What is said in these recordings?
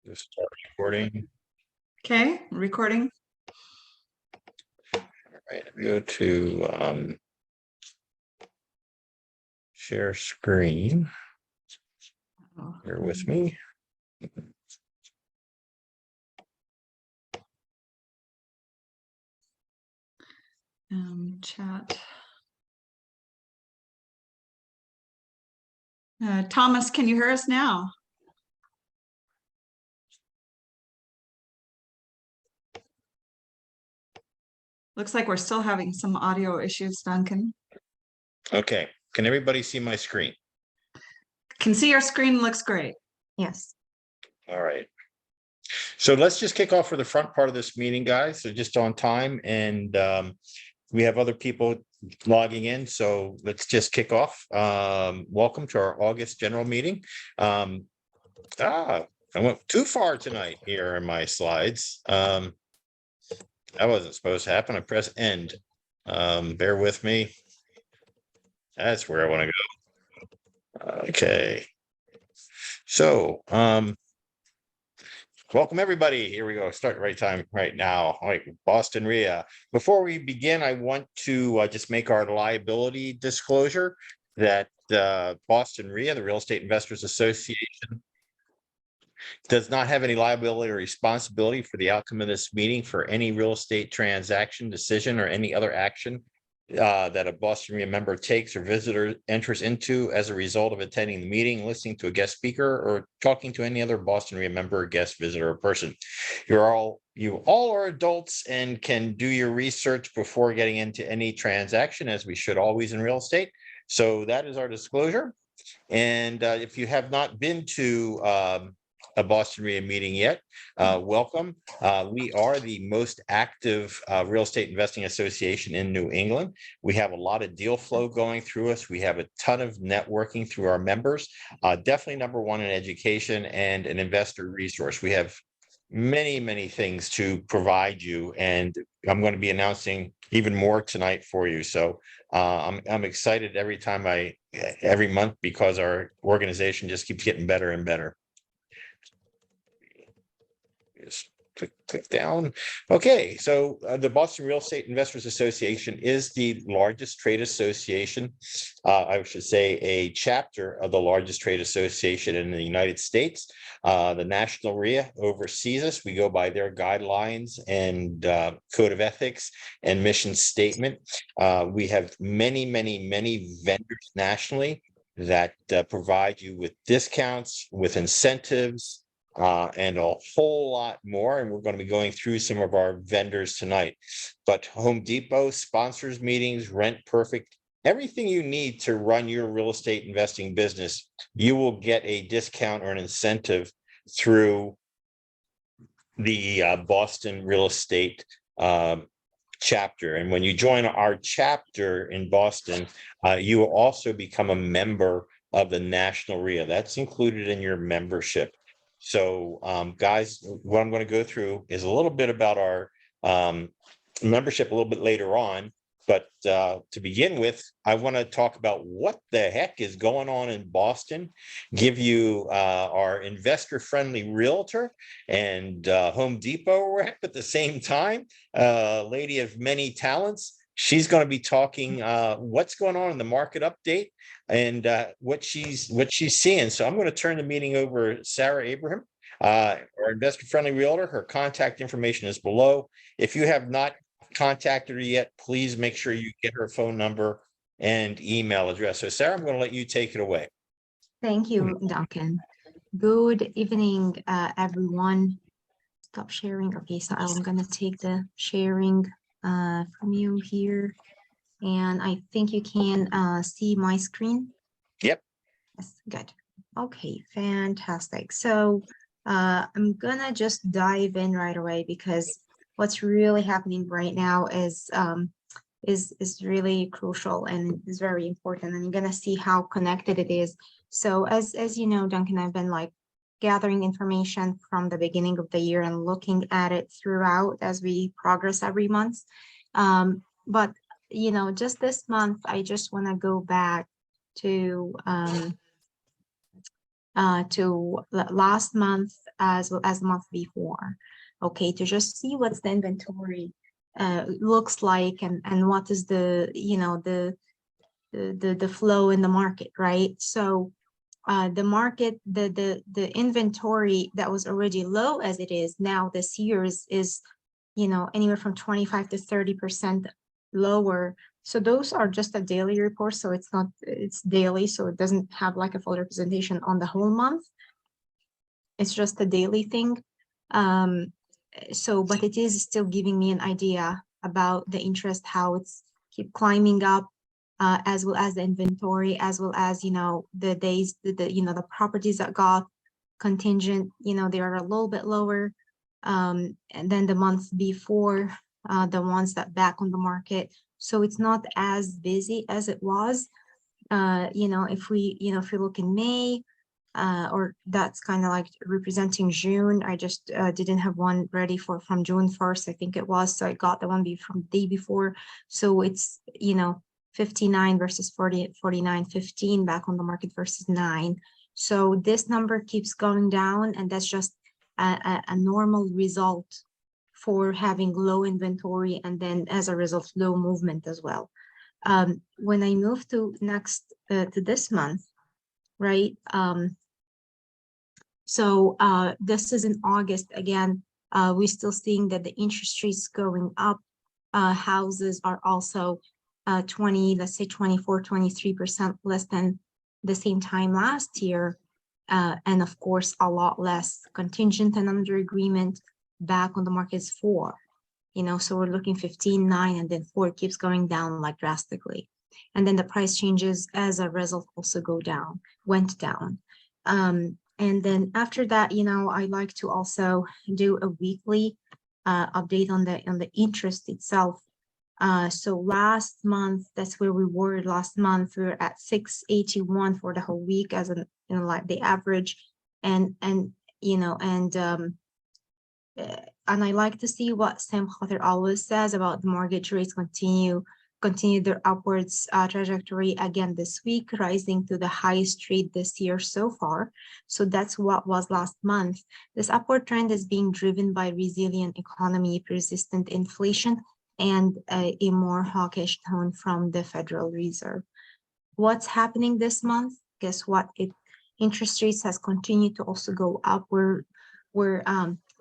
Just start recording. Okay, recording. All right, go to share screen. Bear with me. Chat. Thomas, can you hear us now? Looks like we're still having some audio issues, Duncan. Okay, can everybody see my screen? Can see your screen, looks great. Yes. All right. So let's just kick off for the front part of this meeting, guys. So just on time, and we have other people logging in, so let's just kick off. Welcome to our August general meeting. I went too far tonight here in my slides. That wasn't supposed to happen. I press end. Bear with me. That's where I want to go. Okay. So, welcome everybody. Here we go. Start the right time right now. All right, Boston REIA. Before we begin, I want to just make our liability disclosure that Boston REIA, the Real Estate Investors Association, does not have any liability or responsibility for the outcome of this meeting for any real estate transaction, decision, or any other action that a Boston REIA member takes or visitor enters into as a result of attending the meeting, listening to a guest speaker, or talking to any other Boston REIA member, guest, visitor, or person. You all are adults and can do your research before getting into any transaction, as we should always in real estate. So that is our disclosure. And if you have not been to a Boston REIA meeting yet, welcome. We are the most active real estate investing association in New England. We have a lot of deal flow going through us. We have a ton of networking through our members. Definitely number one in education and an investor resource. We have many things to provide you, and I'm going to be announcing even more tonight for you. So I'm excited every month because our organization just keeps getting better and better. Just click down. Okay, so the Boston Real Estate Investors Association is the largest trade association. I should say a chapter of the largest trade association in the United States. The National REIA oversees us. We go by their guidelines and code of ethics and mission statement. We have many vendors nationally that provide you with discounts, with incentives, and a whole lot more. And we're going to be going through some of our vendors tonight. But Home Depot sponsors meetings, Rent Perfect, everything you need to run your real estate investing business, you will get a discount or an incentive through the Boston Real Estate chapter. And when you join our chapter in Boston, you will also become a member of the National REIA. That's included in your membership. So guys, what I'm going to go through is a little bit about our membership a little bit later on. But to begin with, I want to talk about what the heck is going on in Boston, give you our investor-friendly realtor and Home Depot rep at the same time, lady of many talents. She's going to be talking what's going on in the market update and what she's seeing. So I'm going to turn the meeting over to Sarah Abraham, our investor-friendly realtor. Her contact information is below. If you have not contacted her yet, please make sure you get her phone number and email address. So Sarah, I'm going to let you take it away. Thank you, Duncan. Good evening, everyone. Stop sharing. Okay, so I'm going to take the sharing from you here. And I think you can see my screen. Yep. Yes, good. Okay, fantastic. So I'm gonna just dive in right away because what's really happening right now is really crucial and is very important, and you're gonna see how connected it is. So as you know, Duncan, I've been like gathering information from the beginning of the year and looking at it throughout as we progress every month. But you know, just this month, I just want to go back to to last month as well as the month before. Okay, to just see what's the inventory looks like, and what is the, you know, the flow in the market, right? So the market, the inventory that was already low as it is now this year is, you know, anywhere from 25 to 30% lower. So those are just a daily report, so it's not, it's daily, so it doesn't have like a full representation on the whole month. It's just a daily thing. So, but it is still giving me an idea about the interest, how it's keep climbing up, as well as the inventory, as well as, you know, the days, you know, the properties that got contingent, you know, they are a little bit lower. And then the month before, the ones that back on the market. So it's not as busy as it was. You know, if we look in May, or that's kind of like representing June. I just didn't have one ready from June 1st, I think it was. So I got the one from the day before. So it's, you know, 59 versus 40, 49, 15 back on the market versus 9. So this number keeps going down, and that's just a normal result for having low inventory, and then as a result, low movement as well. When I move to next to this month, right? So this is in August again. We're still seeing that the interest rates going up. Houses are also 20, let's say 24, 23% less than the same time last year. And of course, a lot less contingent and under agreement. Back on the market is 4, you know, so we're looking 15, 9, and then 4 keeps going down like drastically. And then the price changes as a result also went down. And then after that, you know, I like to also do a weekly update on the interest itself. So last month, that's where we were last month. We were at 681 for the whole week as an, you know, like the average, and you know, and I like to see what Sam Khater always says about the mortgage rates continue their upwards trajectory again this week, rising to the highest rate this year so far. So that's what was last month. This upward trend is being driven by resilient economy, persistent inflation, and a more hawkish tone from the Federal Reserve. What's happening this month? Guess what? Interest rates has continued to also go up.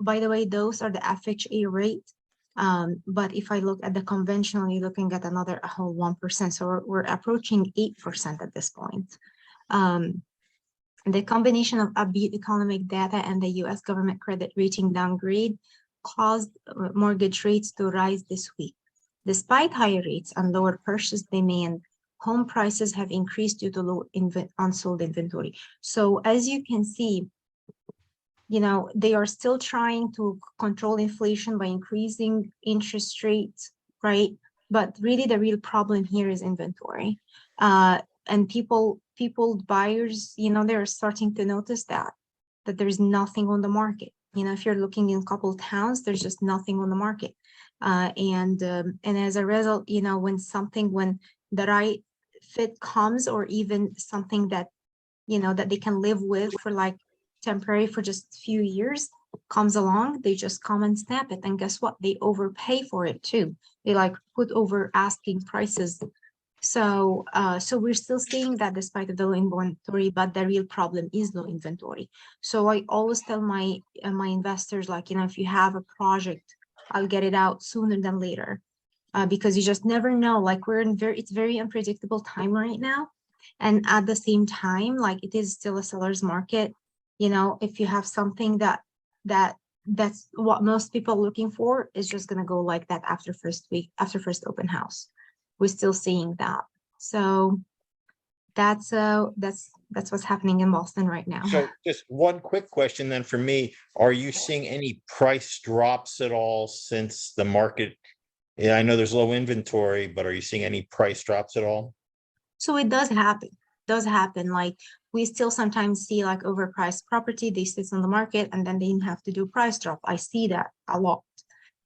By the way, those are the FHA rate. But if I look at the conventionally, looking at another whole 1%, so we're approaching 8% at this point. The combination of upbeat economic data and the U.S. government credit rating downgrade caused mortgage rates to rise this week. Despite higher rates and lower purchase demand, home prices have increased due to low unsold inventory. So as you can see, you know, they are still trying to control inflation by increasing interest rates, right? But really the real problem here is inventory. And buyers, you know, they're starting to notice that there's nothing on the market. You know, if you're looking in a couple towns, there's just nothing on the market. And as a result, you know, when the right fit comes, or even something that, you know, that they can live with for like temporary for just a few years comes along, they just come and snap it. And guess what? They overpay for it too. They like put over asking prices. So we're still seeing that despite the low inventory, but the real problem is low inventory. So I always tell my investors, like, you know, if you have a project, I'll get it out sooner than later, because you just never know. Like it's very unpredictable time right now. And at the same time, like it is still a seller's market. You know, if you have something that's what most people are looking for, is just going to go like that after first open house. We're still seeing that. So that's what's happening in Boston right now. So just one quick question then for me, are you seeing any price drops at all since the market? Yeah, I know there's low inventory, but are you seeing any price drops at all? So it does happen. Like we still sometimes see like overpriced property, they sit on the market and then they have to do price drop. I see that a lot,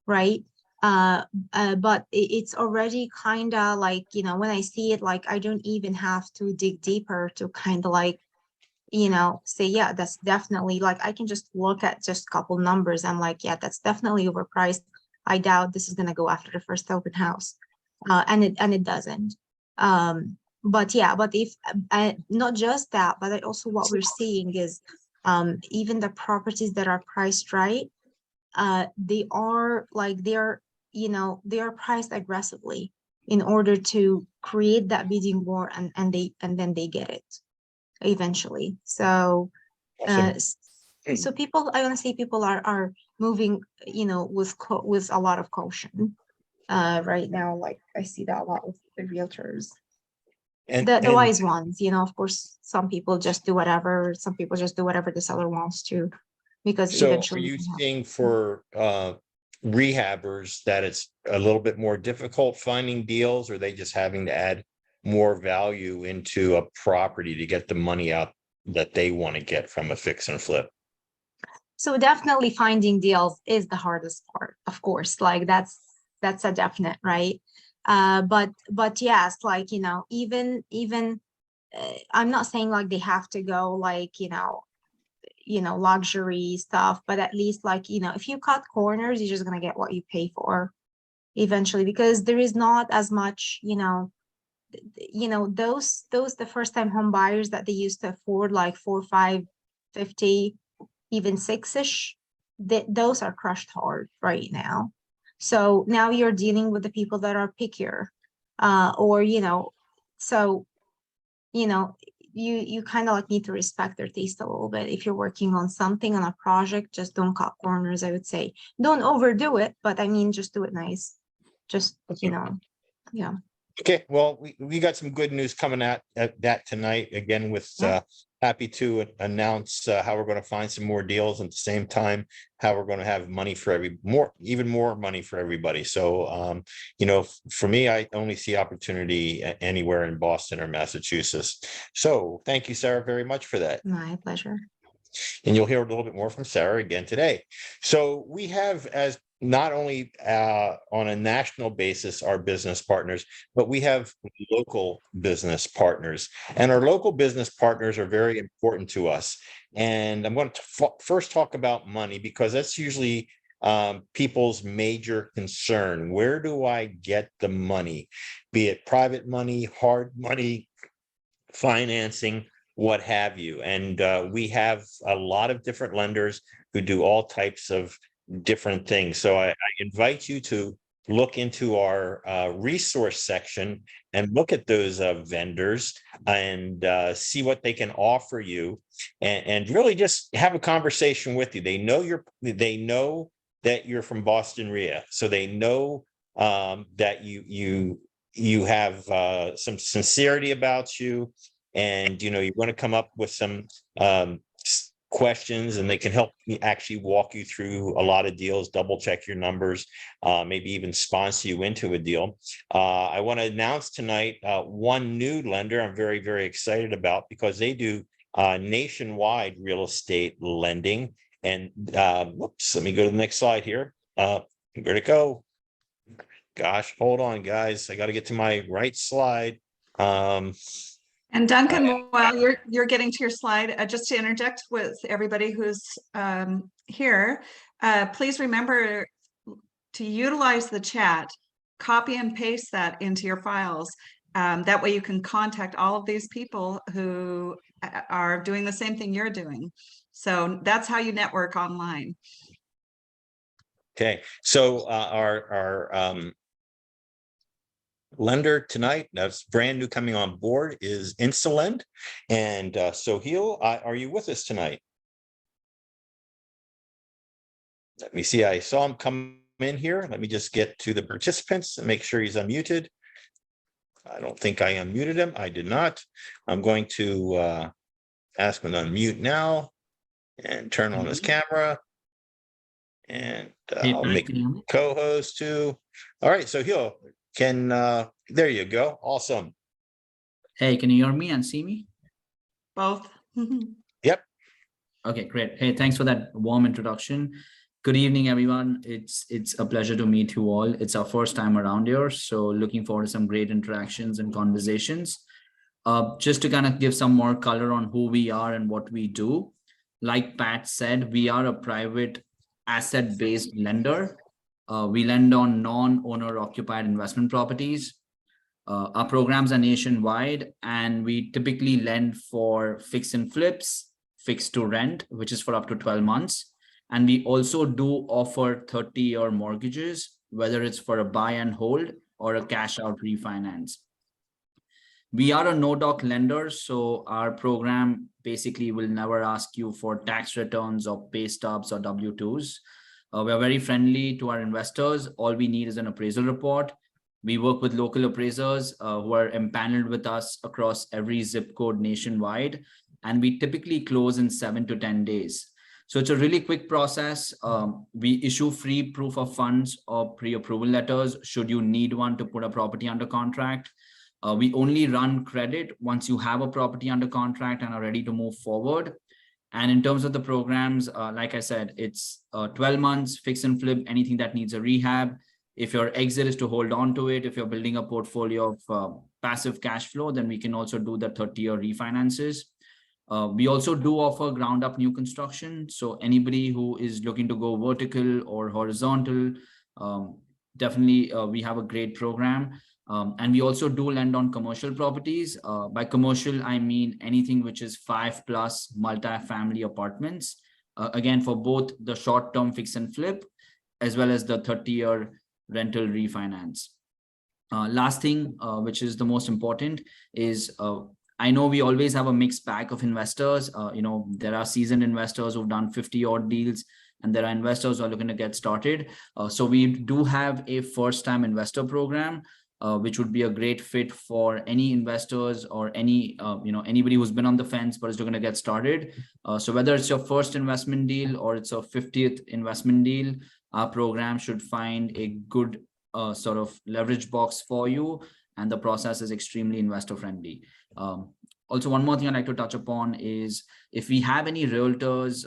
right? But it's already kind of like, you know, when I see it, like I don't even have to dig deeper to kind of like say, yeah, that's definitely, like, I can just look at just a couple numbers. I'm like, yeah, that's definitely overpriced. I doubt this is going to go after the first open house. And it doesn't. But yeah, but if not just that, but also what we're seeing is even the properties that are priced right, they are like, they are priced aggressively in order to create that bidding war, and then they get it eventually. So Awesome. so people, I want to say, people are moving, with a lot of caution right now. Like, I see that a lot with the realtors, And, the and wise ones. Of course, some people just do whatever. Some people just do whatever the seller wants to, because so are eventually you they have. seeing for rehabbers that it's a little bit more difficult finding deals, or are they just having to add more value into a property to get the money out that they want to get from a fix and flip? So definitely finding deals is the hardest part, of course. Like, that's a definite, right? But yes, like, even I'm not saying like they have to go like, luxury stuff, but at least, like, if you cut corners, you're just gonna get what you pay for eventually, because there is not as much, those the first time home buyers that they used to afford like 4, 5, 50, even 6-ish, those are crushed hard right now. So now you're dealing with the people that are pickier, or so you kind of like need to respect their taste a little bit. If you're working on something, on a project, just don't cut corners. I would say don't overdo it, but I mean, just do it nice. Just yeah. Okay, well, we got some good news coming at that tonight, again, with happy to announce how we're going to find some more deals, and at the same time how we're going to have money for even more money for everybody. So for me, I only see opportunity anywhere in Boston or Massachusetts. So thank you, Sarah, very much for that. My pleasure. And you'll hear a little bit more from Sarah again today. So we have, as not only on a national basis, our business partners, but we have local business partners. And our local business partners are very important to us. And I'm going to first talk about money, because that's usually people's major concern. Where do I get the money? Be it private money, hard money, financing, what have you. And we have a lot of different lenders who do all types of different things. So I invite you to look into our resource section and look at those vendors and see what they can offer you, and really just have a conversation with you. They know that you're from Boston REIA, so they know that you have some sincerity about you, and you want to come up with some questions, and they can help actually walk you through a lot of deals, double check your numbers, maybe even sponsor you into a deal. I want to announce tonight one new lender I'm very, very excited about, because they do nationwide real estate lending. And whoops, let me go to the next slide here. Where'd it go? Gosh, hold on, guys. I got to get to my right slide. And Duncan, while you're getting to your slide, just to interject with everybody who's here, please remember to utilize the chat, copy and paste that into your files. That way you can contact all of these people who are doing the same thing you're doing. So that's how you network online. Okay, so our lender tonight, that's brand new coming on board, is Insolend. And Soheil, are you with us tonight? Let me see. I saw him come in here. Let me just get to the participants and make sure he's unmuted. I don't think I unmuted him. I did not. I'm going to ask him to unmute now and turn on his camera. And I'll make co-host too. All right, Soheil, there you go. Awesome. Hey, can you hear me and see me? Both. Yep. Okay, great. Hey, thanks for that warm introduction. Good evening, everyone. It's a pleasure to meet you all. It's our first time around here, so looking forward to some great interactions and conversations. Just to kind of give some more color on who we are and what we do. Like Pat said, we are a private asset-based lender. We lend on non-owner occupied investment properties. Our programs are nationwide, and we typically lend for fix and flips, fixed to rent, which is for up to 12 months. And we also do offer 30-year mortgages, whether it's for a buy and hold or a cash out refinance. We are a no-doc lender, so our program basically will never ask you for tax returns or pay stubs or W-2s. We are very friendly to our investors. All we need is an appraisal report. We work with local appraisers who are empaneled with us across every zip code nationwide, and we typically close in 7 to 10 days. So it's a really quick process. We issue free proof of funds or pre-approval letters should you need one to put a property under contract. We only run credit once you have a property under contract and are ready to move forward. And in terms of the programs, like I said, it's 12 months, fix and flip, anything that needs a rehab. If your exit is to hold on to it, if you're building a portfolio of passive cash flow, then we can also do the 30-year refinances. We also do offer ground up new construction. So anybody who is looking to go vertical or horizontal, definitely we have a great program. And we also do lend on commercial properties. By commercial, I mean anything which is 5+ multi-family apartments. Again, for both the short-term fix and flip, as well as the 30-year rental refinance. Last thing, which is the most important, is I know we always have a mixed bag of investors. There are seasoned investors who've done 50-odd deals, and there are investors who are looking to get started. So we do have a first-time investor program, which would be a great fit for any investors or anybody who's been on the fence but is looking to get started. So whether it's your first investment deal or it's a 50th investment deal, our program should find a good sort of leverage box for you, and the process is extremely investor friendly. Also, one more thing I'd like to touch upon is if we have any realtors,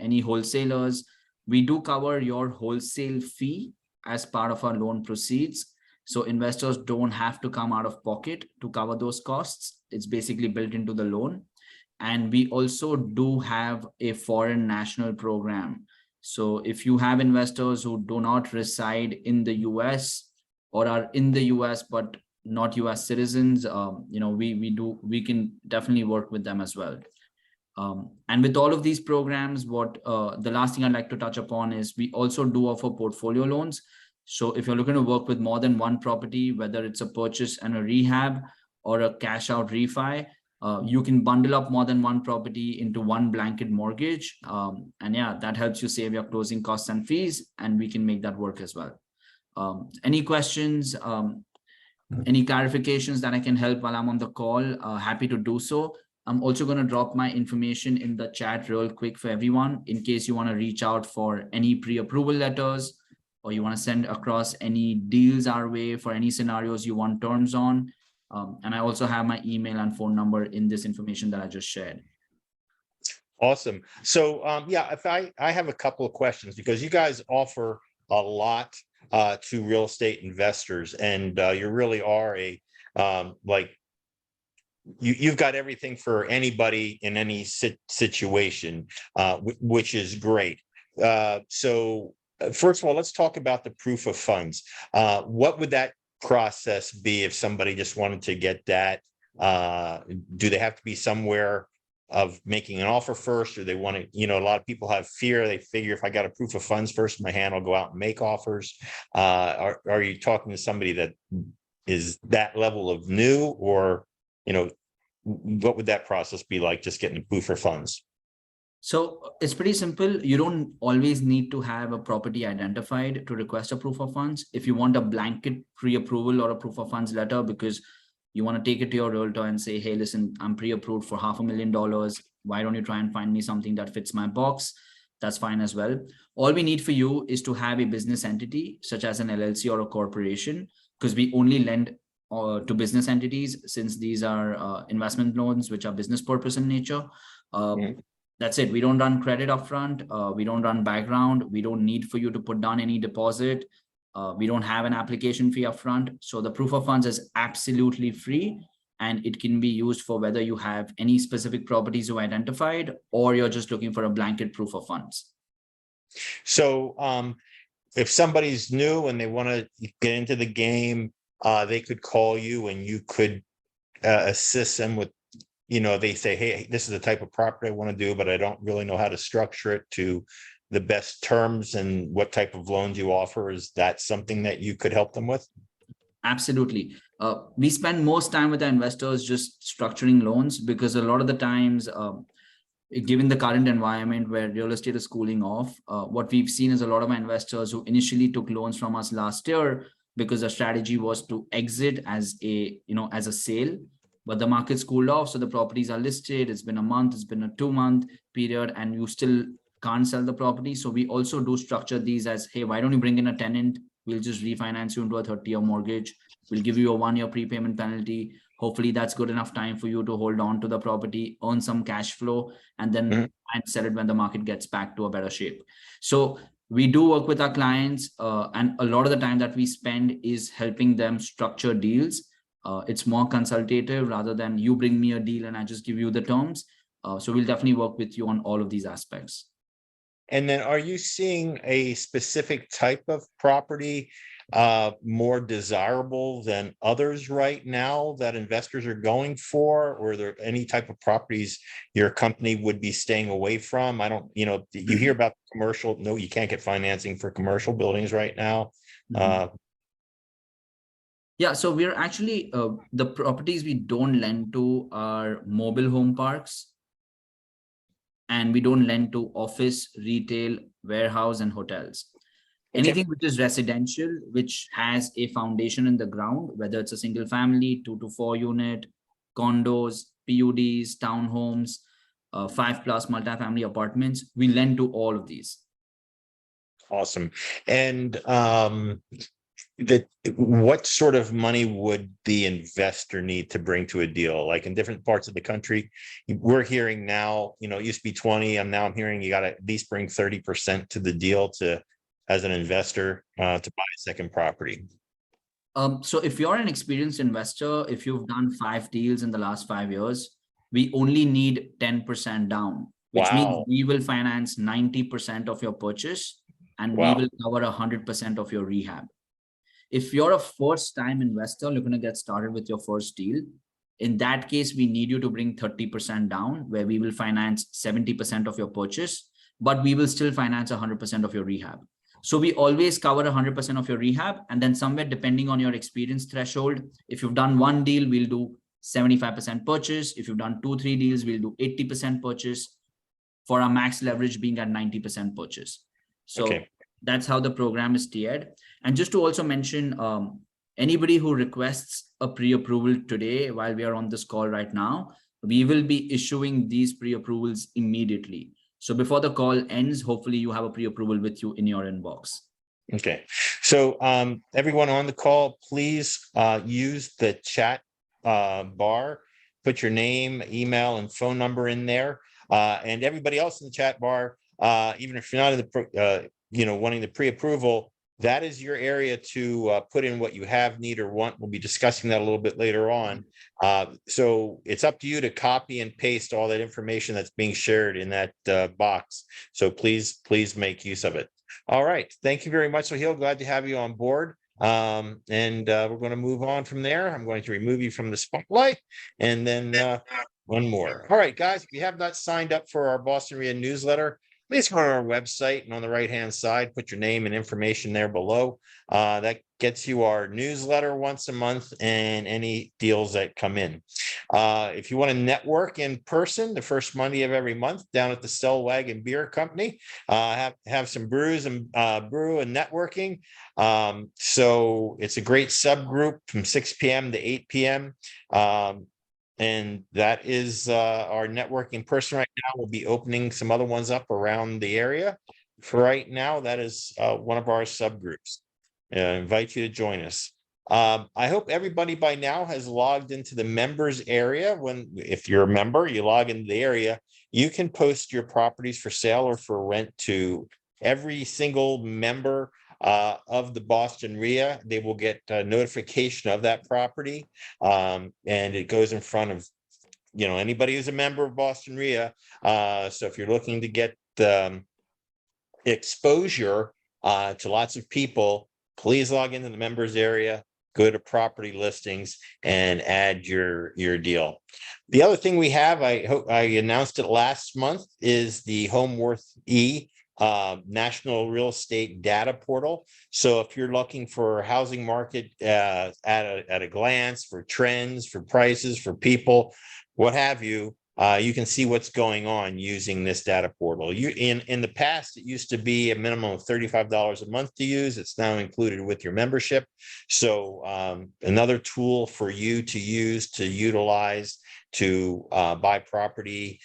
any wholesalers, we do cover your wholesale fee as part of our loan proceeds. So investors don't have to come out of pocket to cover those costs. It's basically built into the loan. And we also do have a foreign national program. So if you have investors who do not reside in the US or are in the US but not US citizens, we can definitely work with them as well. And with all of these programs, the last thing I'd like to touch upon is we also do offer portfolio loans. So if you're looking to work with more than one property, whether it's a purchase and a rehab or a cash out refi, you can bundle up more than one property into one blanket mortgage. And yeah, that helps you save your closing costs and fees, and we can make that work as well. Any questions, any clarifications that I can help while I'm on the call, happy to do so. I'm also going to drop my information in the chat real quick for everyone in case you want to reach out for any pre-approval letters, or you want to send across any deals our way for any scenarios you want terms on. And I also have my email and phone number in this information that I just shared. Awesome. So yeah, if I have a couple of questions, because you guys offer a lot to real estate investors, and you really are you've got everything for anybody in any situation, which is great. So first of all, let's talk about the proof of funds. What would that process be if somebody just wanted to get that? Do they have to be somewhere of making an offer first, or they want to, a lot of people have fear. They figure if I got a proof of funds first in my hand, I'll go out and make offers. Are you talking to somebody that is that level of new, or, what would that process be like, just getting a proof of funds? So it's pretty simple. You don't always need to have a property identified to request a proof of funds. If you want a blanket pre-approval or a proof of funds letter because you want to take it to your realtor and say, hey, listen, I'm pre-approved for $500,000. Why don't you try and find me something that fits my box? That's fine as well. All we need for you is to have a business entity, such as an LLC or a corporation, because we only lend to business entities, since these are investment loans, which are business purpose in nature. That's it. We don't run credit upfront. We don't run background. We don't need for you to put down any deposit. We don't have an application fee upfront. So the proof of funds is absolutely free. and it can be used for whether you have any specific properties you identified or you're just looking for a blanket proof of funds. So if somebody's new and they want to get into the game, they could call you and you could assist them with, they say, hey, this is the type of property I want to do, but I don't really know how to structure it to the best terms and what type of loans you offer. Is that something that you could help them with? Absolutely. We spend most time with our investors just structuring loans, because a lot of the times, given the current environment where real estate is cooling off, what we've seen is a lot of my investors who initially took loans from us last year because the strategy was to exit as a sale, but the market's cooled off. So the properties are listed. It's been a month, it's been a 2-month period, and you still can't sell the property. So we also do structure these as, hey, why don't you bring in a tenant? We'll just refinance you into a 30-year mortgage. We'll give you a 1-year prepayment penalty. Hopefully that's good enough time for you to hold on to the property, earn some cash flow, and then sell it when the market gets back to a better shape. So we do work with our clients, and a lot of the time that we spend is helping them structure deals. It's more consultative rather than you bring me a deal and I just give you the terms. So we'll definitely work with you on all of these aspects. And then are you seeing a specific type of property more desirable than others right now that investors are going for? Or are there any type of properties your company would be staying away from? I don't, you hear about commercial. No, you can't get financing for commercial buildings right now. Yeah, so we're actually, the properties we don't lend to are mobile home parks. And we don't lend to office, retail, warehouse, and hotels. Okay. Anything which is residential, which has a foundation in the ground, whether it's a single family, 2 to 4 unit, condos, PUDs, townhomes, 5+ multifamily apartments, we lend to all of these. Awesome. And what sort of money would the investor need to bring to a deal? Like in different parts of the country, we're hearing now, it used to be 20. I'm hearing you got to at least bring 30% to the deal as an investor to buy a second property. So if you're an experienced investor, if you've done 5 deals in the last 5 years, we only need 10% down, which means we will finance 90% of your purchase and we will cover 100% of your rehab. If you're a first-time investor looking to get started with your first deal, in that case, we need you to bring 30% down, where we will finance 70% of your purchase, but we will still finance 100% of your rehab. So we always cover 100% of your rehab. And then somewhere, depending on your experience threshold, if you've done 1 deal, we'll do 75% purchase. If you've done 2-3 deals, we'll do 80% purchase, for our max leverage being at 90% purchase. So that's how the program is tiered. And just to also mention, anybody who requests a pre-approval today, while we are on this call right now, we will be issuing these pre-approvals immediately. So before the call ends, hopefully you have a pre-approval with you in your inbox. Okay. So everyone on the call, please use the chat bar, put your name, email, and phone number in there. And everybody else in the chat bar, even if you're not in the wanting the pre-approval, that is your area to put in what you have, need, or want. We'll be discussing that a little bit later on. So it's up to you to copy and paste all that information that's being shared in that box. So please make use of it. All right. Thank you very much, Sohail. Glad to have you on board. And we're going to move on from there. I'm going to remove you from the spotlight and then one more. All right, guys, if you have not signed up for our Boston REIA newsletter, please go to our website, and on the right-hand side, put your name and information there below. That gets you our newsletter once a month and any deals that come in. If you want to network in person, the first Monday of every month down at the Stellwagen Beer Company, have some brews and brew and networking. So it's a great subgroup from 6 p.m. to 8 p.m. And that is our networking person right now. We'll be opening some other ones up around the area. For right now, that is one of our subgroups. I invite you to join us. I hope everybody by now has logged into the members area. If you're a member, you log into the area, you can post your properties for sale or for rent to every single member of the Boston REIA. They will get notification of that property. And it goes in front of, anybody who's a member of Boston REIA. So if you're looking to get exposure to lots of people, please log into the members area, go to property listings and add your deal. The other thing we have, I hope I announced it last month, is the HomeWorth E national real estate data portal. So if you're looking for housing market at a glance, for trends, for prices, for people, what have you, you can see what's going on using this data portal. In the past, it used to be a minimum of $35 a month to use. It's now included with your membership. So another tool for you to use, to utilize, to buy property,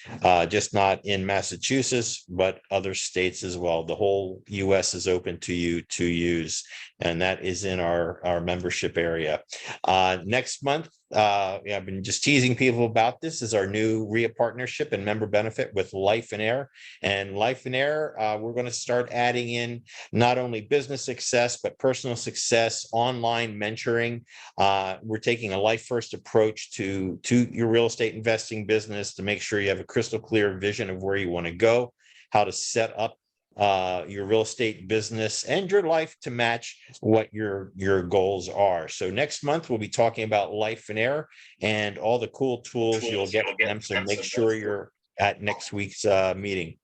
just not in Massachusetts, but other states as well. The whole US is open to you to use, and that is in our membership area. Next month, I've been just teasing people about this, is our new REIA partnership and member benefit with Life and Air. And Life and Air, we're going to start adding in not only business success, but personal success, online mentoring. We're taking a life first approach to your real estate investing business to make sure you have a crystal clear vision of where you want to go, how to set up your real estate business and your life to match what your goals are. So next month we'll be talking about Life and Air and all the cool tools you'll get from them. So make sure you're at next week's meeting.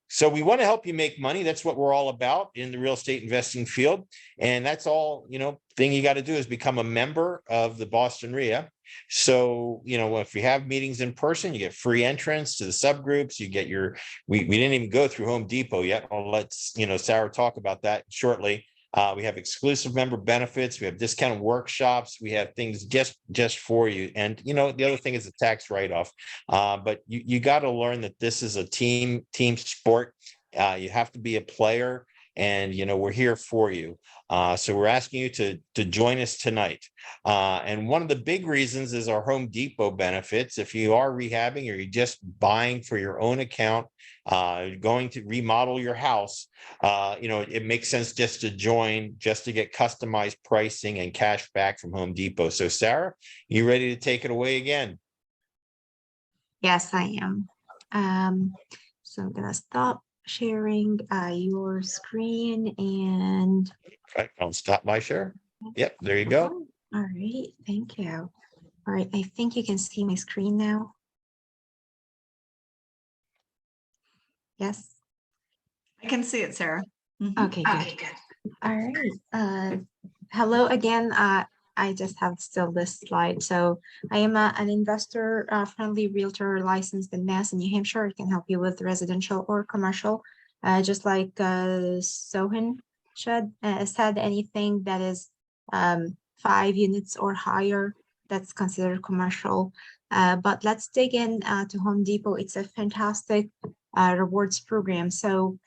So we want to help you make money. That's what we're all about in the real estate investing field. And that's all, thing you got to do is become a member of the Boston REIA. So, if you have meetings in person, you get free entrance to the subgroups, you get we didn't even go through Home Depot yet. I'll let, Sarah talk about that shortly. We have exclusive member benefits. We have discounted workshops. We have things just for you. And, the other thing is the tax write-off. But you got to learn that this is a team sport. You have to be a player, and, we're here for you. So we're asking you to join us tonight. And one of the big reasons is our Home Depot benefits. If you are rehabbing or you're just buying for your own account, going to remodel your house, it makes sense just to join, just to get customized pricing and cash back from Home Depot. So Sarah, you ready to take it away again? Yes, I am. So I'm gonna stop sharing your screen and Right, I'll stop my share. Yep, there you go. all right, thank you. All right, I think you can see my screen now. Yes. I can see it, Sarah. Okay, good. All right. Hello again. I just have still this slide. So I am an investor friendly realtor licensed in Mass and New Hampshire. I can help you with residential or commercial, just like Sohan said, anything that is 5 units or higher, that's considered commercial. But let's dig in to Home Depot. It's a fantastic rewards program. So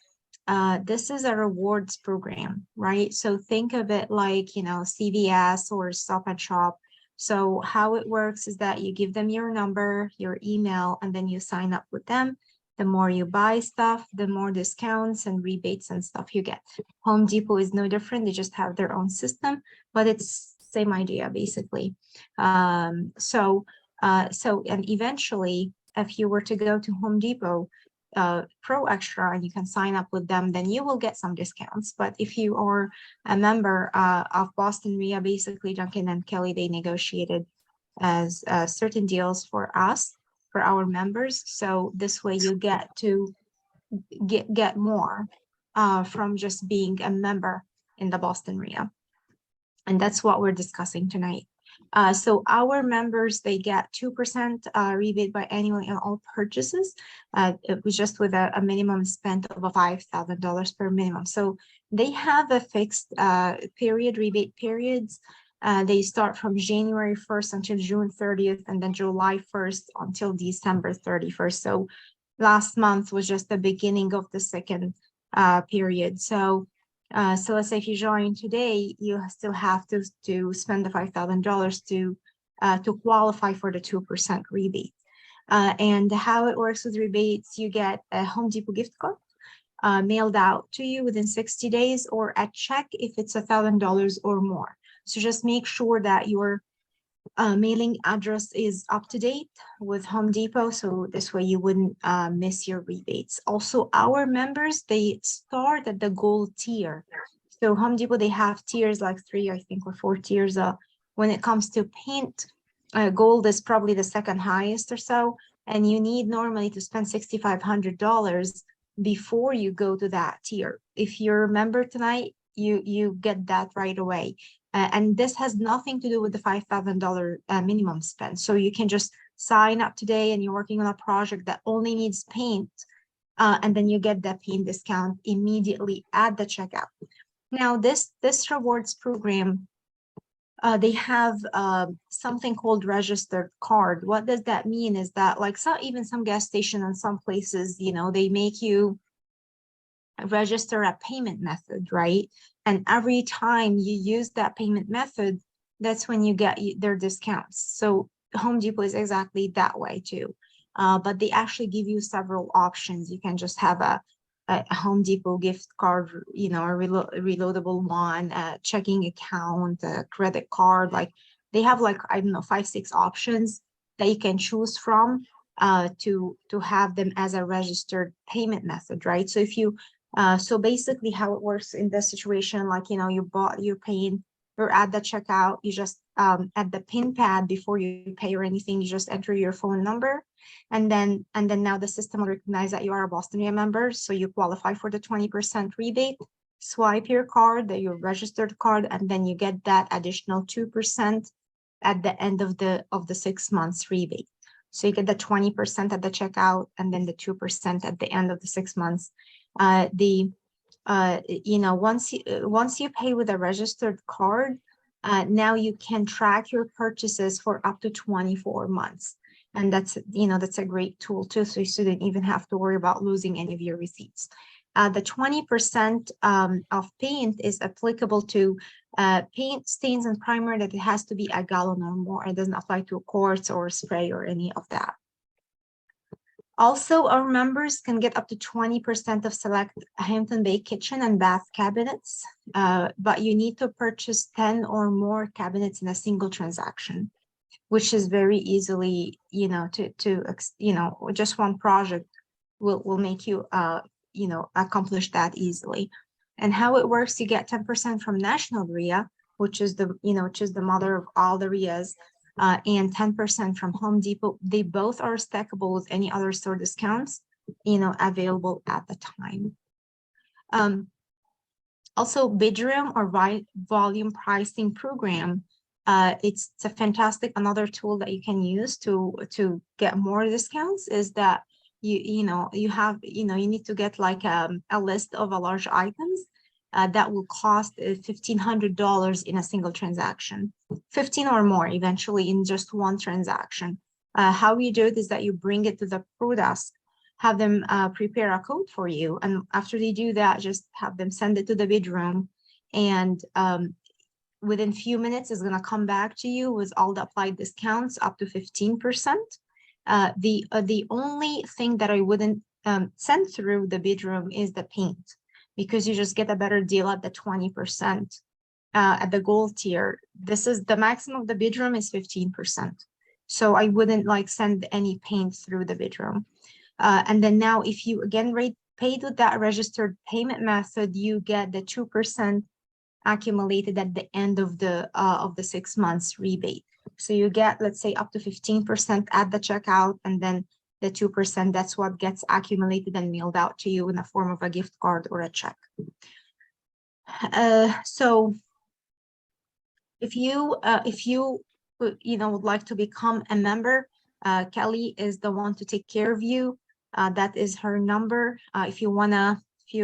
this is a rewards program, right? So think of it like, CVS or Stop and Shop. So how it works is that you give them your number, your email, and then you sign up with them. The more you buy stuff, the more discounts and rebates and stuff you get. Home Depot is no different. They just have their own system, but it's same idea basically. And eventually, if you were to go to Home Depot Pro Extra and you can sign up with them, then you will get some discounts. But if you are a member of Boston REIA, basically Duncan and Kelly, they negotiated as certain deals for us, for our members. So this way you get to get more from just being a member in the Boston REIA. And that's what we're discussing tonight. So our members, they get 2% rebate by annually on all purchases. It was just with a minimum spend of $5,000 per minimum. So they have a fixed rebate periods. They start from January 1st until June 30th, and then July 1st until December 31st. So last month was just the beginning of the second period. So let's say if you join today, you still have to spend the $5,000 to qualify for the 2% rebate. And how it works with rebates, you get a Home Depot gift card. mailed out to you within 60 days, or a check if it's $1,000 or more. So just make sure that your mailing address is up to date with Home Depot, so this way you wouldn't miss your rebates. Also, our members, they start at the gold tier. So Home Depot, they have tiers like 3, I think, or 4 tiers. When it comes to paint, gold is probably the second highest or so, and you need normally to spend $6,500 before you go to that tier. If you're a member tonight, you get that right away. And this has nothing to do with the $5,000 minimum spend. So you can just sign up today and you're working on a project that only needs paint, and then you get that paint discount immediately at the checkout. Now, this rewards program, they have something called registered card. What does that mean is that, like, even some gas station and some places, you know, they make you register a payment method, right? And every time you use that payment method, that's when you get their discounts. So Home Depot is exactly that way too. But they actually give you several options. You can just have a Home Depot gift card, you know, a reloadable one, a checking account, a credit card. Like, they have, like, I don't know, 5, 6 options that you can choose from to have them as a registered payment method, right? So if you so basically how it works in this situation, like, you know, you're paying, you're at the checkout, you just at the pin pad before you pay or anything, you just enter your phone number, and then now the system will recognize that you are a Boston REIA member, so you qualify for the 20% rebate. Swipe your card, your registered card, and then you get that additional 2% at the end of the 6 months rebate. So you get the 20% at the checkout, and then the 2% at the end of the 6 months. You know, once you pay with a registered card, now you can track your purchases for up to 24 months. And that's, you know, that's a great tool too. So you don't even have to worry about losing any of your receipts. The 20% of paint is applicable to paint, stains, and primer that it has to be a gallon or more. It doesn't apply to quartz or spray or any of that. Also, our members can get up to 20% of select Hampton Bay kitchen and bath cabinets, but you need to purchase 10 or more cabinets in a single transaction, which is very easily, you know, you know, just one project will make you, you know, accomplish that easily. And how it works, you get 10% from National REIA, which is the, you know, which is the mother of all the REIAs. And 10% from Home Depot. They both are stackable with any other store discounts, you know, available at the time. Also, Bidroom or volume pricing program. It's a fantastic, another tool that you can use to get more discounts is that you need to get like a list of a large items that will cost $1,500 in a single transaction, 15 or more eventually in just one transaction. How you do it is that you bring it to the pro desk, have them prepare a code for you, and after they do that, just have them send it to the Bidroom, and within few minutes it's going to come back to you with all the applied discounts up to 15%. The only thing that I wouldn't send through the Bidroom is the paint, because you just get a better deal at the 20% at the gold tier. This is the maximum of the Bidroom is 15%. So I wouldn't like send any paint through the Bidroom. And then now if you again paid with that registered payment method, you get the 2% accumulated at the end of the 6 months rebate. So you get, let's say, up to 15% at the checkout, and then the 2%, that's what gets accumulated and mailed out to you in the form of a gift card or a check. So if you would like to become a member, Kelly is the one to take care of you. That is her number. If you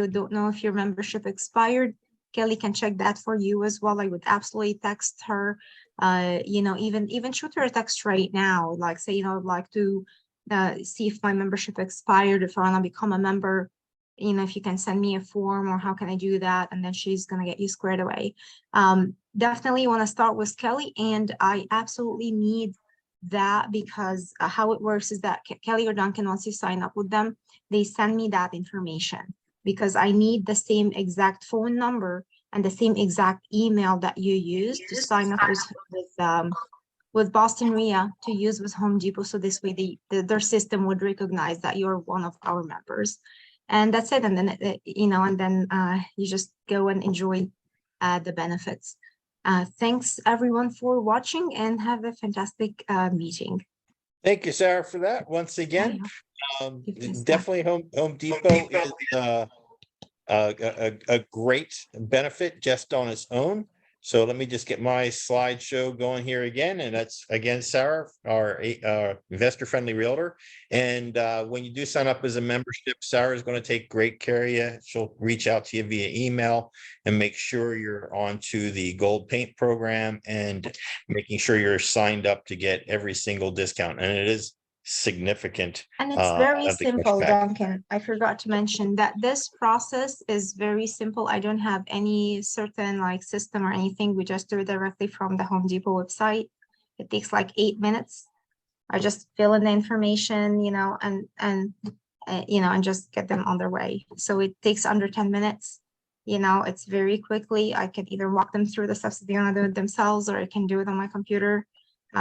don't know if your membership expired, Kelly can check that for you as well. I would absolutely text her, even shoot her a text right now, like say, I'd like to see if my membership expired, if I want to become a member, if you can send me a form, or how can I do that? And then she's going to get you squared away. Definitely want to start with Kelly, and I absolutely need that, because how it works is that Kelly or Duncan, once you sign up with them, they send me that information. because I need the same exact phone number and the same exact email that you use to sign up with Boston REIA to use with Home Depot. So this way their system would recognize that you're one of our members. And that's it. And then, you just go and enjoy the benefits. Thanks everyone for watching, and have a fantastic meeting. Thank you, Sarah, for that once again. Give this back. Definitely Home Depot is a great benefit just on its own. So let me just get my slideshow going here again. And that's again, Sarah, our investor-friendly realtor. And when you do sign up as a membership, Sarah is going to take great care of you. She'll reach out to you via email and make sure you're onto the gold paint program and making sure you're signed up to get every single discount. And it is significant. And it's very of the simple, cashback. Duncan. I forgot to mention that this process is very simple. I don't have any certain like system or anything. We just do it directly from the Home Depot website. It takes like 8 minutes. I just fill in the information, and just get them on their way. So it takes under 10 minutes. It's very quickly. I can either walk them through the steps if they want to do it themselves, or I can do it on my computer.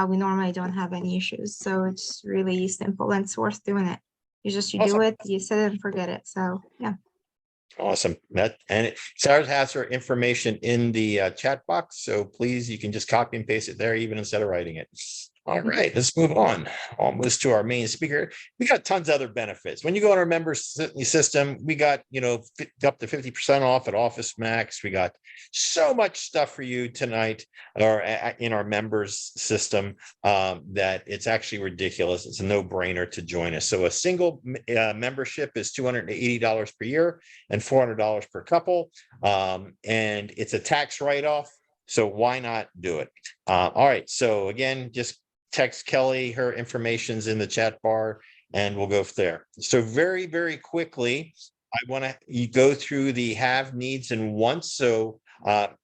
We normally don't have any issues, so it's really simple and it's worth doing it. You do Awesome. it, you set it and forget it. So yeah. Awesome. Sarah has her information in the chat box, so please, you can just copy and paste it there, even instead of writing it. All right, let's move on. Almost to our main speaker. We got tons of other benefits. When you go on our member system, we got, up to 50% off at Office Max. We got so much stuff for you tonight, or in our members system, that it's actually ridiculous. It's a no-brainer to join us. So a single membership is $280 per year and $400 per couple. And it's a tax write-off. So why not do it? All right. So again, just text Kelly, her information's in the chat bar, and we'll go from there. So very, very quickly, I want to go through the have, needs, and wants. So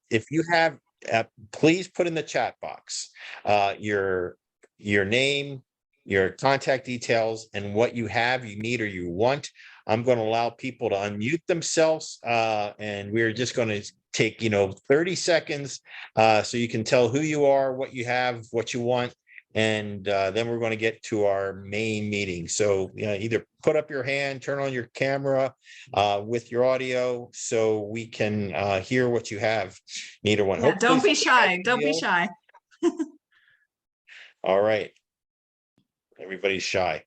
if you have, please put in the chat box your name, your contact details, and what you have, you need, or you want. I'm going to allow people to unmute themselves, and we're just going to take 30 seconds so you can tell who you are, what you have, what you want, and then we're going to get to our main meeting. So either put up your hand, turn on your camera with your audio so we can hear what you have. Neither one. Yeah, don't be shy. Don't be shy. All right. Everybody's shy.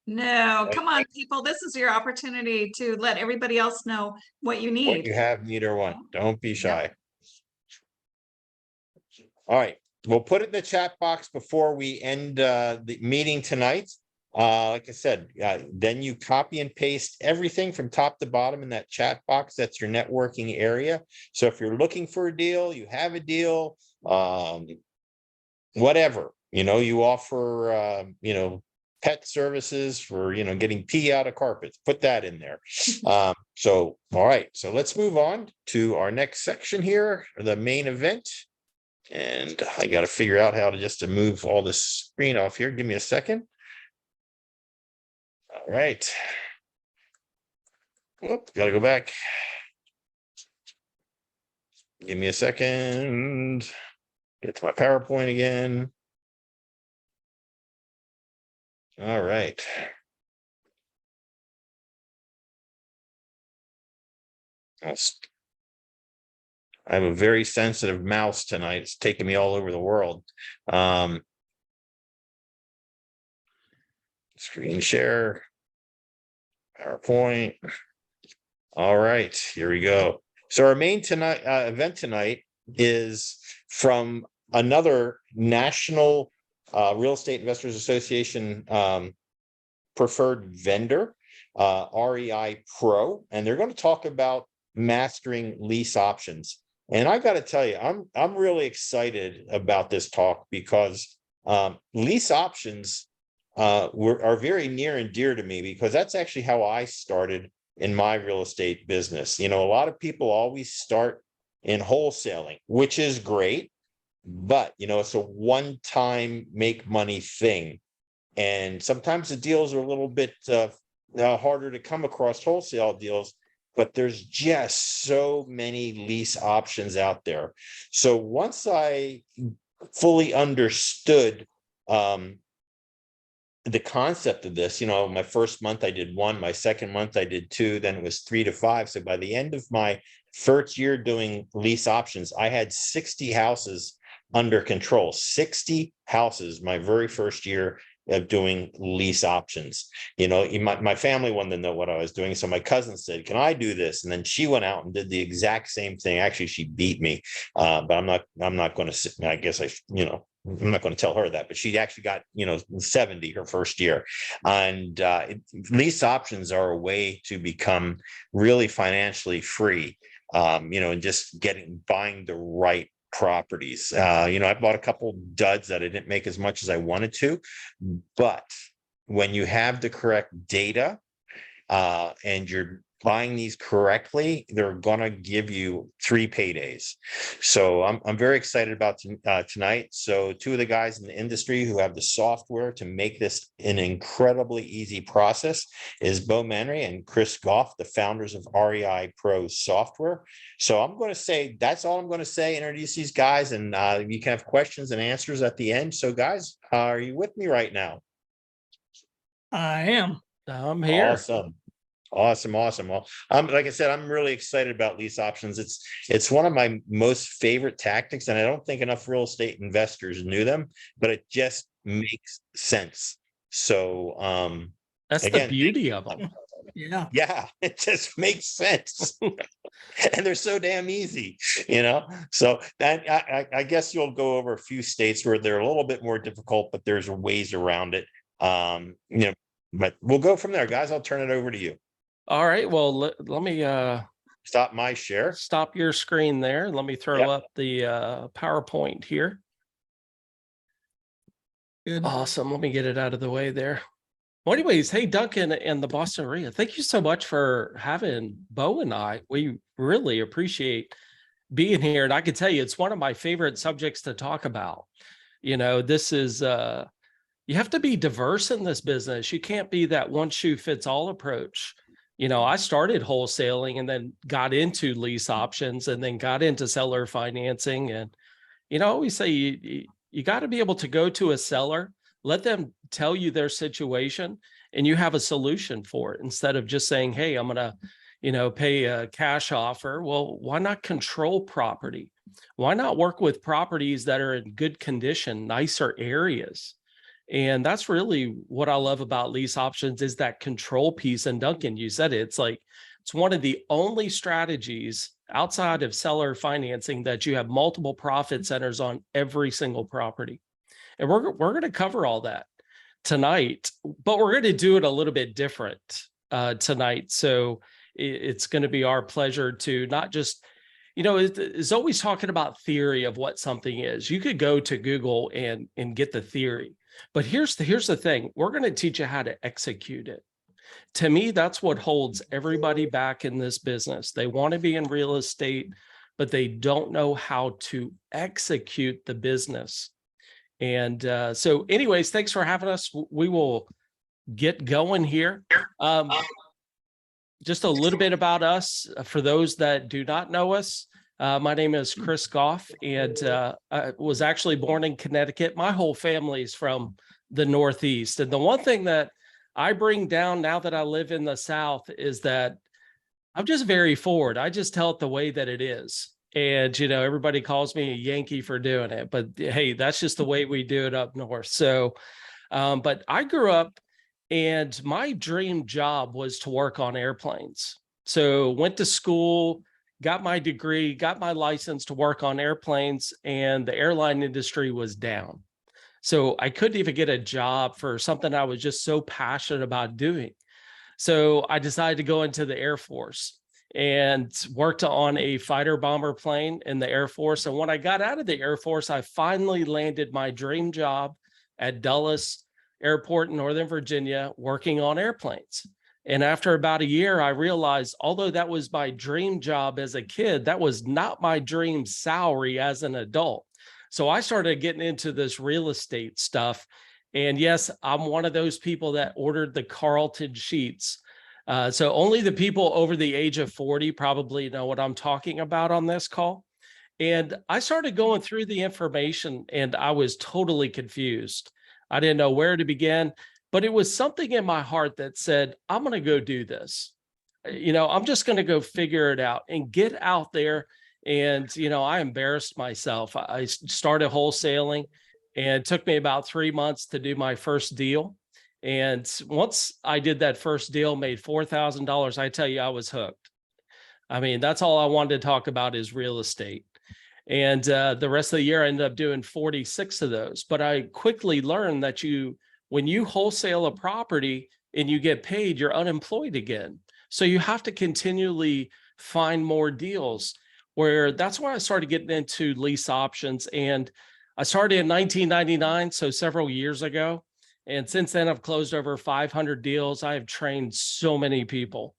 No, come on, people. This is your opportunity to let everybody else know what you What need. you have, neither one. Don't be shy. All right. We'll put it in the chat box before we end the meeting tonight. Like I said, then you copy and paste everything from top to bottom in that chat box. That's your networking area. So if you're looking for a deal, you have a deal, whatever, you offer, pet services for, getting pee out of carpets, put that in there. So, all right. So let's move on to our next section here, the main event. And I got to figure out how to move all this screen off here. Give me a second. All right. Whoop, got to go back. Give me a second. Get to my PowerPoint again. All right. I have a very sensitive mouse tonight. It's taking me all over the world. Screen share, PowerPoint. All right, here we go. So our main event tonight is from another national real estate investors association preferred vendor, REI Pro, and they're going to talk about mastering lease options. And I got to tell you, I'm really excited about this talk because lease options are very near and dear to me, because that's actually how I started in my real estate business. A lot of people always start in wholesaling, which is great, but it's a one-time make money thing. And sometimes the deals are a little bit harder to come across, wholesale deals. but there's just so many lease options out there. So once I fully understood the concept of this, my first month I did 1, my second month I did 2, then it was 3 to 5. So by the end of my first year doing lease options, I had 60 houses under control. 60 houses my very first year of doing lease options. My family wanted to know what I was doing, so my cousin said, "Can I do this?" And then she went out and did the exact same thing. Actually, she beat me, but I'm not going to. I guess I'm not going to tell her that, but she actually got 70 her first year. And lease options are a way to become really financially free, and just buying the right properties. I bought a couple duds that I didn't make as much as I wanted to, but when you have the correct data and you're buying these correctly, they're going to give you 3 paydays. So I'm very excited about tonight. So 2 of the guys in the industry who have the software to make this an incredibly easy process is Bo Manry and Chris Goff, the founders of REI Pro Software. So I'm going to say, that's all I'm going to say, introduce these guys, and you can have questions and answers at the end. So guys, are you with me right now? I am. I'm here. Awesome. Well, like I said, I'm really excited about lease options. It's one of my most favorite tactics, and I don't think enough real estate investors knew them, but it just makes sense. So That's again, the beauty of them. Yeah, it just makes sense. And they're so damn easy, So that I guess you'll go over a few states where they're a little bit more difficult, but there's ways around it. But we'll go from there, guys. I'll turn it over to you. All right. Well, let me Stop my share. Stop your screen there. Let me throw up the PowerPoint here. Good. Awesome. Let me get it out of the way there. Well, anyways, hey, Duncan and the Boston REIA, thank you so much for having Bo and I. We really appreciate being here. And I can tell you, it's one of my favorite subjects to talk about. This is, you have to be diverse in this business. You can't be that one shoe fits all approach. I started wholesaling and then got into lease options and then got into seller financing. And, I always say you got to be able to go to a seller, let them tell you their situation, and you have a solution for it instead of just saying, hey, I'm going to, pay a cash offer. Well, why not control property? Why not work with properties that are in good condition, nicer areas? And that's really what I love about lease options is that control piece. And Duncan, you said it, it's one of the only strategies outside of seller financing that you have multiple profit centers on every single property. And we're going to cover all that tonight, but we're going to do it a little bit different tonight. So it's going to be our pleasure to not just, it's always talking about theory of what something is. You could go to Google and get the theory. But here's the thing. We're going to teach you how to execute it. To me, that's what holds everybody back in this business. They want to be in real estate, but they don't know how to execute the business. And so anyways, thanks for having us. We will get going here. Just a little bit about us. For those that do not know us, my name is Chris Goff, and I was actually born in Connecticut. My whole family is from the Northeast. And the one thing that I bring down now that I live in the South is that I'm just very forward. I just tell it the way that it is. And, everybody calls me a Yankee for doing it, but hey, that's just the way we do it up north. So, but I grew up and my dream job was to work on airplanes. So went to school, got my degree, got my license to work on airplanes, and the airline industry was down. So I couldn't even get a job for something I was just so passionate about doing. So I decided to go into the Air Force and worked on a fighter bomber plane in the Air Force. And when I got out of the Air Force, I finally landed my dream job at Dulles Airport in Northern Virginia, working on airplanes. And after about a year, I realized, although that was my dream job as a kid, that was not my dream salary as an adult. So I started getting into this real estate stuff. And yes, I'm one of those people that ordered the Carlton sheets So only the people over the age of 40 probably know what I'm talking about on this call. And I started going through the information and I was totally confused. I didn't know where to begin, but it was something in my heart that said, I'm going to go do this. I'm just going to go figure it out and get out there. And, I embarrassed myself. I started wholesaling and it took me about 3 months to do my first deal. And once I did that first deal, made $4,000, I tell you, I was hooked. I mean, that's all I wanted to talk about is real estate. And the rest of the year, I ended up doing 46 of those. But I quickly learned that when you wholesale a property and you get paid, you're unemployed again. So you have to continually find more deals. That's why I started getting into lease options. And I started in 1999, so several years ago. And since then, I've closed over 500 deals. I have trained so many people.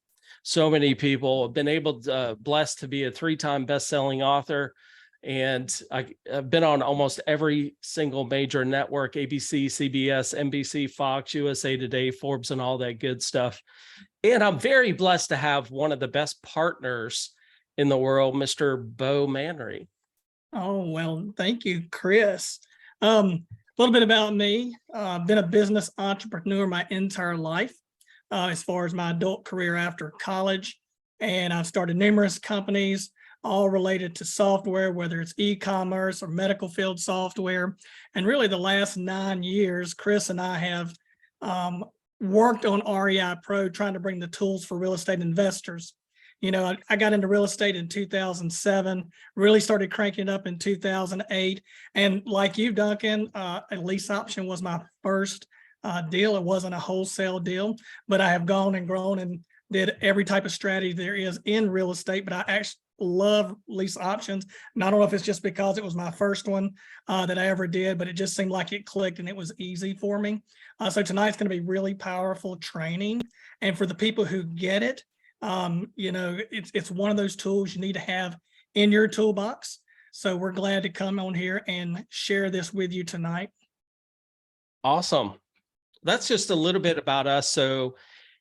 I've been blessed to be a 3-time best-selling author. And I've been on almost every single major network, ABC, CBS, NBC, Fox, USA Today, Forbes, and all that good stuff. And I'm very blessed to have one of the best partners in the world, Mr. Bo Manry. Oh, well, thank you, Chris. A little bit about me. I've been a business entrepreneur my entire life, as far as my adult career after college. And I've started numerous companies, all related to software, whether it's e-commerce or medical field software. And really the last 9 years, Chris and I have worked on REI Pro, trying to bring the tools for real estate investors. I got into real estate in 2007, really started cranking it up in 2008. And like you, Duncan, a lease option was my first deal. It wasn't a wholesale deal, but I have gone and grown and did every type of strategy there is in real estate, but I actually love lease options. And I don't know if it's just because it was my first one that I ever did, but it just seemed like it clicked and it was easy for me. So tonight's going to be really powerful training. And for the people who get it, it's one of those tools you need to have in your toolbox. So we're glad to come on here and share this with you tonight. Awesome. That's just a little bit about us. So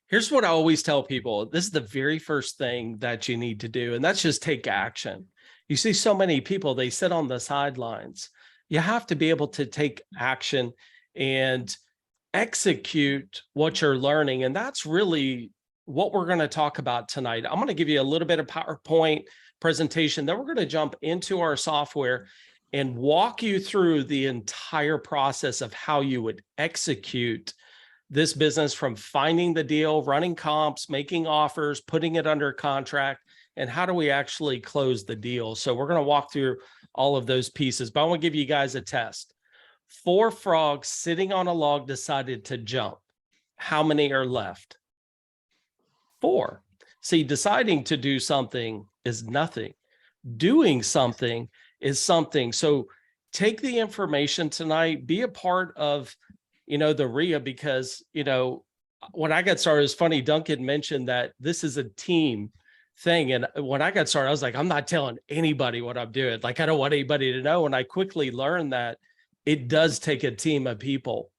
here's what I always tell people. This is the very first thing that you need to do, and that's just take action. You see so many people, they sit on the sidelines. You have to be able to take action and execute what you're learning. And that's really what we're going to talk about tonight. I'm going to give you a little bit of PowerPoint presentation. Then we're going to jump into our software and walk you through the entire process of how you would execute this business, from finding the deal, running comps, making offers, putting it under contract, and how do we actually close the deal. So we're going to walk through all of those pieces, but I want to give you guys a test. 4 frogs sitting on a log decided to jump. How many are left? 4. See, deciding to do something is nothing. Doing something is something. So take the information tonight, be a part of, the REIA, because, when I got started, it's funny, Duncan mentioned that this is a team thing. And when I got started, I was like, I'm not telling anybody what I'm doing. Like, I don't want anybody to know. And I quickly learned that it does take a team of people.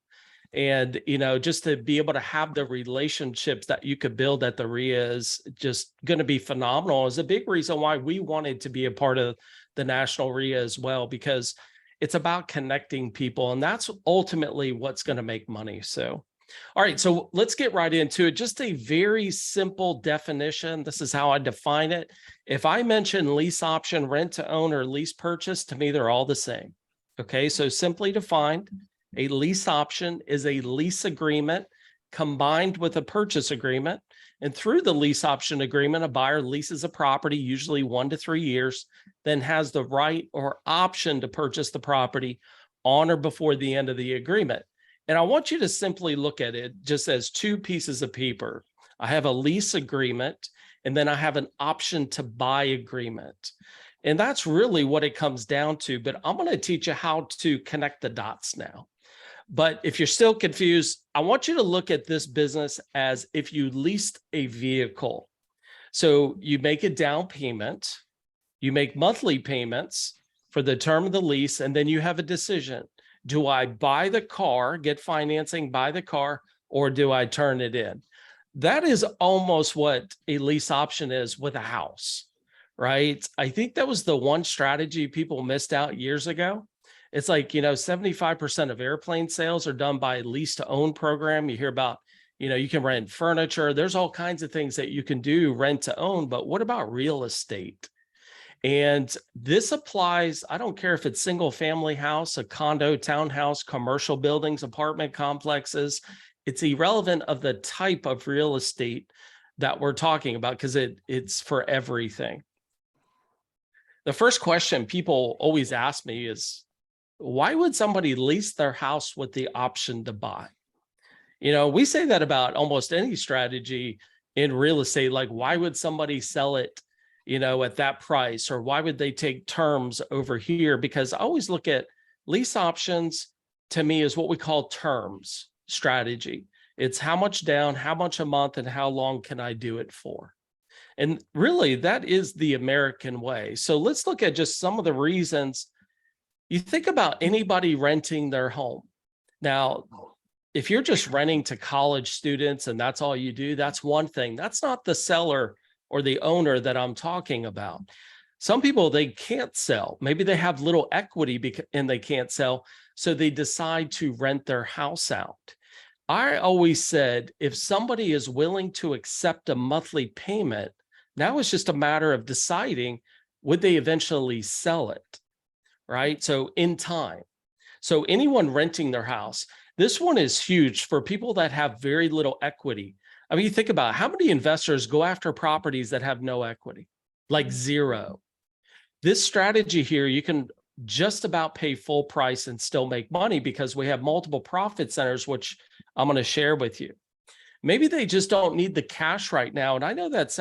And, just to be able to have the relationships that you could build at the REIA is just going to be phenomenal. Is a big reason why we wanted to be a part of the National REIA as well, because it's about connecting people. And that's ultimately what's going to make money. So, all right, so let's get right into it. Just a very simple definition. This is how I define it. If I mention lease option, rent to own, or lease purchase, to me, they're all the same. Okay, so simply defined, a lease option is a lease agreement combined with a purchase agreement. And through the lease option agreement, a buyer leases a property, usually 1 to 3 years, then has the right or option to purchase the property on or before the end of the agreement. And I want you to simply look at it just as 2 pieces of paper. I have a lease agreement, and then I have an option to buy agreement. And that's really what it comes down to. But I'm going to teach you how to connect the dots now. But if you're still confused, I want you to look at this business as if you leased a vehicle. So you make a down payment, you make monthly payments for the term of the lease, and then you have a decision. Do I buy the car, get financing, buy the car, or do I turn it in? that is almost what a lease option is with a house, right? I think that was the one strategy people missed out years ago. It's like, 75% of airplane sales are done by lease to own program. You hear about, you can rent furniture. There's all kinds of things that you can do rent to own, but what about real estate? And this applies, I don't care if it's single family house, a condo, townhouse, commercial buildings, apartment complexes. It's irrelevant of the type of real estate that we're talking about because it's for everything. The first question people always ask me is, why would somebody lease their house with the option to buy? We say that about almost any strategy in real estate. Like, why would somebody sell it, at that price? Or why would they take terms over here? Because I always look at lease options, to me, is what we call terms strategy. It's how much down, how much a month, and how long can I do it for? And really, that is the American way. So let's look at just some of the reasons. You think about anybody renting their home. Now, if you're just renting to college students and that's all you do, that's one thing. That's not the seller or the owner that I'm talking about. Some people, they can't sell. Maybe they have little equity and they can't sell, so they decide to rent their house out. I always said, if somebody is willing to accept a monthly payment, now it's just a matter of deciding, would they eventually sell it, right? So in time. So anyone renting their house, this one is huge for people that have very little equity. I mean, you think about how many investors go after properties that have no equity, like zero. This strategy here, you can just about pay full price and still make money because we have multiple profit centers, which I'm going to share with you. Maybe they just don't need the cash right now. And I know that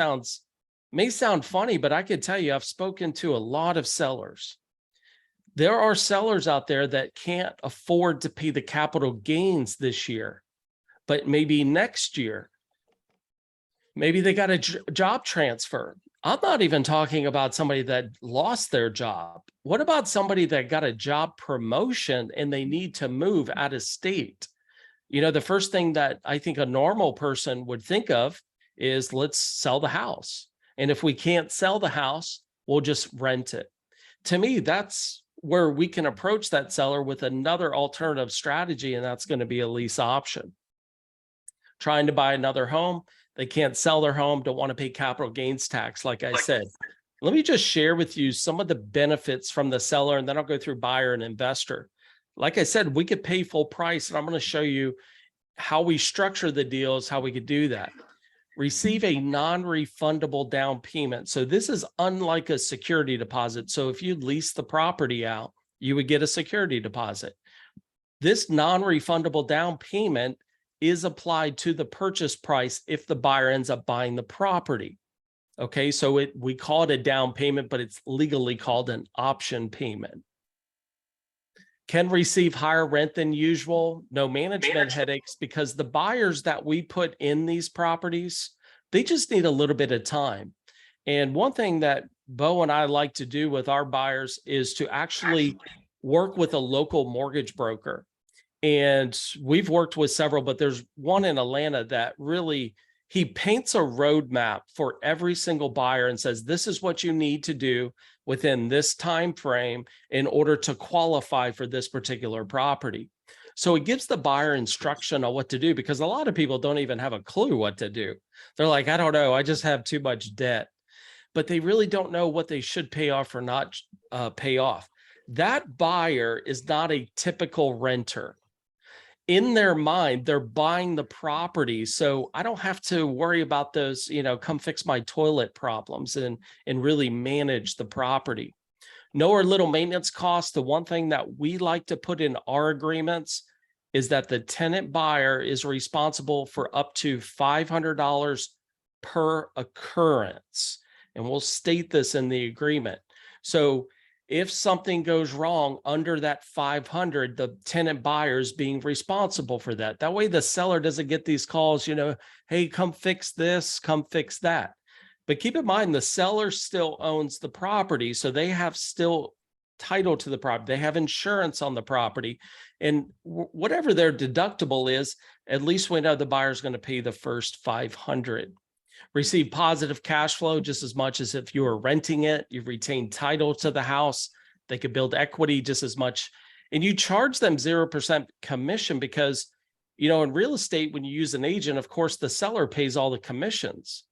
may sound funny, but I can tell you, I've spoken to a lot of sellers. There are sellers out there that can't afford to pay the capital gains this year, but maybe next year, maybe they got a job transfer. I'm not even talking about somebody that lost their job. What about somebody that got a job promotion and they need to move out of state? The first thing that I think a normal person would think of is, let's sell the house. And if we can't sell the house, we'll just rent it. To me, that's where we can approach that seller with another alternative strategy, and that's going to be a lease option. Trying to buy another home, they can't sell their home, don't want to pay capital gains tax, like I said. Let me just share with you some of the benefits from the seller, and then I'll go through buyer and investor. Like I said, we could pay full price, and I'm going to show you how we structure the deals, how we could do that. Receive a non-refundable down payment. So this is unlike a security deposit. So if you lease the property out, you would get a security deposit. This non-refundable down payment is applied to the purchase price if the buyer ends up buying the property. Okay, so we call it a down payment, but it's legally called an option payment. Can receive higher rent than usual, no management headaches, because the buyers that we put in these properties, they just need a little bit of time. And one thing that Bo and I like to do with our buyers is to actually work with a local mortgage broker. And we've worked with several, but there's one in Atlanta that really, he paints a roadmap for every single buyer and says, this is what you need to do within this time frame in order to qualify for this particular property. So it gives the buyer instruction on what to do, because a lot of people don't even have a clue what to do. They're like, I don't know, I just have too much debt. But they really don't know what they should pay off or not pay off. That buyer is not a typical renter. In their mind, they're buying the property. So I don't have to worry about those, come fix my toilet problems and really manage the property. No or little maintenance costs. The one thing that we like to put in our agreements is that the tenant buyer is responsible for up to $500 per occurrence. And we'll state this in the agreement. So if something goes wrong under that 500, the tenant buyer is being responsible for that. That way the seller doesn't get these calls, hey, come fix this, come fix that. But keep in mind, the seller still owns the property. So they have still title to the property. They have insurance on the property. And whatever their deductible is, at least we know the buyer's going to pay the first $500. Receive positive cash flow just as much as if you were renting it. You've retained title to the house. They could build equity just as much. And you charge them 0% commission because, you know, in real estate, when you use an agent, of course, the seller pays all the commissions.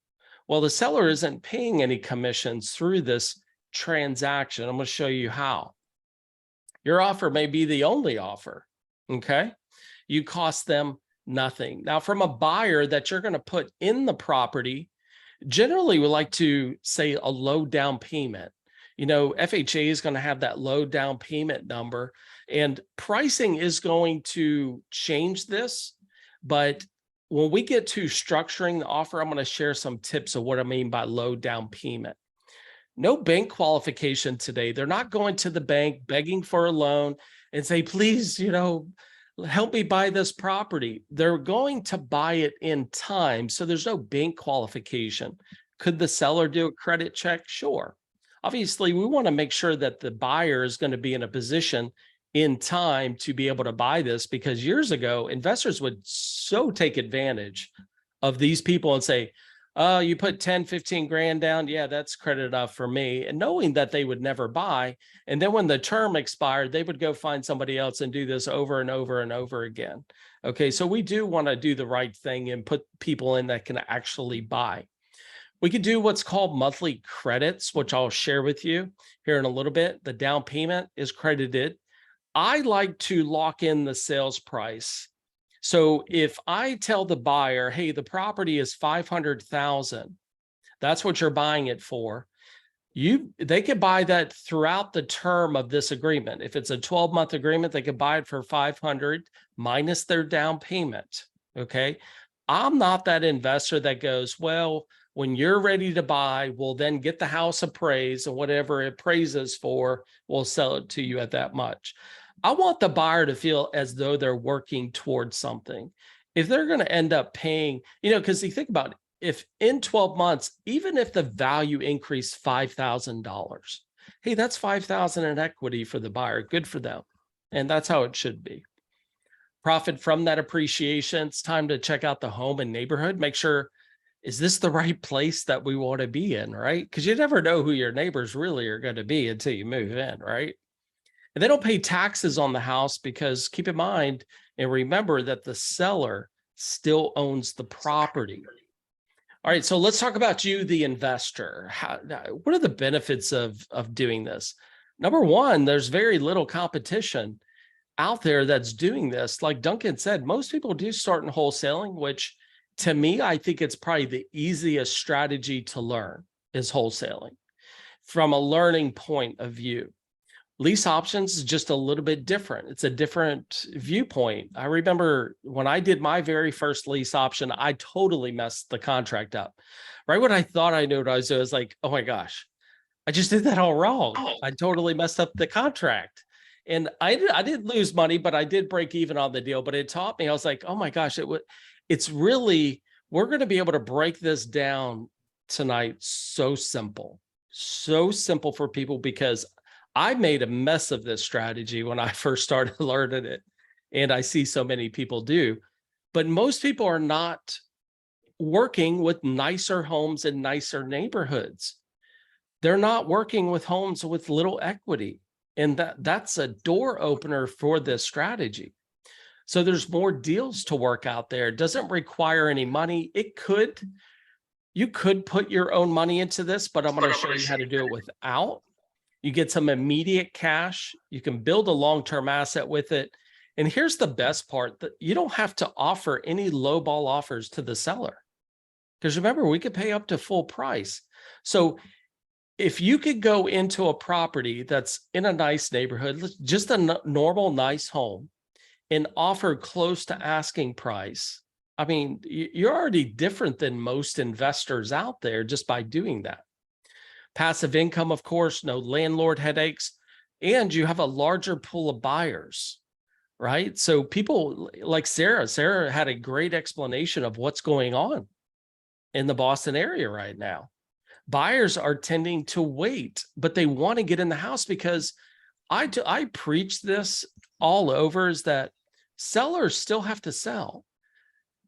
Well, the seller isn't paying any commissions through this transaction. I'm going to show you how. Your offer may be the only offer, okay? You cost them nothing. Now, from a buyer that you're going to put in the property, generally we like to say a low down payment. You know, FHA is going to have that low down payment number, and pricing is going to change this. But when we get to structuring the offer, I'm going to share some tips of what I mean by low down payment. No bank qualification today. They're not going to the bank begging for a loan and say, please, you know, help me buy this property. They're going to buy it in time. So there's no bank qualification. Could the seller do a credit check? Sure. Obviously, we want to make sure that the buyer is going to be in a position in time to be able to buy this, because years ago, investors would so take advantage of these people and say, oh, you put 10, 15 grand down. Yeah, that's credit enough for me. And knowing that they would never buy. And then when the term expired, they would go find somebody else and do this over and over and over again. Okay, so we do want to do the right thing and put people in that can actually buy. We could do what's called monthly credits, which I'll share with you here in a little bit. The down payment is credited. I like to lock in the sales price. So if I tell the buyer, hey, the property is $500,000, that's what you're buying it for. They could buy that throughout the term of this agreement. If it's a 12-month agreement, they could buy it for $500 minus their down payment. Okay. I'm not that investor that goes, well, when you're ready to buy, we'll then get the house appraised, and whatever it appraises for, we'll sell it to you at that much. I want the buyer to feel as though they're working towards something. If they're going to end up paying, you know, because you think about it, if in 12 months, even if the value increased $5,000, hey, that's $5,000 in equity for the buyer. Good for them. And that's how it should be. Profit from that appreciation. It's time to check out the home and neighborhood. Make sure, is this the right place that we want to be in, right? Because you never know who your neighbors really are going to be until you move in, right? And they don't pay taxes on the house because, keep in mind and remember that the seller still owns the property. All right, so let's talk about you, the investor. What are the benefits of doing this? Number one, there's very little competition out there that's doing this. Like Duncan said, most people do start in wholesaling, which to me, I think it's probably the easiest strategy to learn is wholesaling from a learning point of view. Lease options is just a little bit different. It's a different viewpoint. I remember when I did my very first lease option, I totally messed the contract up. Right when I thought I knew what I was doing, I was like, oh my gosh, I just did that all wrong. I totally messed up the contract. And I didn't lose money, but I did break even on the deal. But it taught me, I was like, oh my gosh, it's really, we're going to be able to break this down tonight. So simple for people, because I made a mess of this strategy when I first started learning it, and I see so many people do. But most people are not working with nicer homes in nicer neighborhoods. They're not working with homes with little equity, and that's a door opener for this strategy. So there's more deals to work out there. It doesn't require any money. You could put your own money into this, but I'm going to show you how to do it without. You get some immediate cash. You can build a long-term asset with it. And here's the best part, that you don't have to offer any lowball offers to the seller. Because remember, we could pay up to full price. So if you could go into a property that's in a nice neighborhood, just a normal, nice home, and offer close to asking price, I mean, you're already different than most investors out there just by doing that. Passive income, of course, no landlord headaches, and you have a larger pool of buyers, right? So people like Sarah had a great explanation of what's going on in the Boston area right now. Buyers are tending to wait, but they want to get in the house because I preach this all over, is that sellers still have to sell.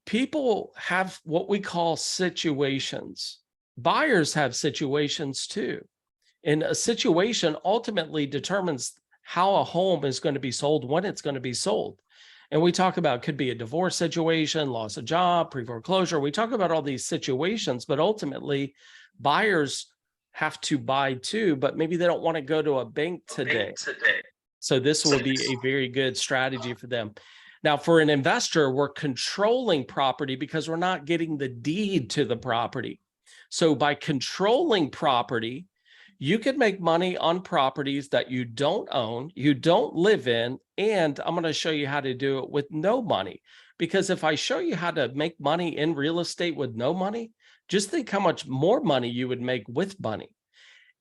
People have what we call situations. Buyers have situations too. And a situation ultimately determines how a home is going to be sold, when it's going to be sold. And we talk about, could be a divorce situation, loss of job, pre-foreclosure. We talk about all these situations, but ultimately buyers have to buy too, but maybe they don't want to go to a bank today. So this will be a very good strategy for them. Now, for an investor, we're controlling property because we're not getting the deed to the property. So by controlling property, you can make money on properties that you don't own, you don't live in, and I'm going to show you how to do it with no money. Because if I show you how to make money in real estate with no money, just think how much more money you would make with money.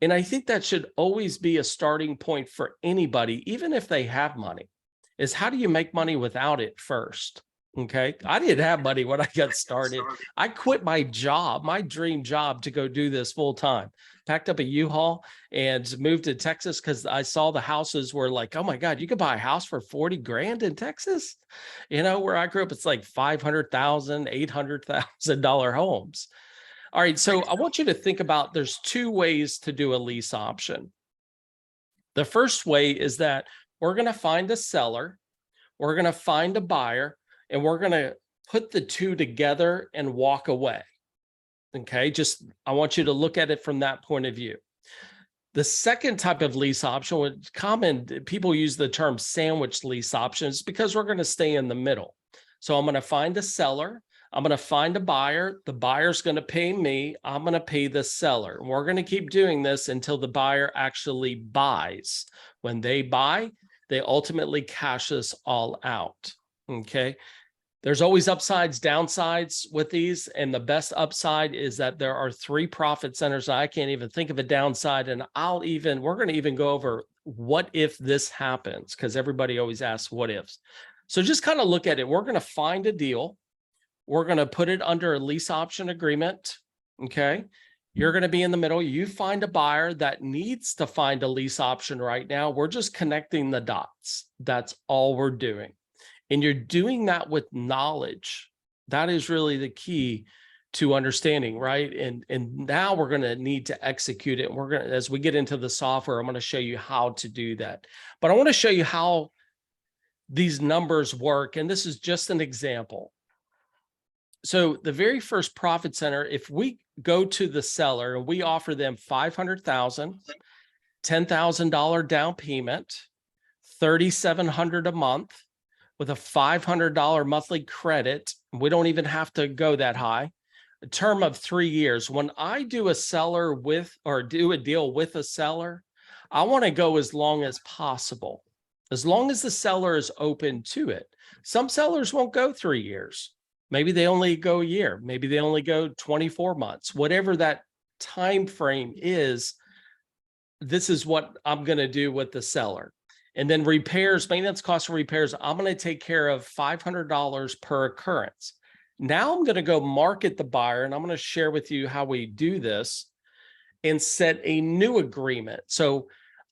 And I think that should always be a starting point for anybody, even if they have money, is how do you make money without it first? Okay. I didn't have money when I got started. I quit my job, my dream job, to go do this full time. Packed up a U-Haul and moved to Texas because I saw the houses were like, oh my God, you could buy a house for 40 grand in Texas. You know, where I grew up, it's like $500,000, $800,000 homes. All right. So I want you to think about, there's two ways to do a lease option. The first way is that we're going to find a seller, we're going to find a buyer, and we're going to put the two together and walk away. Okay, I want you to look at it from that point of view. The second type of lease option, which common, people use the term sandwich lease options, because we're going to stay in the middle. So I'm going to find a seller, I'm going to find a buyer, the buyer's going to pay me, I'm going to pay the seller. And we're going to keep doing this until the buyer actually buys. When they buy, they ultimately cash us all out. Okay. There's always upsides, downsides with these. And the best upside is that there are 3 profit centers. I can't even think of a downside. And we're going to even go over what if this happens, because everybody always asks what ifs. So just kind of look at it. We're going to find a deal. We're going to put it under a lease option agreement. Okay. You're going to be in the middle. You find a buyer that needs to find a lease option right now. We're just connecting the dots. That's all we're doing. And you're doing that with knowledge. That is really the key to understanding, right? And now we're going to need to execute it. We're going to, as we get into the software, I'm going to show you how to do that. But I want to show you how these numbers work. And this is just an example. So the very first profit center, if we go to the seller and we offer them $500,000, $10,000 down payment, $3,700 a month, with a $500 monthly credit, we don't even have to go that high, a term of 3 years. When I do a seller with, or do a deal with a seller, I want to go as long as possible, as long as the seller is open to it. Some sellers won't go 3 years. Maybe they only go a year. Maybe they only go 24 months, whatever that time frame is. This is what I'm going to do with the seller. And then repairs, maintenance costs and repairs, I'm going to take care of $500 per occurrence. Now I'm going to go market the buyer, and I'm going to share with you how we do this and set a new agreement. So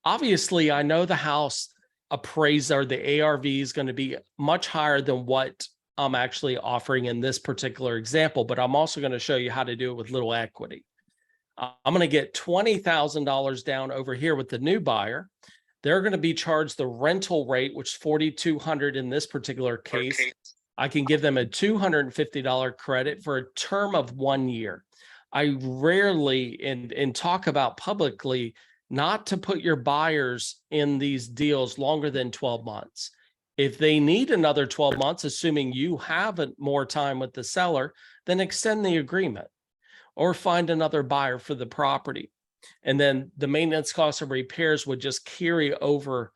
obviously I know the house appraiser, the ARV is going to be much higher than what I'm actually offering in this particular example, but I'm also going to show you how to do it with little equity. I'm going to get $20,000 down over here with the new buyer. They're going to be charged the rental rate, which is $4,200 in this particular case. I can give them a $250 credit for a term of 1 year. I rarely and talk about publicly not to put your buyers in these deals longer than 12 months. If they need another 12 months, assuming you have more time with the seller, then extend the agreement or find another buyer for the property. And then the maintenance costs and repairs would just carry over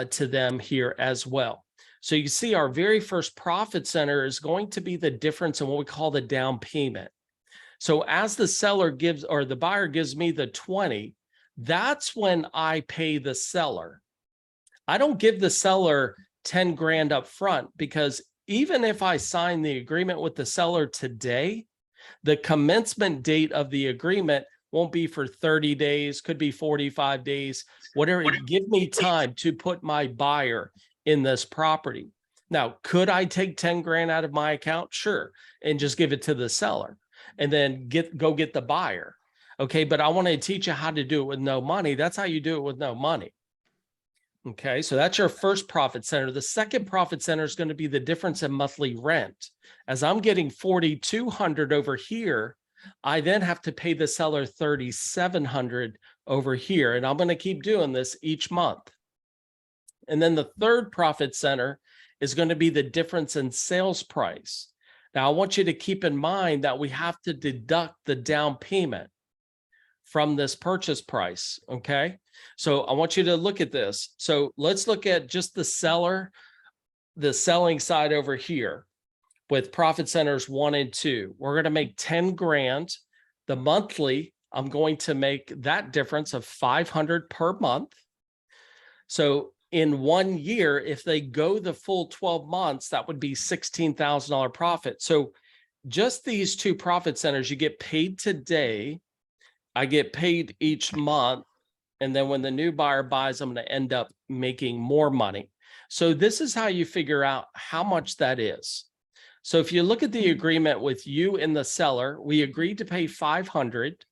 to them here as well. So you see our very first profit center is going to be the difference in what we call the down payment. So as the seller gives, or the buyer gives me the 20, that's when I pay the seller. I don't give the seller 10 grand up front, because even if I sign the agreement with the seller today, the commencement date of the agreement won't be for 30 days, could be 45 days, whatever. Give me time to put my buyer in this property. Now, could I take 10 grand out of my account? Sure. And just give it to the seller and then go get the buyer. Okay. But I want to teach you how to do it with no money. That's how you do it with no money. Okay. So that's your first profit center. The second profit center is going to be the difference in monthly rent. As I'm getting 4,200 over here, I then have to pay the seller 3,700 over here. And I'm going to keep doing this each month. And then the third profit center is going to be the difference in sales price. Now, I want you to keep in mind that we have to deduct the down payment from this purchase price. Okay. So I want you to look at this. So let's look at just the selling side over here with profit centers 1 and 2. We're going to make 10 grand. The monthly, I'm going to make that difference of 500 per month. So in 1 year, if they go the full 12 months, that would be $16,000 profit. So just these 2 profit centers, you get paid today. I get paid each month. And then when the new buyer buys, I'm going to end up making more money. So this is how you figure out how much that is. So if you look at the agreement with you and the seller, we agreed to pay 500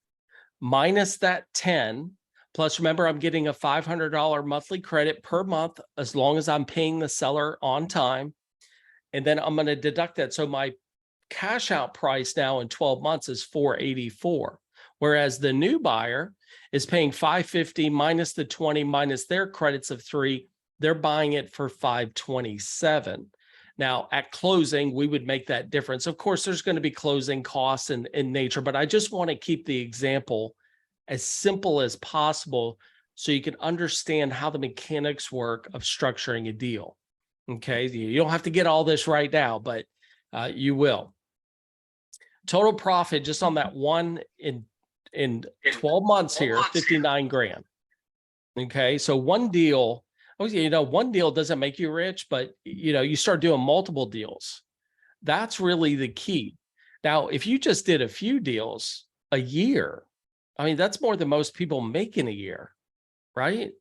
minus that 10. Plus, remember, I'm getting a $500 monthly credit per month as long as I'm paying the seller on time. And then I'm going to deduct that. So my cash out price now in 12 months is $484. Whereas the new buyer is paying $550 minus the 20 minus their credits of 3. They're buying it for $527. Now, at closing, we would make that difference. Of course, there's going to be closing costs in nature, but I just want to keep the example as simple as possible so you can understand how the mechanics work of structuring a deal. Okay, you don't have to get all this right now, but you will. Total profit just on that one in 12 months here, 59 grand. Okay, so one deal, one deal doesn't make you rich, but you start doing multiple deals. That's really the key. Now, if you just did a few deals a year, I mean, that's more than most people make in a year, right?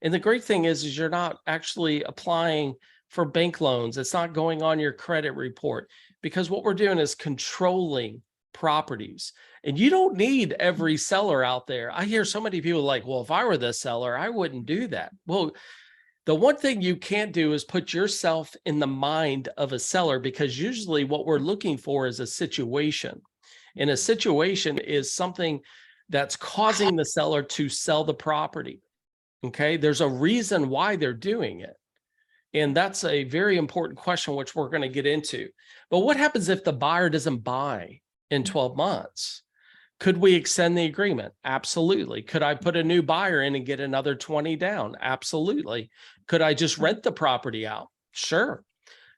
And the great thing is you're not actually applying for bank loans. It's not going on your credit report, because what we're doing is controlling properties. And you don't need every seller out there. I hear so many people like, well, if I were the seller, I wouldn't do that. Well, the one thing you can't do is put yourself in the mind of a seller, because usually what we're looking for is a situation. And a situation is something that's causing the seller to sell the property. Okay, there's a reason why they're doing it. And that's a very important question, which we're going to get into. But what happens if the buyer doesn't buy in 12 months? Could we extend the agreement? Absolutely. Could I put a new buyer in and get another 20 down? Absolutely. Could I just rent the property out? Sure.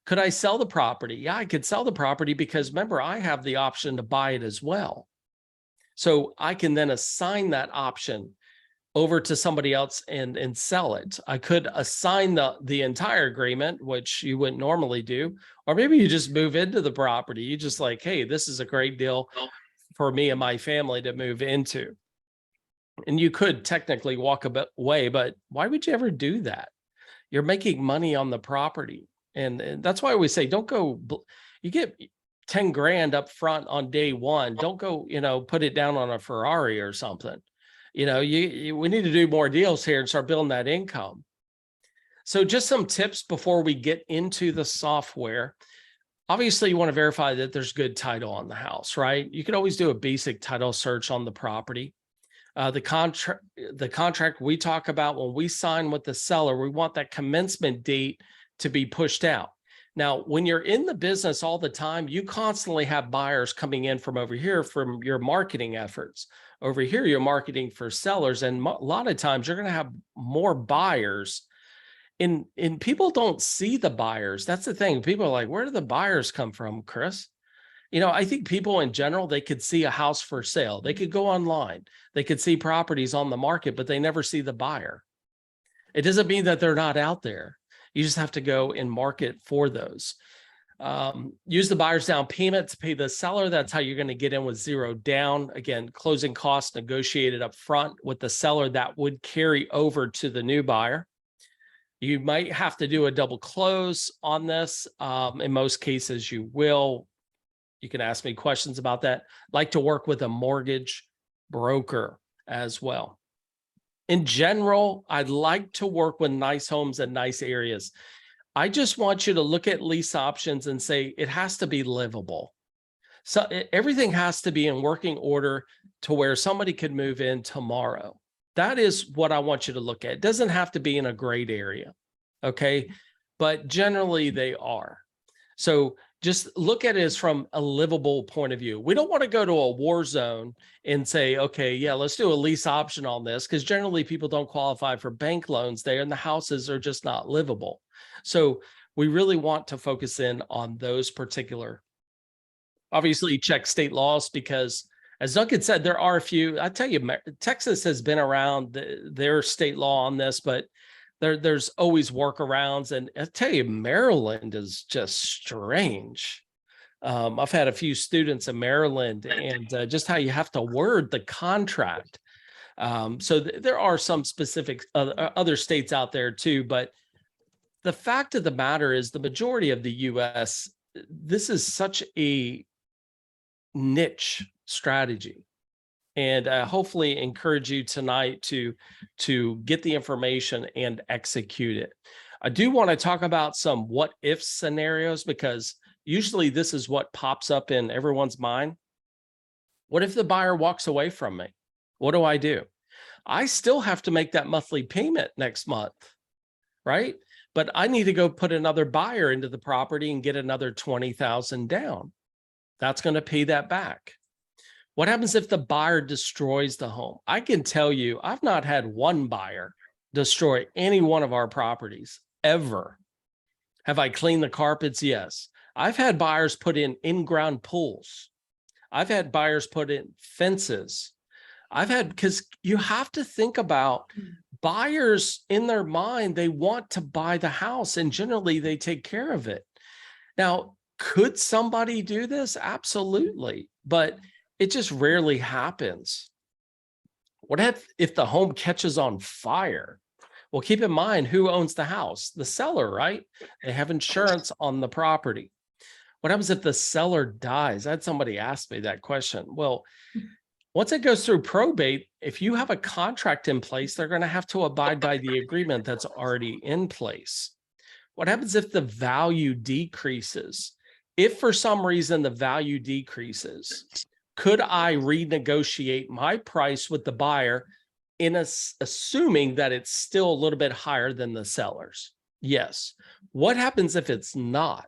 Could I sell the property? Yeah, I could sell the property, because remember, I have the option to buy it as well. So I can then assign that option over to somebody else and sell it. I could assign the entire agreement, which you wouldn't normally do, or maybe you just move into the property. You just like, hey, this is a great deal for me and my family to move into. And you could technically walk away, but why would you ever do that? You're making money on the property. And that's why we say, don't go, you get 10 grand up front on day one. Don't go, put it down on a Ferrari or something. We need to do more deals here and start building that income. So just some tips before we get into the software. Obviously, you want to verify that there's good title on the house, right? You can always do a basic title search on the property. The contract we talk about when we sign with the seller, we want that commencement date to be pushed out. Now, when you're in the business all the time, you constantly have buyers coming in from over here from your marketing efforts. Over here, you're marketing for sellers. And a lot of times you're going to have more buyers. And people don't see the buyers. That's the thing. People are like, where do the buyers come from, Chris? I think people in general, they could see a house for sale. They could go online. They could see properties on the market, but they never see the buyer. It doesn't mean that they're not out there. You just have to go and market for those. Use the buyer's down payment to pay the seller. That's how you're going to get in with 0 down. Again, closing costs negotiated up front with the seller that would carry over to the new buyer. You might have to do a double close on this. In most cases, you will. You can ask me questions about that. Like to work with a mortgage broker as well. In general, I'd like to work with nice homes and nice areas. I just want you to look at lease options and say it has to be livable. So everything has to be in working order to where somebody could move in tomorrow. That is what I want you to look at. It doesn't have to be in a great area, okay? But generally they are. So just look at it as from a livable point of view. We don't want to go to a war zone and say, okay, yeah, let's do a lease option on this, because generally people don't qualify for bank loans there and the houses are just not livable. So we really want to focus in on those particular, obviously check state laws, because as Duncan said, there are a few. I tell you, Texas has been around their state law on this, but there's always workarounds. And I tell you, Maryland is just strange. I've had a few students in Maryland, and just how you have to word the contract. So there are some specific other states out there too, but the fact of the matter is the majority of the US, this is such a niche strategy. And hopefully encourage you tonight to get the information and execute it. I do want to talk about some what if scenarios, because usually this is what pops up in everyone's mind. What if the buyer walks away from me? What do I do? I still have to make that monthly payment next month, right? But I need to go put another buyer into the property and get another $20,000 down. That's going to pay that back. What happens if the buyer destroys the home? I can tell you, I've not had one buyer destroy any one of our properties ever. Have I cleaned the carpets? Yes. I've had buyers put in in-ground pools. I've had buyers put in fences. Because you have to think about buyers in their mind, they want to buy the house and generally they take care of it. Now, could somebody do this? Absolutely. But it just rarely happens. What if the home catches on fire? Well, keep in mind, who owns the house? The seller, right? They have insurance on the property. What happens if the seller dies? I had somebody ask me that question. Well, once it goes through probate, if you have a contract in place, they're going to have to abide by the agreement that's already in place. What happens if the value decreases? If for some reason the value decreases, could I renegotiate my price with the buyer assuming that it's still a little bit higher than the seller's? Yes. What happens if it's not?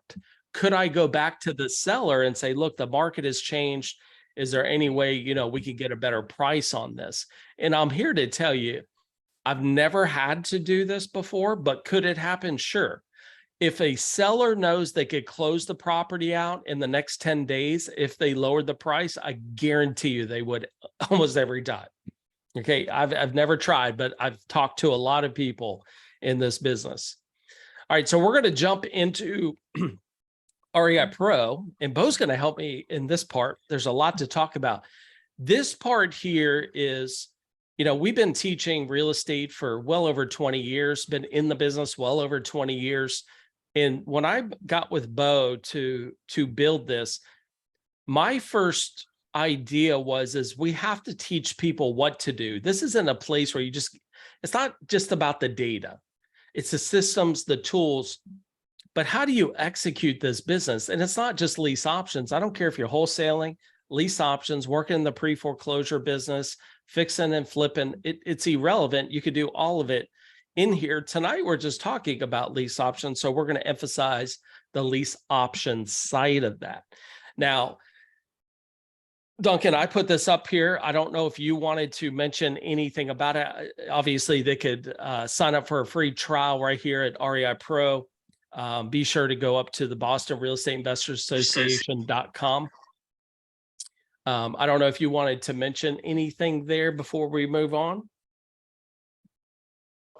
Could I go back to the seller and say, look, the market has changed. Is there any way, we could get a better price on this? And I'm here to tell you, I've never had to do this before, but could it happen? Sure. If a seller knows they could close the property out in the next 10 days, if they lowered the price, I guarantee you they would almost every time. Okay. I've never tried, but I've talked to a lot of people in this business. All right. So we're going to jump into REI Pro, and Bo's going to help me in this part. There's a lot to talk about. This part here is, we've been teaching real estate for well over 20 years, been in the business well over 20 years. And when I got with Bo to build this, my first idea is we have to teach people what to do. This isn't a place where it's not just about the data. It's the systems, the tools, but how do you execute this business? And it's not just lease options. I don't care if you're wholesaling, lease options, working in the pre-foreclosure business, fixing and flipping. It's irrelevant. You could do all of it in here. Tonight, we're just talking about lease options. So we're going to emphasize the lease option side of that. Now, Duncan, I put this up here. I don't know if you wanted to mention anything about it. Obviously, they could sign up for a free trial right here at REI Pro. Be sure to go up to the Boston Real Estate Investors Association.com. I don't know if you wanted to mention anything there before we move on.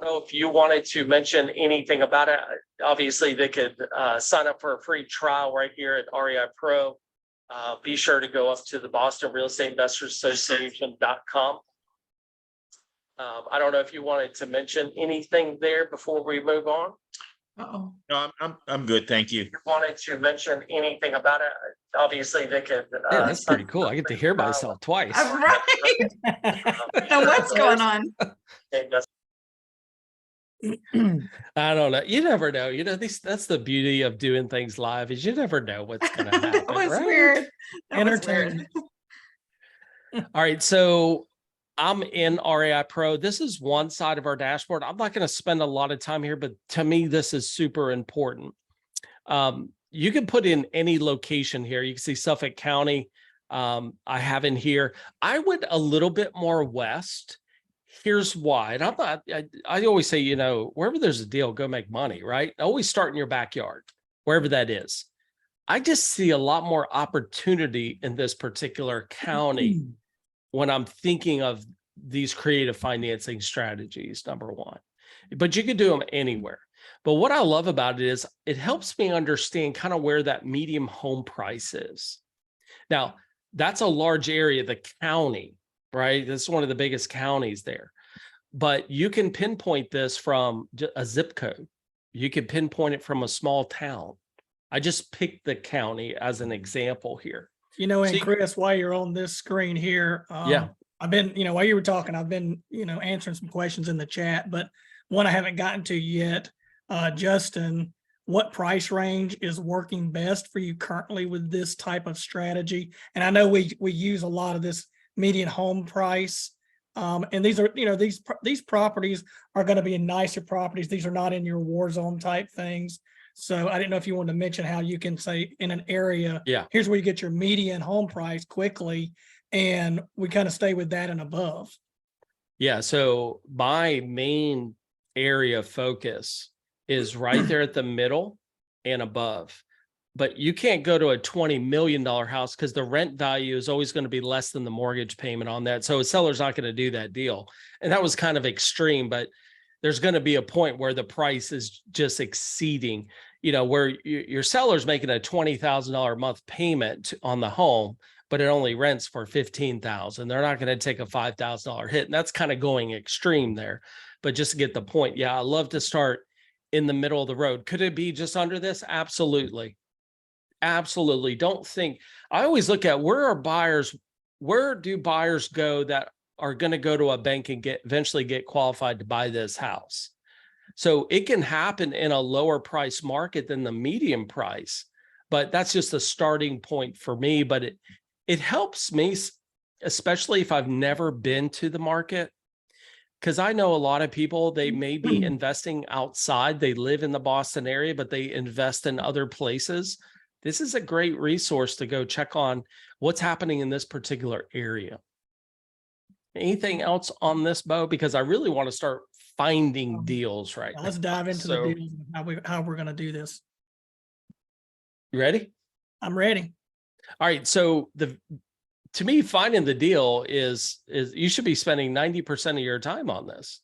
know if you wanted to mention anything about it. Obviously, they could sign up for a free trial right here at REI Pro. Be sure to go up to the Boston Real Estate Investors Association.com. I don't know if you wanted to mention anything there before we move on. Uh-oh. No, I'm good. Thank you. If you wanted to mention anything about it, obviously they could. Yeah, that's pretty cool. I get to hear myself twice. Right. Now what's going on? I don't know. You never know. You know, that's the beauty of doing things live is you never know what's going to happen. That was right? weird. That was weird. Entertainment. All right. So I'm in REI Pro. This is one side of our dashboard. I'm not going to spend a lot of time here, but to me, this is super important. You can put in any location here. You can see Suffolk County. I have in here. I went a little bit more west. Here's why. And I always say, you know, wherever there's a deal, go make money, right? Always start in your backyard, wherever that is. I just see a lot more opportunity in this particular county when I'm thinking of these creative financing strategies, number one. But you can do them anywhere. But what I love about it is it helps me understand kind of where that medium home price is. Now, that's a large area, the county, right? This is one of the biggest counties there. But you can pinpoint this from a zip code. You can pinpoint it from a small town. I just picked the county as an example here. You know, and See- Chris, while you're on this screen here, Yeah. I've been, you know, while you were talking, I've been, you know, answering some questions in the chat, but one I haven't gotten to yet. Justin, what price range is working best for you currently with this type of strategy? And I know we use a lot of this median home price. And these are, you know, these properties are going to be nicer properties. These are not in your war zone type things. So I didn't know if you wanted to mention how you can say in an area, Yeah. here's where you get your median home price quickly. And we kind of stay with that and above. Yeah. So my main area of focus is right there at the middle and above. But you can't go to a $20 million house because the rent value is always going to be less than the mortgage payment on that. So a seller's not going to do that deal. And that was kind of extreme, but there's going to be a point where the price is just exceeding, you know, where your seller's making a $20,000 a month payment on the home, but it only rents for $15,000. They're not going to take a $5,000 hit. And that's kind of going extreme there. But just to get the point, yeah, I love to start in the middle of the road. Could it be just under this? Absolutely. Absolutely. Don't think, I always look at where do buyers go that are going to go to a bank and eventually get qualified to buy this house? So it can happen in a lower price market than the medium price, but that's just a starting point for me. But it helps me, especially if I've never been to the market, because I know a lot of people, they may be investing outside. They live in the Boston area, but they invest in other places. This is a great resource to go check on what's happening in this particular area. Anything else on this, Bo? Because I really want to start finding deals right Now now. let's dive into So- the deals and how we're going to do this. You ready? I'm ready. All right. So to me, finding the deal is you should be spending 90% of your time on this,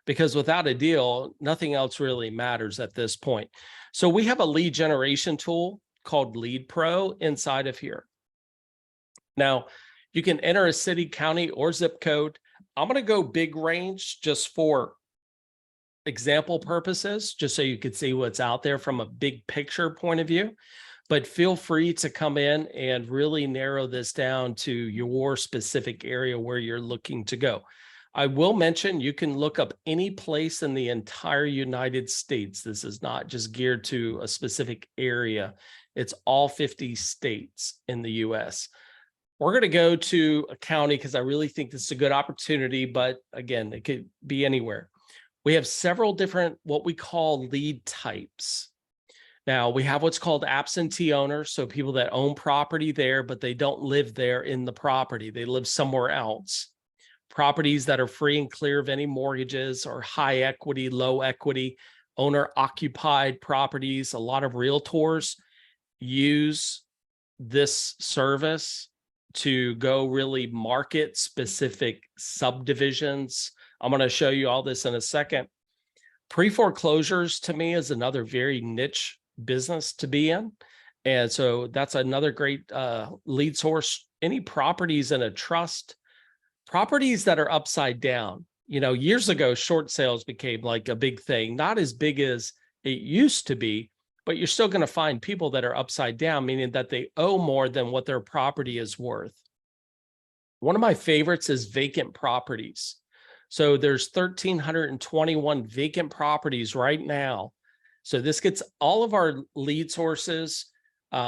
because without a deal, nothing else really matters at this point. So we have a lead generation tool called Lead Pro inside of here. Now, you can enter a city, county, or zip code. I'm going to go big range just for example purposes, just so you could see what's out there from a big picture point of view. But feel free to come in and really narrow this down to your specific area where you're looking to go. I will mention you can look up any place in the entire United States. This is not just geared to a specific area. It's all 50 states in the US. We're going to go to a county because I really think this is a good opportunity, but again, it could be anywhere. We have several different what we call lead types. Now, we have what's called absentee owners, so people that own property there, but they don't live there in the property. They live somewhere else. Properties that are free and clear of any mortgages, or high equity, low equity, owner occupied properties. A lot of realtors use this service to go really market specific subdivisions. I'm going to show you all this in a second. Pre-foreclosures to me is another very niche business to be in. And so that's another great lead source. Any properties in a trust, properties that are upside down. You know, years ago, short sales became like a big thing, not as big as it used to be, but you're still going to find people that are upside down, meaning that they owe more than what their property is worth. One of my favorites is vacant properties. So there's 1,321 vacant properties right now. So this gets all of our lead sources. We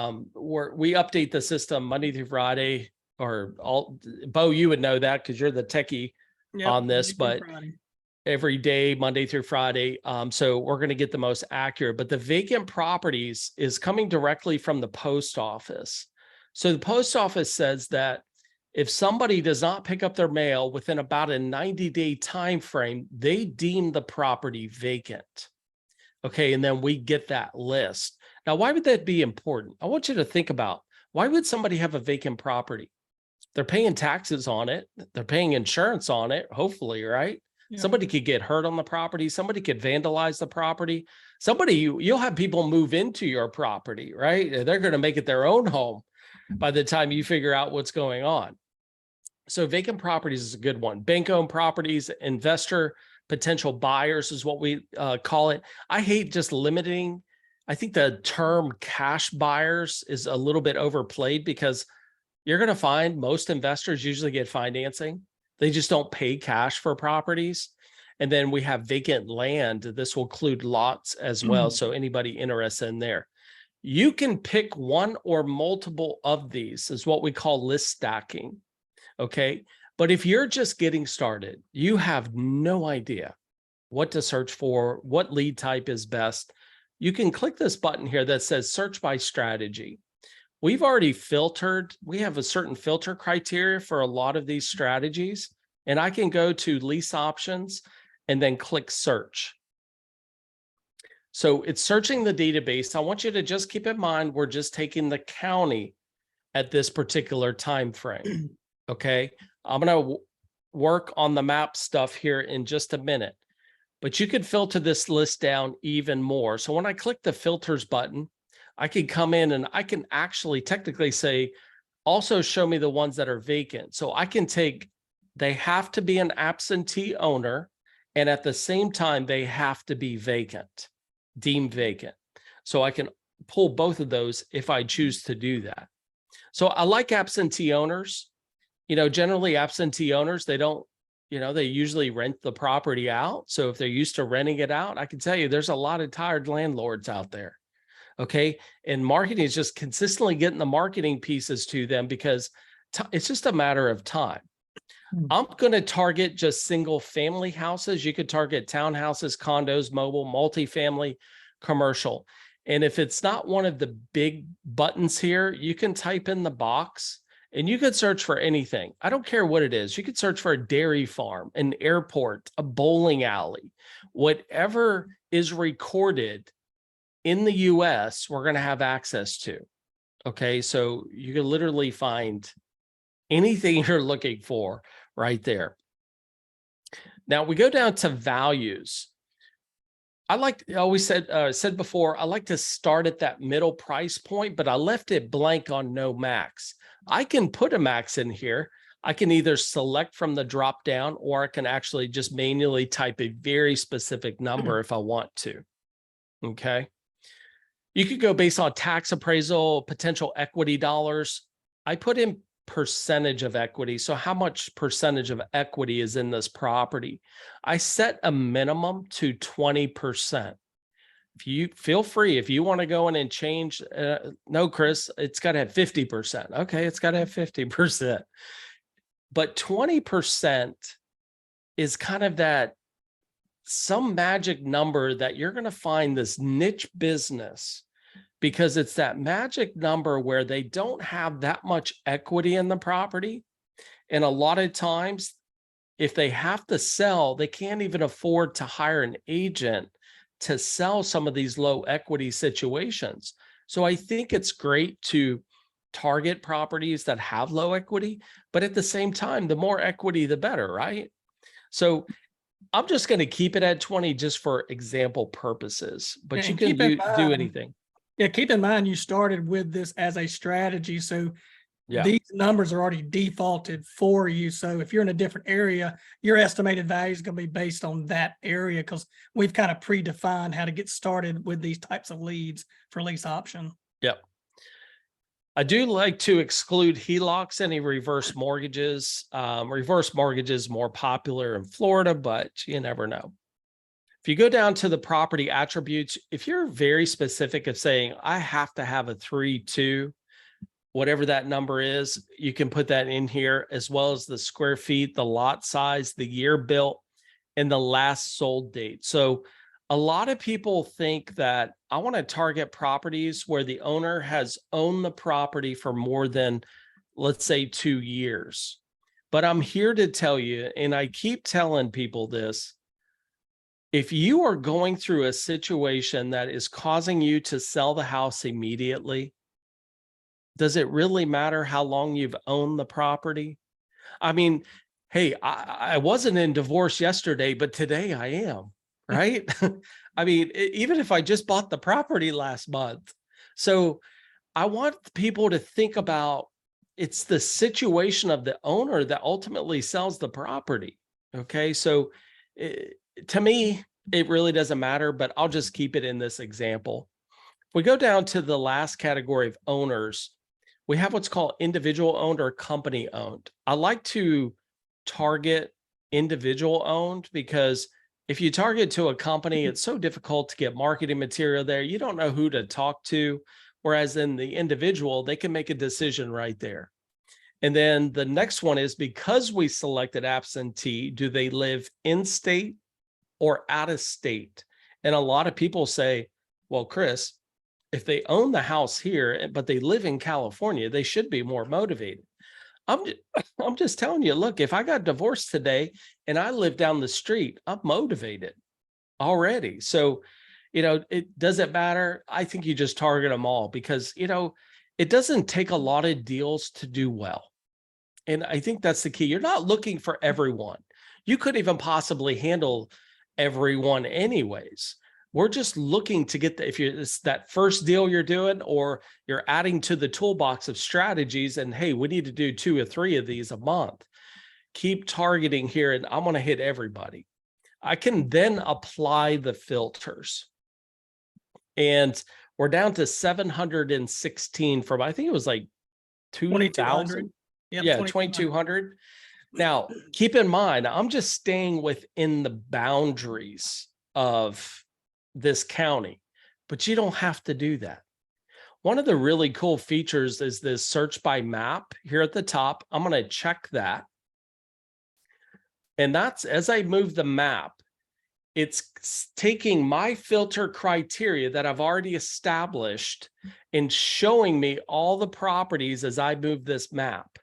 update the system Monday through Friday, or all. Bo, you would know that because you're the techie Yep, on this, Monday through but Friday. every day, Monday through Friday. So we're going to get the most accurate, but the vacant properties is coming directly from the post office. So the post office says that if somebody does not pick up their mail within about a 90-day time frame, they deem the property vacant. Okay, and then we get that list. Now, why would that be important? I want you to think about, why would somebody have a vacant property? They're paying taxes on it. They're paying insurance on it, hopefully, right? Yeah. Somebody could get hurt on the property. Somebody could vandalize the property. You'll have people move into your property, right? They're going to make it their own home by the time you figure out what's going on. So vacant properties is a good one. Bank-owned properties, investor potential buyers is what we call it. I hate just limiting. I think the term cash buyers is a little bit overplayed because you're going to find most investors usually get financing. They just don't pay cash for properties. And then we have vacant land. This will include lots as well. So anybody interested in there. You can pick one or multiple of these is what we call list stacking. Okay. But if you're just getting started, you have no idea what to search for, what lead type is best. You can click this button here that says search by strategy. We've already filtered. We have a certain filter criteria for a lot of these strategies. And I can go to lease options and then click search. So it's searching the database. I want you to just keep in mind, we're just taking the county at this particular time frame. Okay. I'm going to work on the map stuff here in just a minute, but you could filter this list down even more. So when I click the filters button, I can come in and I can actually technically say, also show me the ones that are vacant. So I can take, they have to be an absentee owner, and at the same time, they have to be vacant, deemed vacant. So I can pull both of those if I choose to do that. So I like absentee owners. You know, generally absentee owners, they don't, you know, they usually rent the property out. So if they're used to renting it out, I can tell you there's a lot of tired landlords out there. Okay. And marketing is just consistently getting the marketing pieces to them because it's just a matter of time. I'm going to target just single family houses. You could target townhouses, condos, mobile, multifamily, commercial. And if it's not one of the big buttons here, you can type in the box and you could search for anything. I don't care what it is. You could search for a dairy farm, an airport, a bowling alley, whatever is recorded in the US, we're going to have access to. Okay. So you can literally find anything you're looking for right there. Now we go down to values. I always said before, I like to start at that middle price point, but I left it blank on no max. I can put a max in here. I can either select from the drop down, or I can actually just manually type a very specific number if I want to. Okay. You could go based on tax appraisal, potential equity dollars. I put in percentage of equity. So how much percentage of equity is in this property? I set a minimum to 20%. If you feel free, if you want to go in and change, no, Chris, it's got to have 50%. Okay, it's got to have 50%. But 20% is kind of that some magic number that you're going to find this niche business, because it's that magic number where they don't have that much equity in the property. And a lot of times, if they have to sell, they can't even afford to hire an agent to sell some of these low equity situations. So I think it's great to target properties that have low equity, but at the same time, the more equity, the better, right? So I'm just going to keep it at 20 just for example purposes, but Yeah, you and can keep in do mind- anything. Yeah, keep in mind, you started with this as a strategy, so Yeah. these numbers are already defaulted for you. So if you're in a different area, your estimated value is going to be based on that area because we've kind of predefined how to get started with these types of leads for lease option. Yep. I do like to exclude HELOCs, any reverse mortgages. Reverse mortgages more popular in Florida, but you never know. If you go down to the property attributes, if you're very specific of saying, I have to have a 3.2, whatever that number is, you can put that in here, as well as the square feet, the lot size, the year built, and the last sold date. So a lot of people think that I want to target properties where the owner has owned the property for more than, let's say, 2 years. But I'm here to tell you, and I keep telling people this, if you are going through a situation that is causing you to sell the house immediately, does it really matter how long you've owned the property? I mean, hey, I wasn't in divorce yesterday, but today I am, right? I mean, even if I just bought the property last month. So I want people to think about it's the situation of the owner that ultimately sells the property. Okay. So to me, it really doesn't matter, but I'll just keep it in this example. If we go down to the last category of owners, we have what's called individual owned or company owned. I like to target individual owned because if you target to a company, it's so difficult to get marketing material there. You don't know who to talk to. Whereas in the individual, they can make a decision right there. And then the next one is because we selected absentee, do they live in state or out of state? And a lot of people say, well, Chris, if they own the house here, but they live in California, they should be more motivated. I'm just telling you, look, if I got divorced today and I live down the street, I'm motivated already. So, it doesn't matter. I think you just target them all because, it doesn't take a lot of deals to do well. And I think that's the key. You're not looking for everyone. You couldn't even possibly handle everyone anyways. We're just looking to get if it's that first deal you're doing, or you're adding to the toolbox of strategies and, hey, we need to do 2 or 3 of these a month. Keep targeting here and I'm going to hit everybody. I can then apply the filters. And we're down to 716 from, I think it was like 2,000. Yep, Yeah, 2,200. 2,200. Now, keep in mind, I'm just staying within the boundaries of this county, but you don't have to do that. One of the really cool features is this search by map here at the top. I'm going to check that. And that's as I move the map, it's taking my filter criteria that I've already established and showing me all the properties as I move this map.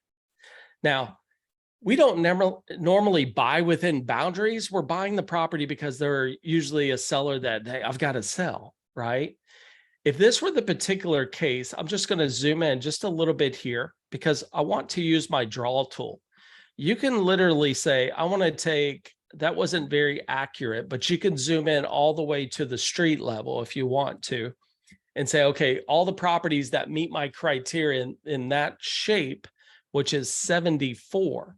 Now, we don't normally buy within boundaries. We're buying the property because they're usually a seller that, hey, I've got to sell, right? If this were the particular case, I'm just going to zoom in just a little bit here because I want to use my draw tool. You can literally say, I want to take, that wasn't very accurate, but you can zoom in all the way to the street level if you want to and say, okay, all the properties that meet my criteria in that shape, which is 74.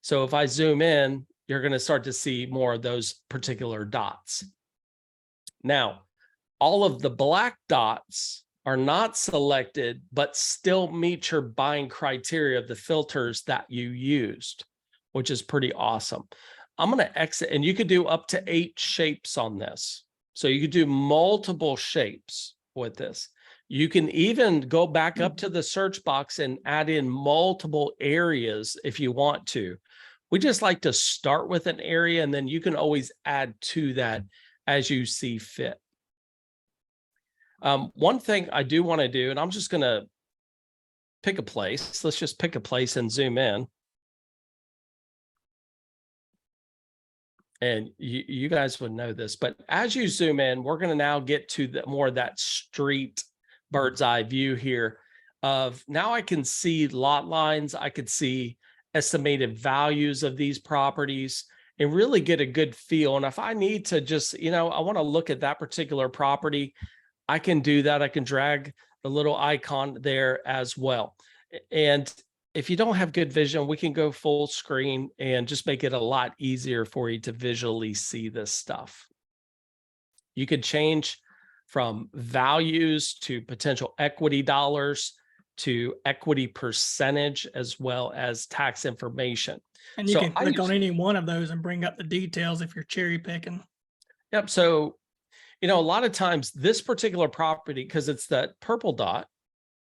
So if I zoom in, you're going to start to see more of those particular dots. Now, all of the black dots are not selected, but still meet your buying criteria of the filters that you used, which is pretty awesome. I'm going to exit, and you could do up to 8 shapes on this. So you could do multiple shapes with this. You can even go back up to the search box and add in multiple areas if you want to. We just like to start with an area, and then you can always add to that as you see fit. One thing I do want to do, and I'm just going to pick a place. Let's just pick a place and zoom in. And you guys would know this, but as you zoom in, we're going to now get to the more of that street bird's eye view here of now I can see lot lines. I could see estimated values of these properties. and really get a good feel. And if I need to just, I want to look at that particular property, I can do that. I can drag the little icon there as well. And if you don't have good vision, we can go full screen and just make it a lot easier for you to visually see this stuff. You could change from values to potential equity dollars to equity percentage, as well as tax information. And you So can click on any one of those and bring up the details if you're cherry picking. Yep. So, a lot of times this particular property, because it's that purple dot,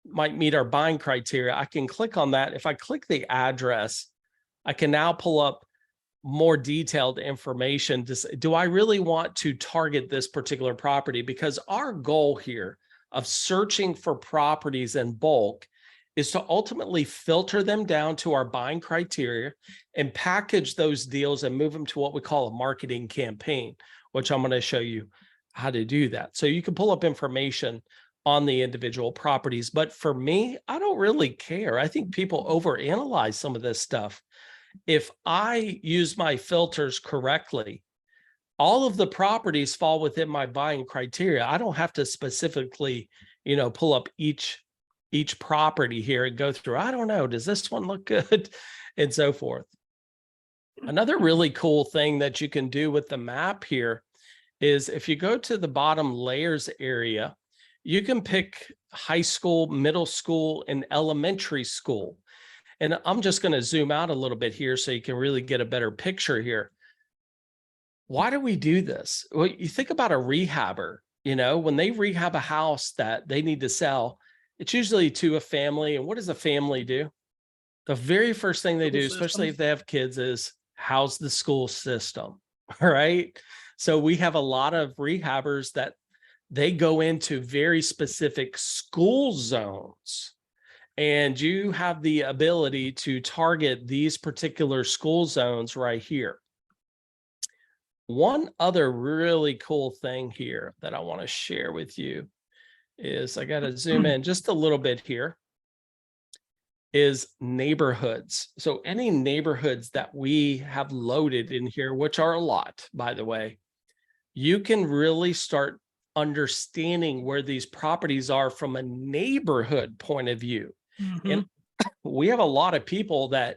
might meet our buying criteria. I can click on that. If I click the address, I can now pull up more detailed information. Do I really want to target this particular property? Because our goal here of searching for properties in bulk is to ultimately filter them down to our buying criteria and package those deals and move them to what we call a marketing campaign, which I'm going to show you how to do that. So you can pull up information on the individual properties. But for me, I don't really care. I think people overanalyze some of this stuff. If I use my filters correctly, all of the properties fall within my buying criteria. I don't have to specifically, pull up each property here and go through, I don't know, does this one look good? And so forth. Another really cool thing that you can do with the map here is if you go to the bottom layers area, you can pick high school, middle school, and elementary school. And I'm just going to zoom out a little bit here so you can really get a better picture here. Why do we do this? Well, you think about a rehabber, when they rehab a house that they need to sell, it's usually to a family. And what does a family do? The very first thing they do, especially if they have kids, is house the school system, right? So we have a lot of rehabbers that they go into very specific school zones, and you have the ability to target these particular school zones right here. One other really cool thing here that I want to share with you is, I got to zoom in just a little bit here, is neighborhoods. So any neighborhoods that we have loaded in here, which are a lot, by the way, you can really start understanding where these properties are from a neighborhood point of view. Mm-hmm. And we have a lot of people that,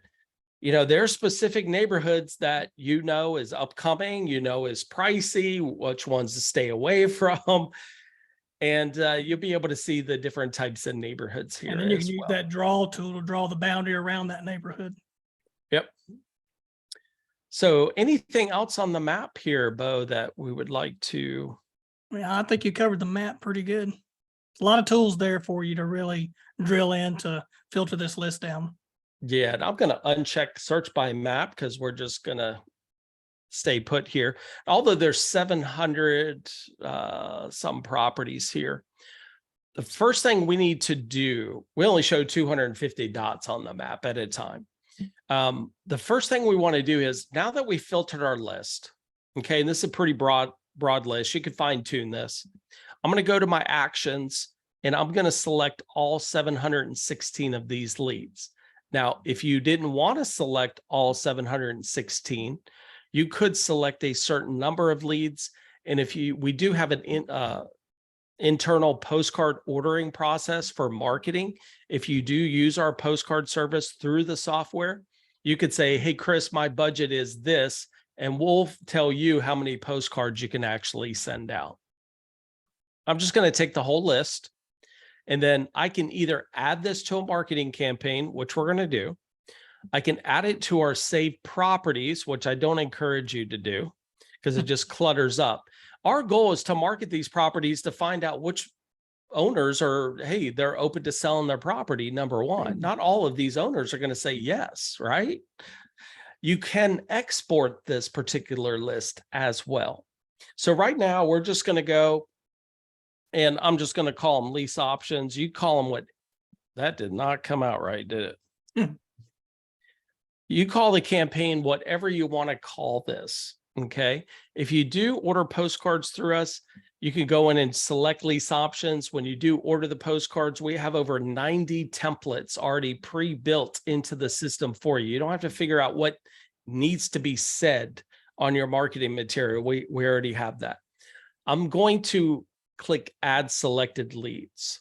there are specific neighborhoods that is upcoming, is pricey, which ones to stay away from. And you'll be able to see the different types of neighborhoods here. And then you can use that draw tool to draw the boundary around that neighborhood. Yep. So anything else on the map here, Bo, that we would like to? Yeah, I think you covered the map pretty good. A lot of tools there for you to really drill in to filter this list down. Yeah, and I'm going to uncheck search by map because we're just going to stay put here. Although there's 700 some properties here. The first thing we need to do, we only show 250 dots on the map at a time. The first thing we want to do is, now that we filtered our list, okay, and this is a pretty broad list, you can fine tune this. I'm going to go to my actions and I'm going to select all 716 of these leads. Now, if you didn't want to select all 716, you could select a certain number of leads. And we do have an internal postcard ordering process for marketing. If you do use our postcard service through the software, you could say, hey, Chris, my budget is this, and we'll tell you how many postcards you can actually send out. I'm just going to take the whole list, and then I can either add this to a marketing campaign, which we're going to do. I can add it to our saved properties, which I don't encourage you to do because it just clutters up. Our goal is to market these properties to find out which owners are, hey, they're open to selling their property, number one. Not all of these owners are going to say yes, right? You can export this particular list as well. So right now we're just going to go, and I'm just going to call them lease options. You call them what, that did not come out right, did it? You call the campaign whatever you want to call this, okay? If you do order postcards through us, you can go in and select lease options. When you do order the postcards, we have over 90 templates already pre-built into the system for you. You don't have to figure out what needs to be said on your marketing material. We already have that. I'm going to click add selected leads.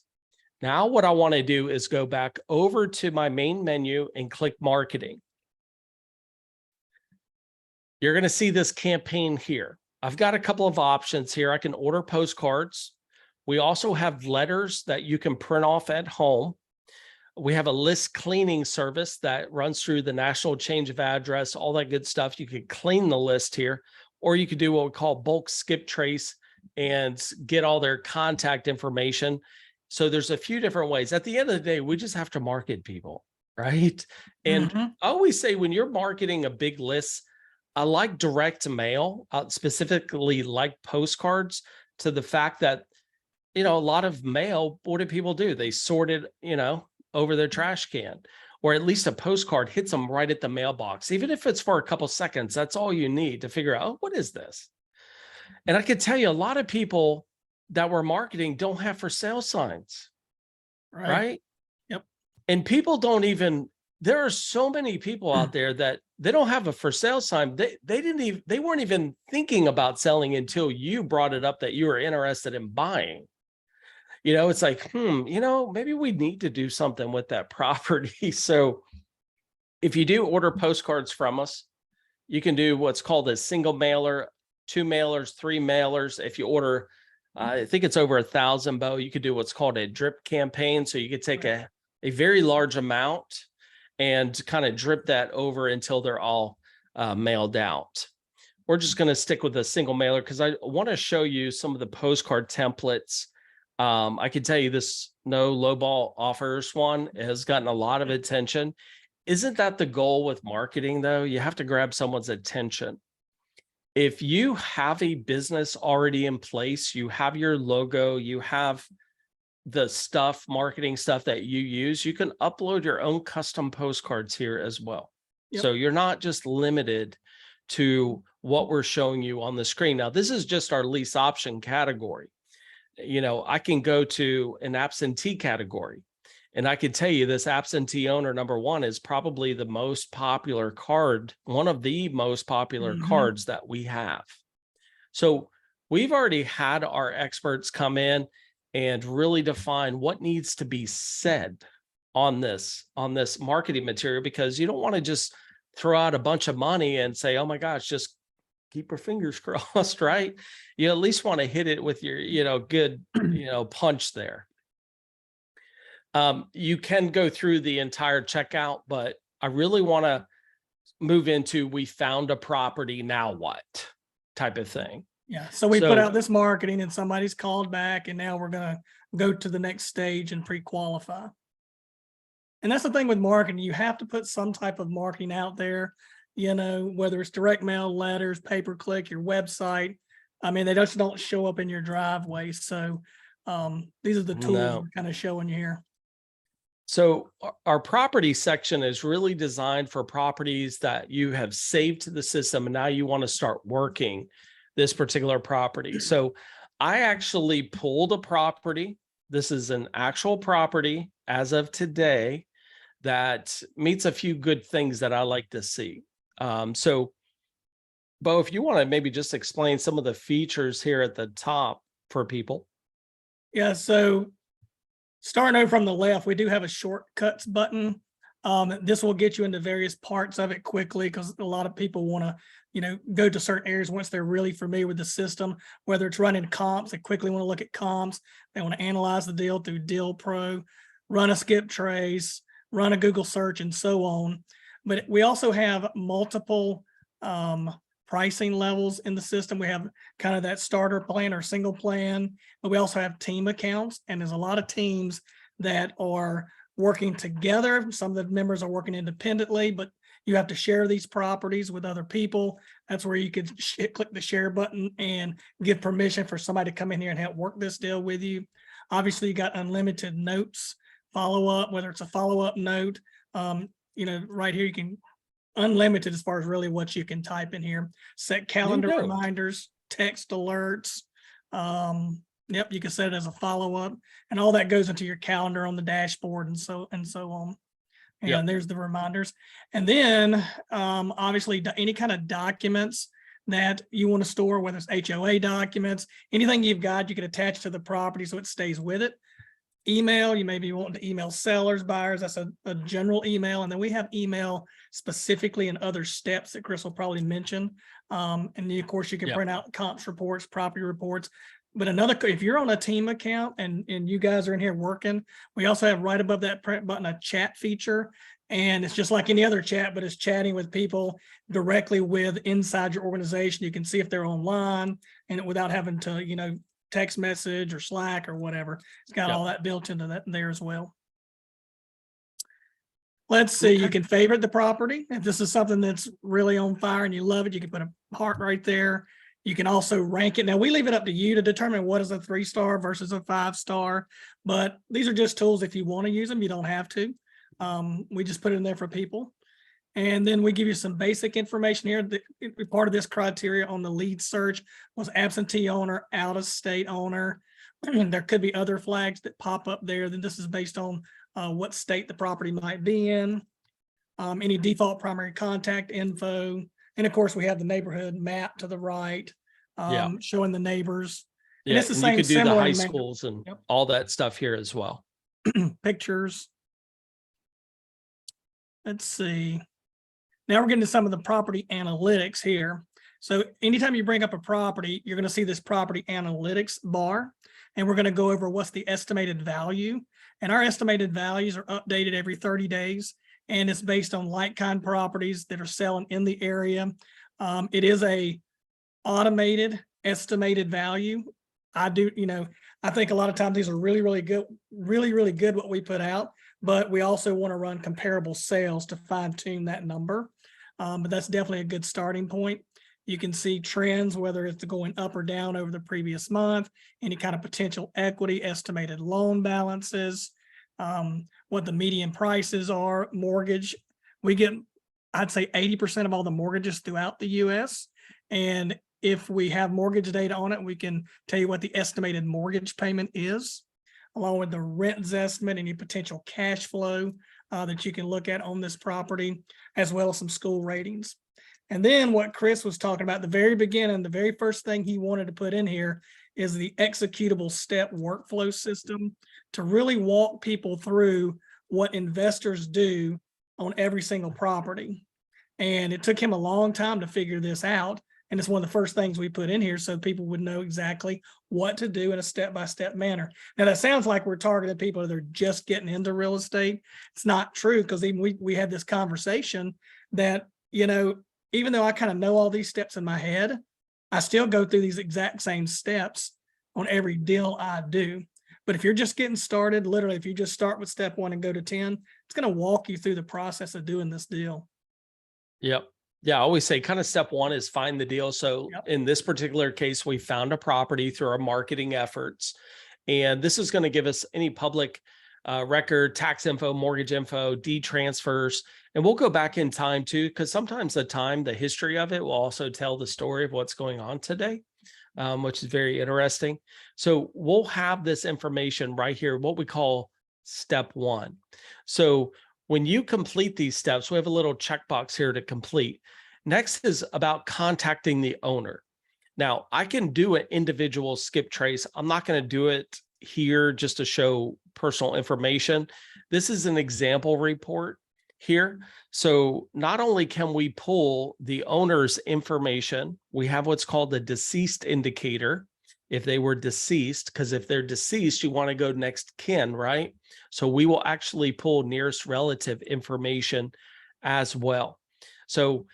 Now what I want to do is go back over to my main menu and click marketing. You're going to see this campaign here. I've got a couple of options here. I can order postcards. We also have letters that you can print off at home. We have a list cleaning service that runs through the national change of address, all that good stuff. You could clean the list here, or you could do what we call bulk skip trace and get all their contact information. So there's a few different ways. At the end of the day, we just have to market people, right? And I always say when you're marketing a big list, I like direct mail, specifically like postcards, to the fact that, you know, a lot of mail, what do people do? They sort it, you know, over their trash can, or at least a postcard hits them right at the mailbox. Even if it's for a couple seconds, that's all you need to figure out, oh, what is this? And I can tell you a lot of people that we're marketing don't have for sale signs, right? Yep. And people don't even, there are so many people out there that they don't have a for sale sign. They weren't even thinking about selling until you brought it up that you were interested in buying. You know, it's like, you know, maybe we need to do something with that property. So if you do order postcards from us, you can do what's called a single mailer, 2 mailers, 3 mailers. If you order, I think it's over 1,000, Bo, you could do what's called a drip campaign. So you could take a very large amount and kind of drip that over until they're all mailed out. We're just going to stick with a single mailer because I want to show you some of the postcard templates. I can tell you this no lowball offers one has gotten a lot of attention. Isn't that the goal with marketing though? You have to grab someone's attention. If you have a business already in place, you have your logo, you have the stuff, marketing stuff that you use, you can upload your own custom postcards here as well. Yep. So you're not just limited to what we're showing you on the screen. Now, this is just our lease option category. You know, I can go to an absentee category and I can tell you this absentee owner #1 is probably the most popular card, one of the most popular cards that we have. So we've already had our experts come in and really define what needs to be said on this marketing material, because you don't want to just throw out a bunch of money and say, oh my gosh, just keep your fingers crossed, right? You at least want to hit it with your, you know, good, you know, punch there. You can go through the entire checkout, but I really want to move into we found a property, now what type of thing. Yeah. So we put out this marketing and somebody's called back and now we're going to go to the next stage and pre-qualify. And that's the thing with marketing. You have to put some type of marketing out there, you know, whether it's direct mail, letters, pay-per-click, your website. I mean, they just don't show up in your driveway. So these are the tools we're kind of showing you here. So our property section is really designed for properties that you have saved to the system and now you want to start working this particular property. So I actually pulled a property. This is an actual property as of today that meets a few good things that I like to see. So Bo, if you want to maybe just explain some of the features here at the top for people. Yeah, so starting over from the left, we do have a shortcuts button. This will get you into various parts of it quickly because a lot of people want to, you know, go to certain areas once they're really familiar with the system, whether it's running comps, they quickly want to look at comps. They want to analyze the deal through Deal Pro, run a skip trace, run a Google search, and so on. But we also have multiple pricing levels in the system. We have kind of that starter plan or single plan, but we also have team accounts, and there's a lot of teams that are working together. Some of the members are working independently, but you have to share these properties with other people. That's where you could click the share button and give permission for somebody to come in here and help work this deal with you. Obviously, you got unlimited notes, follow-up, whether it's a follow-up note, you know, right here you can unlimited as far as really what you can type in here. Set calendar reminders, text alerts. Yep, you can set it as a follow-up, and all that goes into your calendar on the dashboard and so on. And there's the reminders. And then obviously any kind of documents that you want to store, whether it's HOA documents, anything you've got, you can attach to the property so it stays with it. Email, you may be wanting to email sellers, buyers, that's a general email. And then we have email specifically in other steps that Chris will probably mention. And then of course you can print out comps reports, property reports. But if you're on a team account and you guys are in here working, we also have right above that print button, a chat feature. And it's just like any other chat, but it's chatting with people directly with inside your organization. You can see if they're online and without having to, text message or Slack or whatever. It's got all that built into that there as well. Let's see, you can favorite the property. If this is something that's really on fire and you love it, you can put a heart right there. You can also rank it. Now we leave it up to you to determine what is a 3-star versus a 5-star, but these are just tools. If you want to use them, you don't have to. We just put it in there for people. And then we give you some basic information here. Part of this criteria on the lead search was absentee owner, out-of-state owner. There could be other flags that pop up there. Then this is based on what state the property might be in, any default primary contact info. And of course, we have the neighborhood map to the right, showing the neighbors. And it's the same, you could do the similar high schools and all that stuff here as well. Pictures. Let's see. Now we're getting to some of the property analytics here. So anytime you bring up a property, you're going to see this property analytics bar, and we're going to go over what's the estimated value. And our estimated values are updated every 30 days, and it's based on like-kind properties that are selling in the area. It is a automated estimated value. I think a lot of times these are really good what we put out, but we also want to run comparable sales to fine tune that number. But that's definitely a good starting point. You can see trends, whether it's going up or down over the previous month, any kind of potential equity, estimated loan balances, what the median prices are, mortgage. We get, I'd say 80% of all the mortgages throughout the US. And if we have mortgage data on it, we can tell you what the estimated mortgage payment is, along with the rent estimate, any potential cash flow that you can look at on this property, as well as some school ratings. And then what Chris was talking about at the very beginning, the very first thing he wanted to put in here is the executable step workflow system to really walk people through what investors do on every single property. And it took him a long time to figure this out. And it's one of the first things we put in here so people would know exactly what to do in a step-by-step manner. Now that sounds like we're targeting people that are just getting into real estate. It's not true, because even we had this conversation that, even though I kind of know all these steps in my head, I still go through these exact same steps on every deal I do. But if you're just getting started, literally, if you just start with step 1 and go to 10, it's going to walk you through the process of doing this deal. Yep. Yeah, I always say kind of step 1 is find the deal. So in this particular case, we found a property through our marketing efforts. And this is going to give us any public record, tax info, mortgage info, deed transfers. And we'll go back in time too, because sometimes the history of it will also tell the story of what's going on today, which is very interesting. So we'll have this information right here, what we call step 1. So when you complete these steps, we have a little checkbox here to complete. Next is about contacting the owner. Now, I can do an individual skip trace. I'm not going to do it here just to show personal information. This is an example report here. So not only can we pull the owner's information, we have what's called the deceased indicator. If they were deceased, because if they're deceased, you want to go next kin, right? So we will actually pull nearest relative information as well. So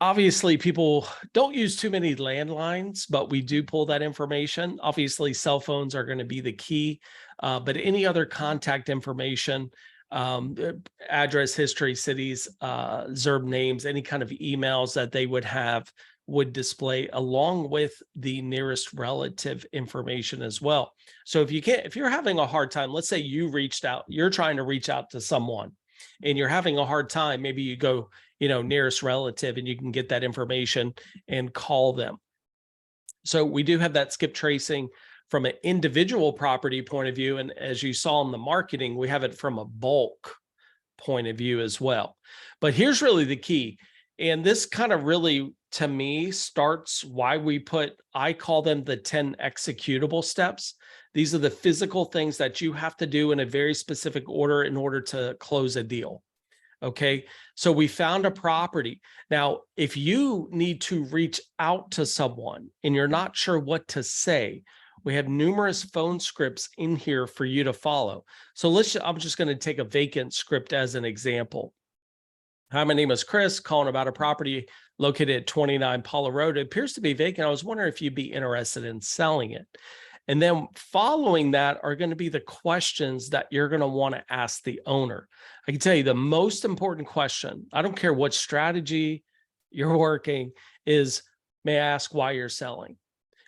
obviously people don't use too many landlines, but we do pull that information. Obviously cell phones are going to be the key, but any other contact information, address history, cities, ZERB names, any kind of emails that they would have would display along with the nearest relative information as well. So if you're having a hard time, let's say you're trying to reach out to someone and you're having a hard time, maybe you go, nearest relative, and you can get that information and call them. So we do have that skip tracing from an individual property point of view. And as you saw in the marketing, we have it from a bulk point of view as well. But here's really the key. And this kind of really, to me, starts why I call them the 10 executable steps. These are the physical things that you have to do in a very specific order in order to close a deal. Okay, so we found a property. Now, if you need to reach out to someone and you're not sure what to say, we have numerous phone scripts in here for you to follow. So I'm just going to take a vacant script as an example. Hi, my name is Chris, calling about a property located at 29 Paula Road. It appears to be vacant. I was wondering if you'd be interested in selling it. And then following that are going to be the questions that you're going to want to ask the owner. I can tell you the most important question, I don't care what strategy you're working, is, may I ask why you're selling?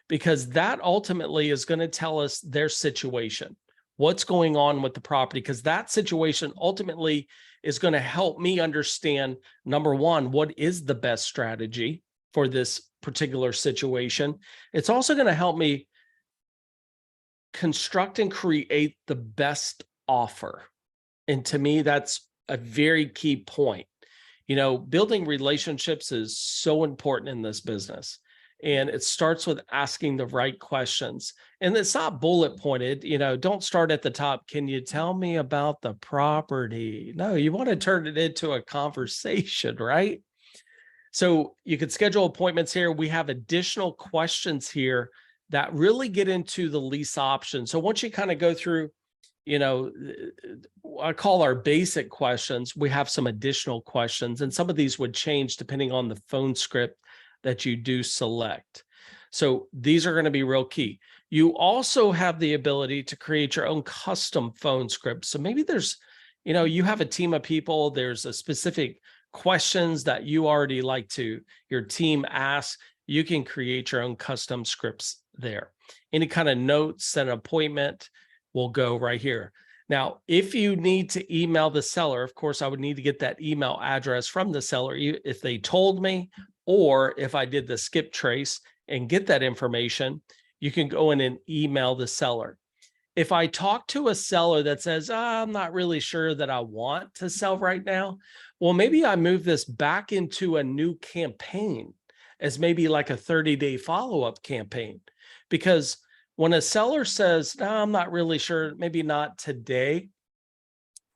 Because that ultimately is going to tell us their situation, what's going on with the property, because that situation ultimately is going to help me understand, number one, what is the best strategy for this particular situation. It's also going to help me construct and create the best offer. And to me, that's a very key point. You know, building relationships is so important in this business. And it starts with asking the right questions. And it's not bullet pointed, you know, don't start at the top. Can you tell me about the property? No, you want to turn it into a conversation, right? So you could schedule appointments here. We have additional questions here that really get into the lease option. So once you kind of go through, you know, I call our basic questions, we have some additional questions, and some of these would change depending on the phone script that you do select. So these are going to be real key. You also have the ability to create your own custom phone script. So maybe there's, you know, you have a team of people, there's a specific questions that you already like to, your team asks, you can create your own custom scripts there. Any kind of notes, set an appointment will go right here. Now, if you need to email the seller, of course, I would need to get that email address from the seller if they told me, or if I did the skip trace and get that information, you can go in and email the seller. If I talk to a seller that says, I'm not really sure that I want to sell right now, well, maybe I move this back into a new campaign as maybe like a 30-day follow-up campaign. Because when a seller says, no, I'm not really sure, maybe not today,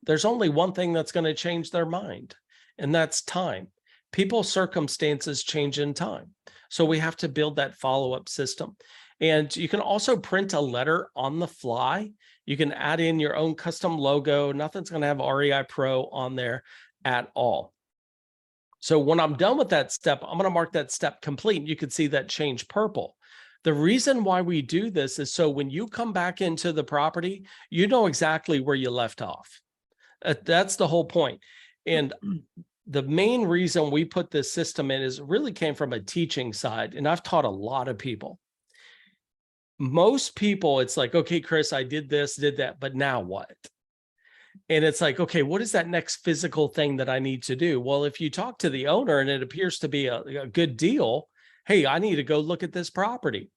there's only one thing that's going to change their mind, and that's time. People's circumstances change in time. So we have to build that follow-up system. And you can also print a letter on the fly. You can add in your own custom logo. Nothing's going to have REI Pro on there at all. So when I'm done with that step, I'm going to mark that step complete. You can see that change purple. The reason why we do this is so when you come back into the property, you know exactly where you left off. That's the whole point. And the main reason we put this system in is it really came from a teaching side. And I've taught a lot of people. Most people, it's like, okay, Chris, I did this, did that, but now what? And it's like, okay, what is that next physical thing that I need to do? Well, if you talk to the owner and it appears to be a good deal, hey, I need to go look at this property.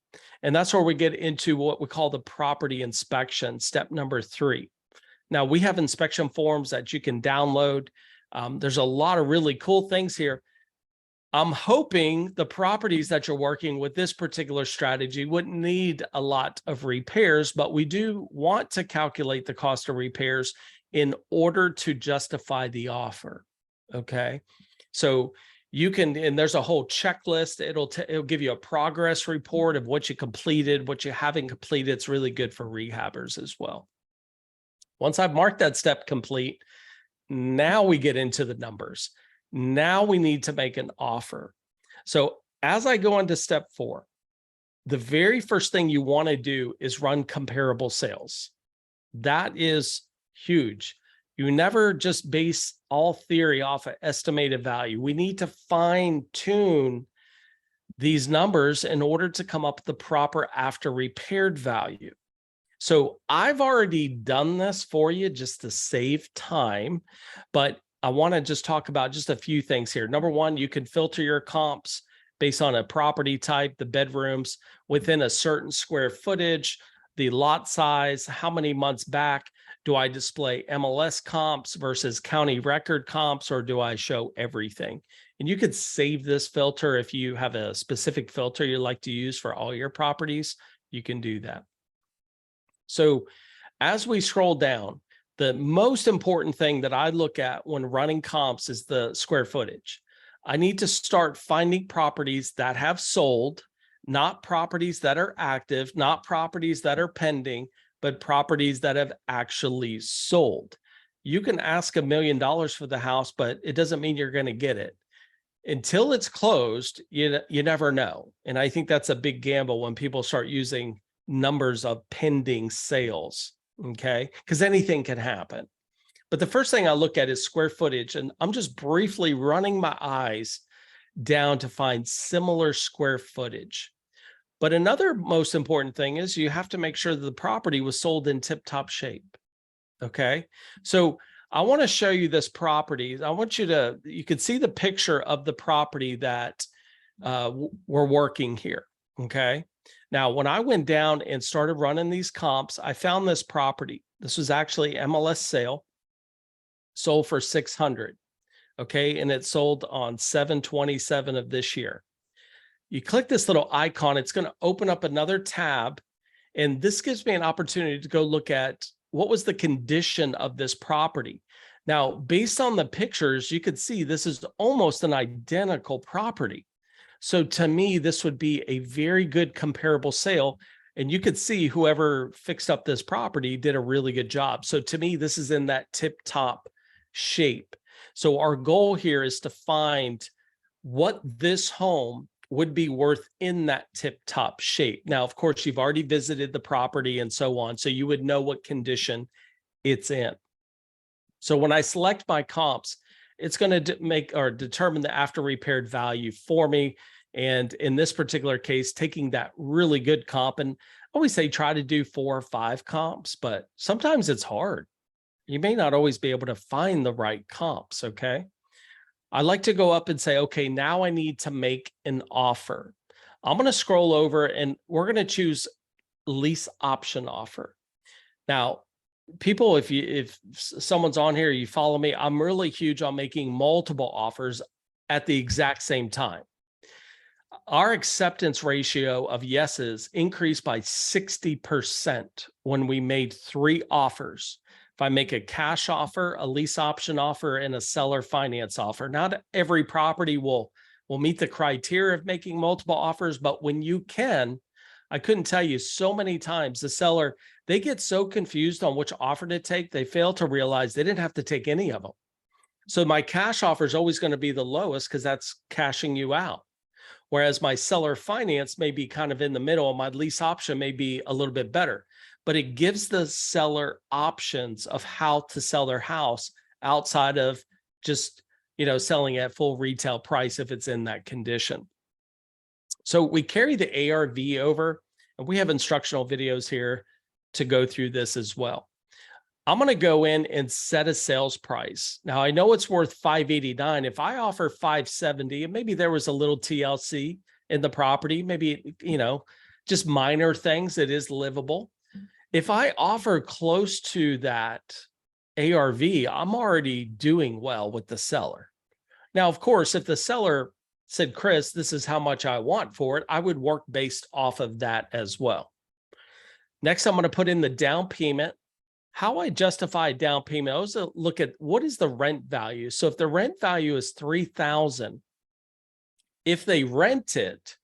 And that's where we get into what we call the property inspection, step number 3. Now, we have inspection forms that you can download. There's a lot of really cool things here. I'm hoping the properties that you're working with this particular strategy wouldn't need a lot of repairs, but we do want to calculate the cost of repairs in order to justify the offer. Okay. So you can, and there's a whole checklist. It'll give you a progress report of what you completed, what you haven't completed. It's really good for rehabbers as well. Once I've marked that step complete, now we get into the numbers. Now we need to make an offer. So as I go on to step 4, the very first thing you want to do is run comparable sales. That is huge. You never just base all theory off of estimated value. We need to fine tune these numbers in order to come up with the proper after repaired value. So I've already done this for you just to save time, but I want to just talk about just a few things here. Number one, you can filter your comps based on a property type, the bedrooms within a certain square footage, the lot size, how many months back. Do I display MLS comps versus county record comps, or do I show everything? And you could save this filter if you have a specific filter you like to use for all your properties, you can do that. So as we scroll down, the most important thing that I look at when running comps is the square footage. I need to start finding properties that have sold, not properties that are active, not properties that are pending, but properties that have actually sold. You can ask $1 million for the house, but it doesn't mean you're going to get it. Until it's closed, you never know. And I think that's a big gamble when people start using numbers of pending sales, okay? Because anything can happen. But the first thing I look at is square footage, and I'm just briefly running my eyes down to find similar square footage. But another most important thing is you have to make sure that the property was sold in tip-top shape, okay? So I want to show you this property. I want you could see the picture of the property that we're working here, okay? Now, when I went down and started running these comps, I found this property. This was actually MLS sale, sold for $600, okay? And it sold on 7/27 of this year. You click this little icon, it's going to open up another tab. And this gives me an opportunity to go look at what was the condition of this property. Now, based on the pictures, you could see this is almost an identical property. So to me, this would be a very good comparable sale. And you could see whoever fixed up this property did a really good job. So to me, this is in that tip-top shape. So our goal here is to find what this home would be worth in that tip-top shape. Now, of course, you've already visited the property and so on, so you would know what condition it's in. So when I select my comps, it's going to make or determine the after repaired value for me. And in this particular case, taking that really good comp, and I always say try to do 4 or 5 comps, but sometimes it's hard. You may not always be able to find the right comps, okay? I like to go up and say, okay, now I need to make an offer. I'm going to scroll over and we're going to choose lease option offer. Now, people, if someone's on here, you follow me, I'm really huge on making multiple offers at the exact same time. Our acceptance ratio of yeses increased by 60% when we made 3 offers. If I make a cash offer, a lease option offer, and a seller finance offer, not every property will meet the criteria of making multiple offers, but when you can, I couldn't tell you so many times the seller, they get so confused on which offer to take, they fail to realize they didn't have to take any of them. So my cash offer is always going to be the lowest because that's cashing you out. Whereas my seller finance may be kind of in the middle, and my lease option may be a little bit better. But it gives the seller options of how to sell their house outside of just, selling at full retail price if it's in that condition. So we carry the ARV over, and we have instructional videos here to go through this as well. I'm going to go in and set a sales price. Now I know it's worth $589. If I offer $570, and maybe there was a little TLC in the property, maybe, just minor things, it is livable. If I offer close to that ARV, I'm already doing well with the seller. Now, of course, if the seller said, Chris, this is how much I want for it, I would work based off of that as well. Next, I'm going to put in the down payment. How I justify down payment, I also look at what is the rent value. So if the rent value is $3,000, if they rent it,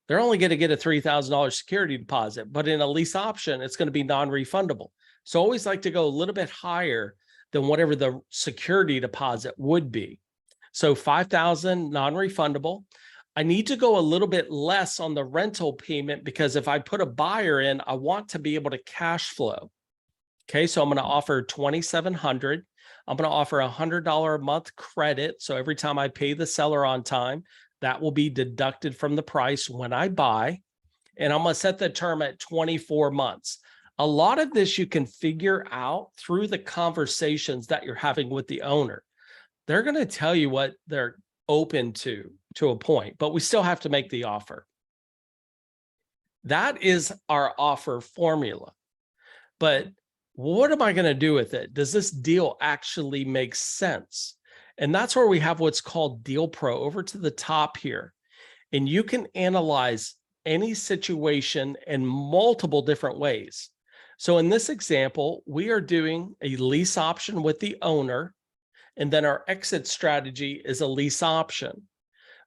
they're only going to get a $3,000 security deposit, but in a lease option, it's going to be non-refundable. So I always like to go a little bit higher than whatever the security deposit would be. So $5,000 non-refundable. I need to go a little bit less on the rental payment because if I put a buyer in, I want to be able to cash flow. Okay, so I'm going to offer $2,700. I'm going to offer $100 a month credit. So every time I pay the seller on time, that will be deducted from the price when I buy. And I'm going to set the term at 24 months. A lot of this you can figure out through the conversations that you're having with the owner. They're going to tell you what they're open to a point, but we still have to make the offer. That is our offer formula. But what am I going to do with it? Does this deal actually make sense? And that's where we have what's called Deal Pro over to the top here. And you can analyze any situation in multiple different ways. So in this example, we are doing a lease option with the owner, and then our exit strategy is a lease option.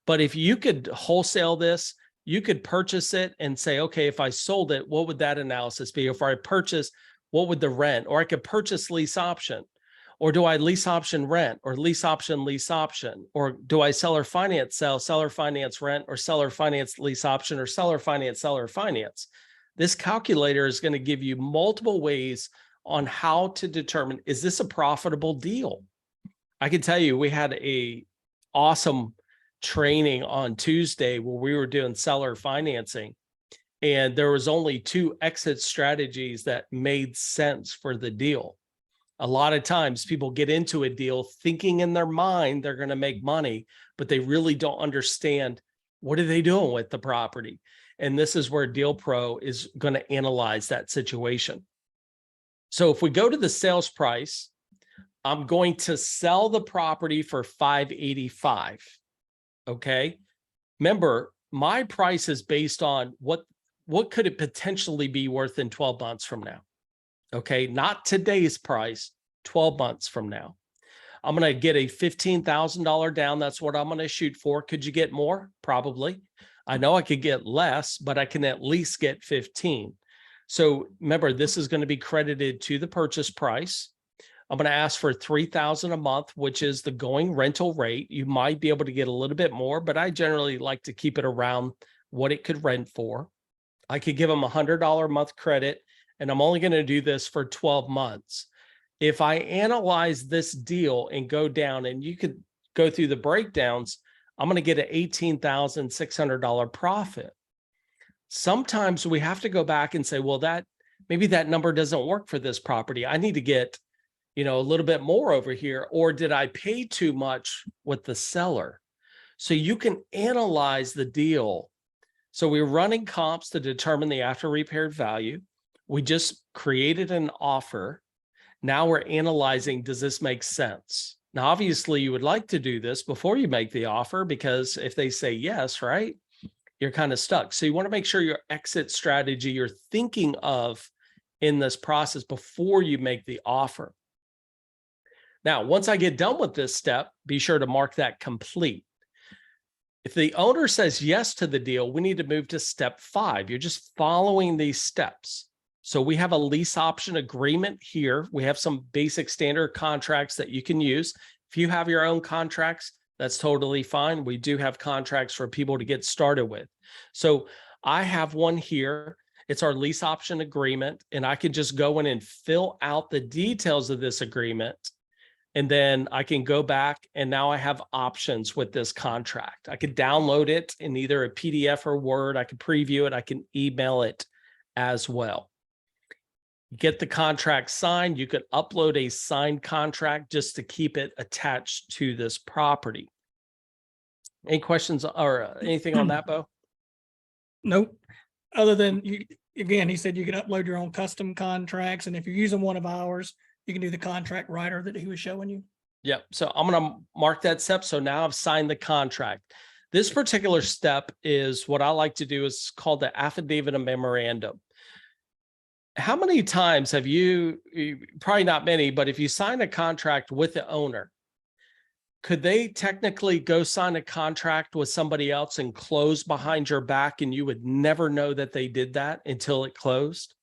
But if you could wholesale this, you could purchase it and say, okay, if I sold it, what would that analysis be? If I purchase, what would the rent? Or I could purchase lease option. Or do I lease option rent, or lease option, or do I seller finance, seller finance rent, or seller finance lease option, or seller finance? This calculator is going to give you multiple ways on how to determine, is this a profitable deal? I can tell you, we had a awesome training on Tuesday where we were doing seller financing, and there was only 2 exit strategies that made sense for the deal. A lot of times people get into a deal thinking in their mind they're going to make money, but they really don't understand what are they doing with the property. And this is where Deal Pro is going to analyze that situation. So if we go to the sales price, I'm going to sell the property for $585. Okay. Remember, my price is based on what could it potentially be worth in 12 months from now. Okay, not today's price, 12 months from now. I'm going to get a $15,000 down. That's what I'm going to shoot for. Could you get more? Probably. I know I could get less, but I can at least get 15. So remember, this is going to be credited to the purchase price. I'm going to ask for $3,000 a month, which is the going rental rate. You might be able to get a little bit more, but I generally like to keep it around what it could rent for. I could give them $100 a month credit, and I'm only going to do this for 12 months. If I analyze this deal and go down, and you could go through the breakdowns, I'm going to get an $18,600 profit. Sometimes we have to go back and say, well, maybe that number doesn't work for this property. I need to get, a little bit more over here, or did I pay too much with the seller? So you can analyze the deal. So we're running comps to determine the after repaired value. We just created an offer. Now we're analyzing, does this make sense? Now, obviously you would like to do this before you make the offer, because if they say yes, right, you're kind of stuck. So you want to make sure your exit strategy you're thinking of in this process before you make the offer. Now, once I get done with this step, be sure to mark that complete. If the owner says yes to the deal, we need to move to step 5. You're just following these steps. So we have a lease option agreement here. We have some basic standard contracts that you can use. If you have your own contracts, that's totally fine. We do have contracts for people to get started with. So I have one here. It's our lease option agreement, and I can just go in and fill out the details of this agreement. And then I can go back, and now I have options with this contract. I could download it in either a PDF or Word. I can preview it. I can email it as well. Get the contract signed. You could upload a signed contract just to keep it attached to this property. Any questions or anything on that, Bo? Nope. Other than again, he said you can upload your own custom contracts, and if you're using one of ours, you can do the contract writer that he was showing you. Yep. So I'm going to mark that step. So now I've signed the contract. This particular step is what I like to do is called the affidavit of memorandum. How many times have you, probably not many, but if you sign a contract with the owner, could they technically go sign a contract with somebody else and close behind your back, and you would never know that they did that until it closed?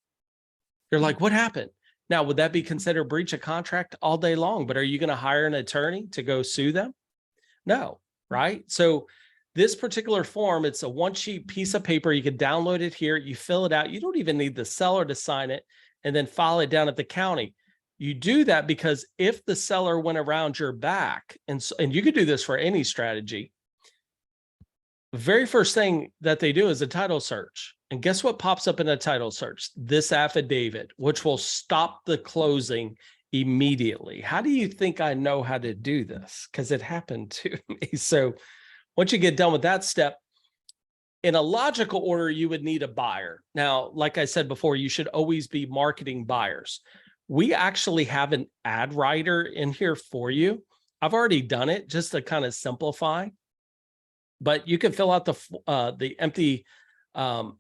You're like, what happened? Now, would that be considered breach of contract all day long? But are you going to hire an attorney to go sue them? No, right? So this particular form, it's a one-sheet piece of paper. You can download it here. You fill it out. You don't even need the seller to sign it and then file it down at the county. You do that because if the seller went around your back, and you could do this for any strategy, the very first thing that they do is a title search. And guess what pops up in a title search? This affidavit, which will stop the closing immediately. How do you think I know how to do this? Because it happened to me. So once you get done with that step, in a logical order, you would need a buyer. Now, like I said before, you should always be marketing buyers. We actually have an ad writer in here for you. I've already done it just to kind of simplify, but you can fill out the empty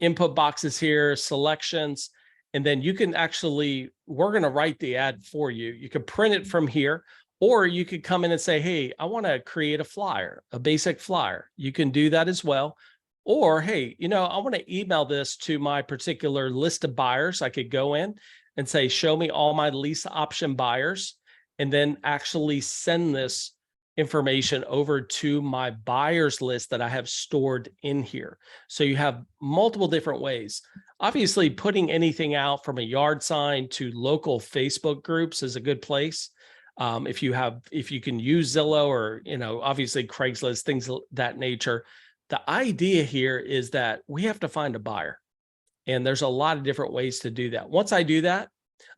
input boxes here, selections, and then you can actually, we're going to write the ad for you. You can print it from here, or you could come in and say, hey, I want to create a flyer, a basic flyer. You can do that as well. Or, hey, you know, I want to email this to my particular list of buyers. I could go in and say, show me all my lease option buyers, and then actually send this information over to my buyers list that I have stored in here. So you have multiple different ways. Obviously, putting anything out from a yard sign to local Facebook groups is a good place. If you can use Zillow or, you know, obviously Craigslist, things of that nature. The idea here is that we have to find a buyer, and there's a lot of different ways to do that. Once I do that,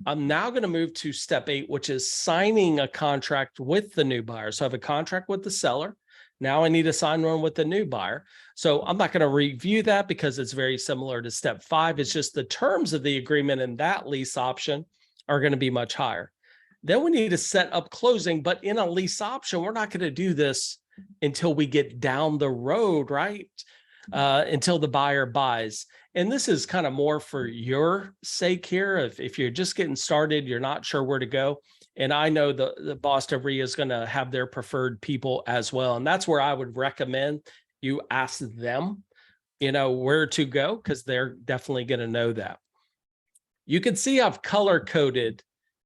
I'm now going to move to step 8, which is signing a contract with the new buyer. So I have a contract with the seller. Now I need to sign one with the new buyer. So I'm not going to review that because it's very similar to step 5. It's just the terms of the agreement and that lease option are going to be much higher. Then we need to set up closing, but in a lease option, we're not going to do this until we get down the road, right? Until the buyer buys. And this is kind of more for your sake here. If you're just getting started, you're not sure where to go. And I know the Boston REIA is going to have their preferred people as well. And that's where I would recommend you ask them, you know, where to go, because they're definitely going to know that. You can see I've color coded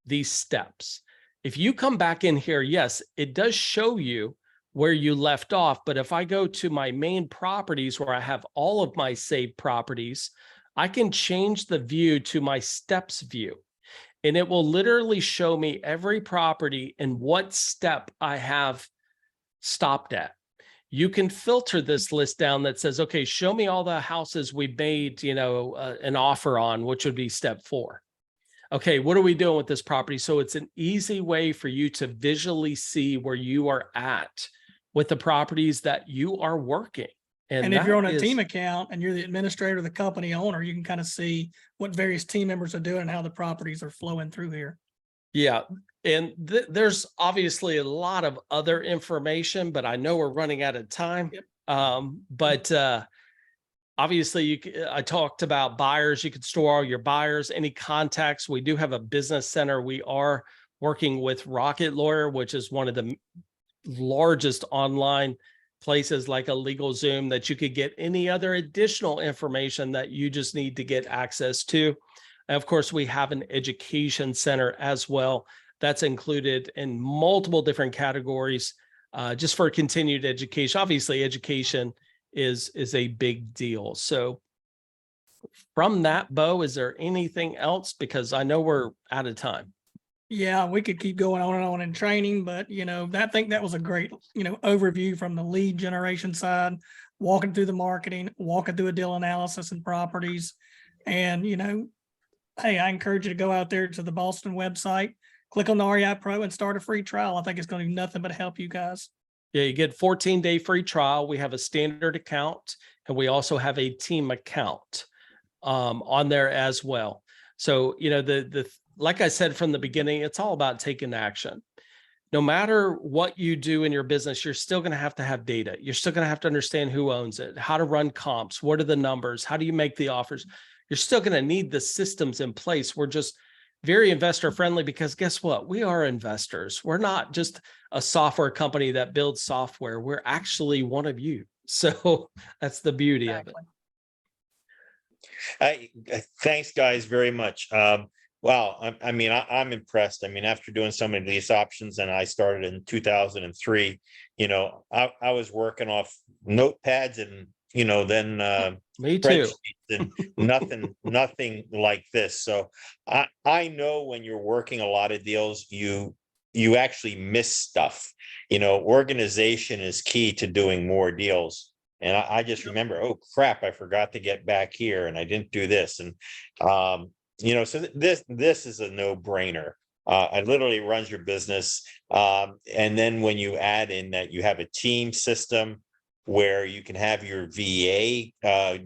these steps. If you come back in here, yes, it does show you where you left off. But if I go to my main properties where I have all of my saved properties, I can change the view to my steps view. And it will literally show me every property and what step I have stopped at. You can filter this list down that says, okay, show me all the houses we made, you know, an offer on, which would be step 4. Okay, what are we doing with this property? So it's an easy way for you to visually see where you are at with the properties that you are working. And if you're on a team account and you're the administrator, the company owner, you can kind of see what various team members are doing and how the properties are flowing through here. Yeah. And there's obviously a lot of other information, but I know we're running out of time. Yep. Obviously, I talked about buyers. You could store all your buyers, any contacts. We do have a business center. We are working with Rocket Lawyer, which is one of the largest online places like a LegalZoom that you could get any other additional information that you just need to get access to. And of course, we have an education center as well that's included in multiple different categories just for continued education. Obviously, education is a big deal. So from that, Bo, is there anything else? Because I know we're out of time. Yeah, we could keep going on and on in training, but you know, I think that was a great, you know, overview from the lead generation side, walking through the marketing, walking through a deal analysis and properties. And, you know, hey, I encourage you to go out there to the Boston website, click on the REI Pro and start a free trial. I think it's going to do nothing but help you guys. Yeah, you get 14-day free trial. We have a standard account, and we also have a team account on there as well. So, you know, like I said from the beginning, it's all about taking action. No matter what you do in your business, you're still going to have data. You're still going to have to understand who owns it, how to run comps, what are the numbers, how do you make the offers? You're still going to need the systems in place. We're just very investor friendly because guess what? We are investors. We're not just a software company that builds software. We're actually one of you. So that's the beauty of it. Thanks, guys, very much. Wow, I mean, I'm impressed. I mean, after doing so many lease options, and I started in 2003, you know, I was working off notepads and, you know, then me too. And nothing like this. So I know when you're working a lot of deals, you actually miss stuff. You know, organization is key to doing more deals. And I just remember, oh crap, I forgot to get back here and I didn't do this. And you know, so this is a no-brainer. It literally runs your business. And then when you add in that you have a team system where you can have your VA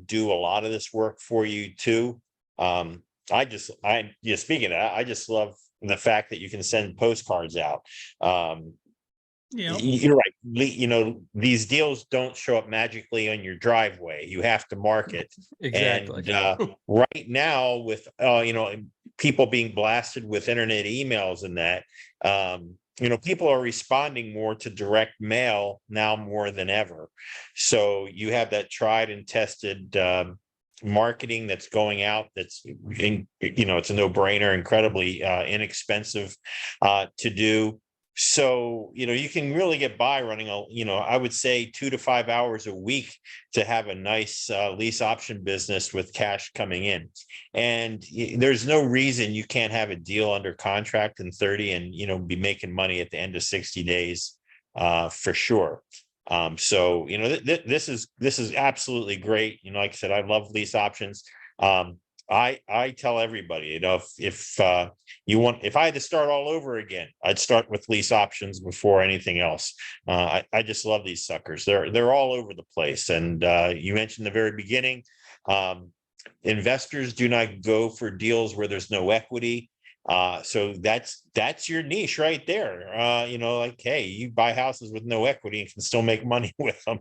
do a lot of this work for you too. Speaking of that, I just love the fact that you can send postcards out. Yeah. You're right. You know, these deals don't show up magically on your driveway. You have to market. Exactly. And right now, with you know, people being blasted with internet emails and that, you know, people are responding more to direct mail now more than ever. So you have that tried and tested marketing that's going out. That's you know, it's a no-brainer, incredibly inexpensive to do. So, you know, you can really get by running a, you know, I would say 2 to 5 hours a week to have a nice lease option business with cash coming in. And there's no reason you can't have a deal under contract in 30 and, you know, be making money at the end of 60 days for sure. So, you know, this is absolutely great. You know, like I said, I love lease options. I tell everybody, you know, if I had to start all over again, I'd start with lease options before anything else. I just love these suckers. They're all over the place. And you mentioned in the very beginning, investors do not go for deals where there's no equity. So that's your niche right there. You know, like, hey, you buy houses with no equity and can still make money with them.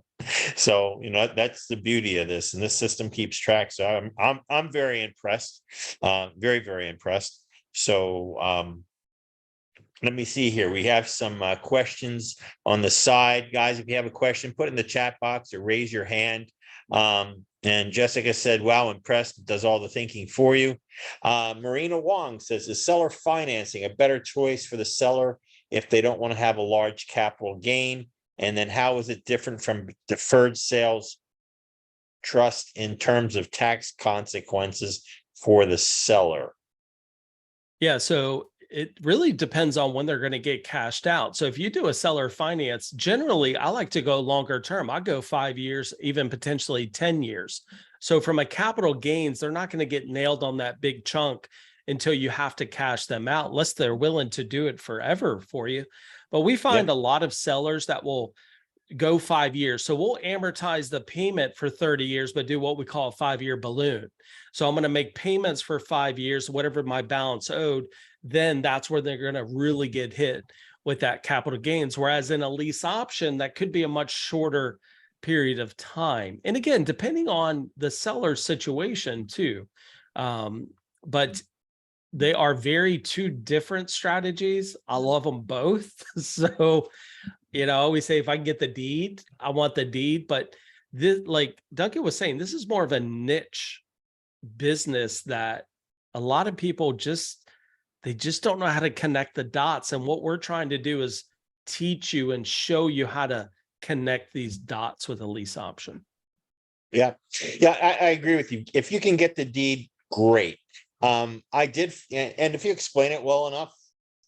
So, you know, that's the beauty of this, and this system keeps track. So I'm very impressed, very, very impressed. So let me see here. We have some questions on the side. Guys, if you have a question, put it in the chat box or raise your hand. And Jessica said, wow, impressed, does all the thinking for you. Marina Wong says, is seller financing a better choice for the seller if they don't want to have a large capital gain? And then how is it different from deferred sales trust in terms of tax consequences for the seller? Yeah, so it really depends on when they're going to get cashed out. So if you do a seller finance, generally I like to go longer term. I go 5 years, even potentially 10 years. So from a capital gains, they're not going to get nailed on that big chunk until you have to cash them out, unless they're willing to do it forever for you. But we find a lot of sellers that will go 5 years. So we'll amortize the payment for 30 years, but do what we call a 5-year balloon. So I'm going to make payments for 5 years, whatever my balance owed, then that's where they're going to really get hit with that capital gains. Whereas in a lease option, that could be a much shorter period of time. And again, depending on the seller's situation too. But they are two different strategies. I love them both. So, you know, I always say, if I can get the deed, I want the deed. But this, like Duncan was saying, this is more of a niche business that a lot of people they just don't know how to connect the dots. And what we're trying to do is teach you and show you how to connect these dots with a lease option. Yeah, I agree with you. If you can get the deed, great. I did, and if you explain it well enough,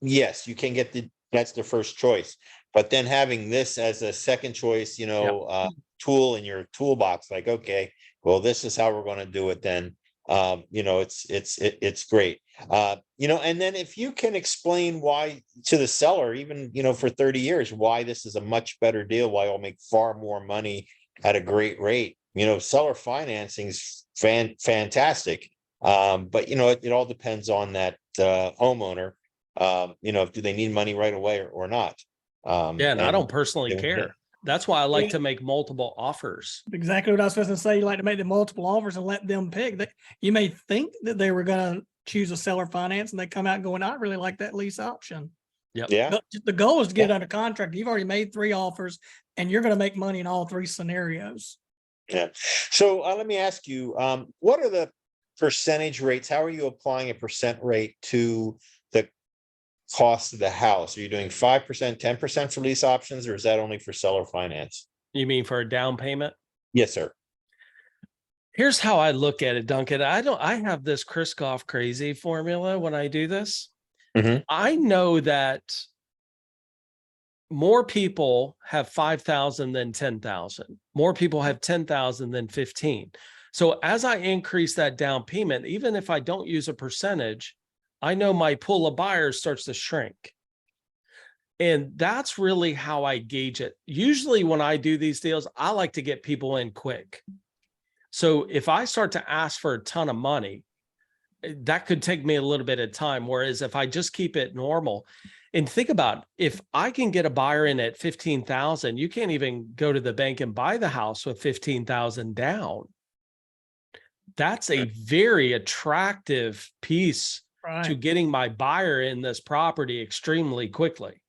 yes, you can get that's the first choice. But then having this as a second choice, you know, tool in your toolbox, like, okay, well, this is how we're going to do it then. You know, it's great. You know, and then if you can explain why to the seller, even, you know, for 30 years, why this is a much better deal, why I'll make far more money at a great rate, you know, seller financing is fantastic. But, you know, it all depends on that homeowner. You know, do they need money right away or not? And I don't personally care. That's why I like to make multiple offers. Exactly what I was supposed to say. You like to make the multiple offers and let them pick. That you may think that they were going to choose a seller finance, and they come out going, I really like that lease option. Yeah. But the goal is to get it under contract. You've already made 3 offers, and you're going to make money in all 3 scenarios. Yeah. So let me ask you, what are the percentage rates? How are you applying a percent rate to the cost of the house? Are you doing 5%, 10% for lease options, or is that only for seller finance? You mean for a down payment? Yes, sir. Here's how I look at it, Duncan. I have this Kriskoff crazy formula when I do this. I know that more people have 5,000 than 10,000. More people have 10,000 than 15. So as I increase that down payment, even if I don't use a percentage, I know my pool of buyers starts to shrink. And that's really how I gauge it. Usually when I do these deals, I like to get people in quick. So if I start to ask for a ton of money, that could take me a little bit of time. Whereas if I just keep it normal, And think about, if I can get a buyer in at 15,000, you can't even go to the bank and buy the house with 15,000 down. That's a very attractive piece to Right. getting my buyer in this property extremely quickly.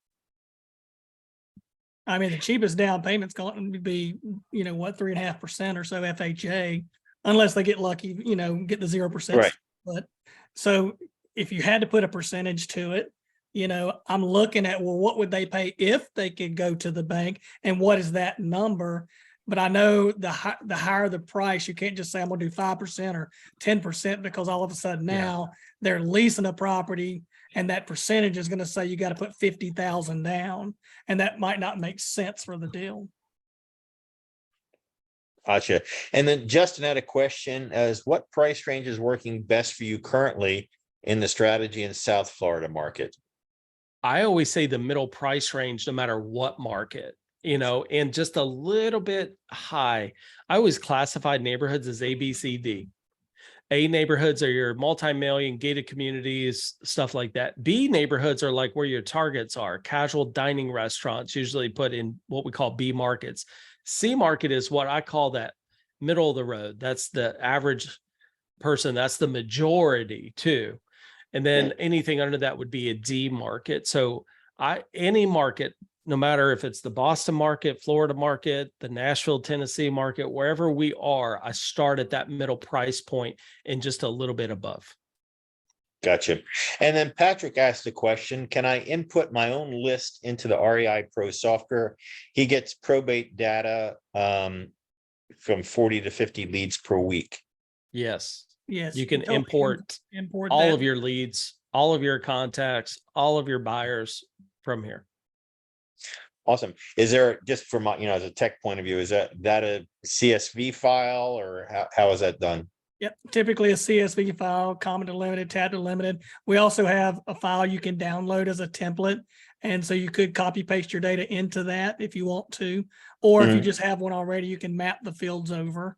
I mean, the cheapest down payment's going to be, you know, what, 3.5% or so FHA, unless they get lucky, you know, get the 0%. Right. But so if you had to put a percentage to it, you know, I'm looking at, well, what would they pay if they could go to the bank, and what is that number? But I know the higher the price, you can't just say I'm gonna do 5% or 10%, because all of a sudden Yeah. now they're leasing a property, and that percentage is gonna say you got to put 50,000 down, and that might not make sense for the deal. Gotcha. And then Justin had a question as what price range is working best for you currently in the strategy in South Florida market? I always say the middle price range, no matter what market, you know, and just a little bit high. I always classified neighborhoods as A, B, C, D. A neighborhoods are your multi-million gated communities, stuff like that. B neighborhoods are like where your targets are, casual dining restaurants, usually put in what we call B markets. C market is what I call that middle of the road. That's the average person. That's the majority too. And then anything under that would be a D market. So any market, no matter if it's the Boston market, Florida market, the Nashville, Tennessee market, wherever we are, I start at that middle price point and just a little bit above. Gotcha. And then Patrick asked a question, can I input my own list into the REI Pro software? He gets probate data from 40 to 50 leads per week. Yes. Yes. You can totally import import all that. of your leads, all of your contacts, all of your buyers from here. Awesome. Is there, just from my, as a tech point of view, is that a CSV file, or how is that done? Yep, typically a CSV file, common to limited, tab to limited. We also have a file you can download as a template. And so you could copy paste your data into that if you want to, or if you just have one already, you can map the fields over.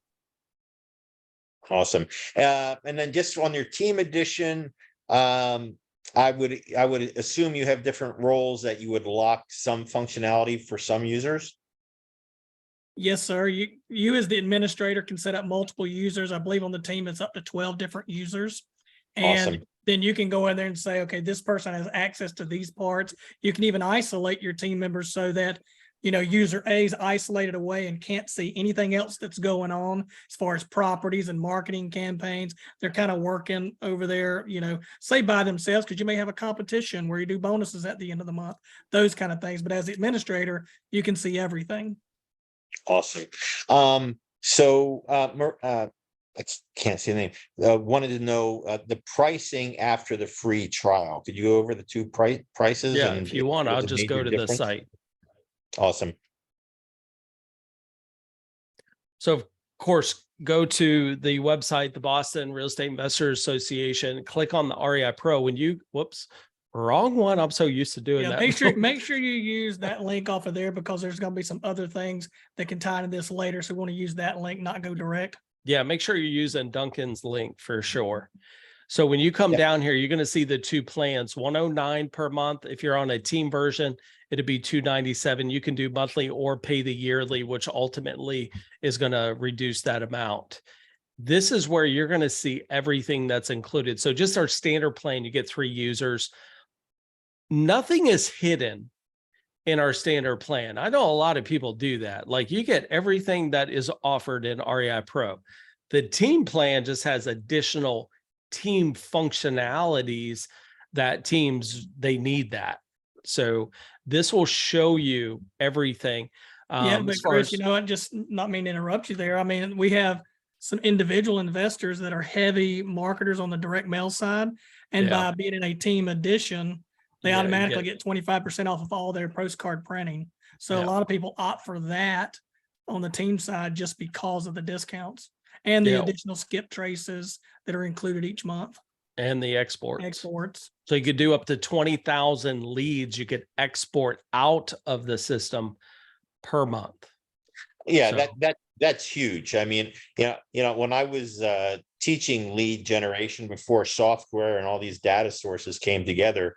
Awesome. And then just on your team edition, I would assume you have different roles that you would lock some functionality for some users. Yes, sir. You as the administrator can set up multiple users. I believe on the team it's up to 12 different users. And Awesome. then you can go in there and say, okay, this person has access to these parts. You can even isolate your team members so that, user A is isolated away and can't see anything else that's going on as far as properties and marketing campaigns. They're kind of working over there, say by themselves, because you may have a competition where you do bonuses at the end of the month, those kind of things. But as the administrator, you can see everything. Awesome. I can't see the name. Wanted to know the pricing after the free trial. Could you go over the two prices? Yeah, and if you want, there's I'll a just go major to the difference? site. Awesome. So of course, go to the website, the Boston Real Estate Investors Association, click on the REI Pro. When you, whoops, wrong one. I'm so used to doing that. Make sure you use that link off of there, because there's going to be some other things that can tie into this later. So we want to use that link, not go direct. Yeah, make sure you're using Duncan's link for sure. So when you come down here, you're going to see the two plans, $109 per month. If you're on a team version, it'd be $297. You can do monthly or pay the yearly, which ultimately is going to reduce that amount. This is where you're going to see everything that's included. So just our standard plan, you get 3 users. Nothing is hidden in our standard plan. I know a lot of people do that. Like, you get everything that is offered in REI Pro. The team plan just has additional team functionalities that teams, they need that. So this will show you everything. But Chris, I just not mean to interrupt you there. I mean, we have some individual investors that are heavy marketers on the direct mail side. And by being in a team edition, they automatically get 25% off of all their postcard printing. So a lot of people opt for that on the team side just because of the discounts and the additional skip traces that are included each month. And the exports. So you could do up to 20,000 leads you could export out of the system per month. Yeah, so that's huge. I mean, when I was teaching lead generation before software and all these data sources came together,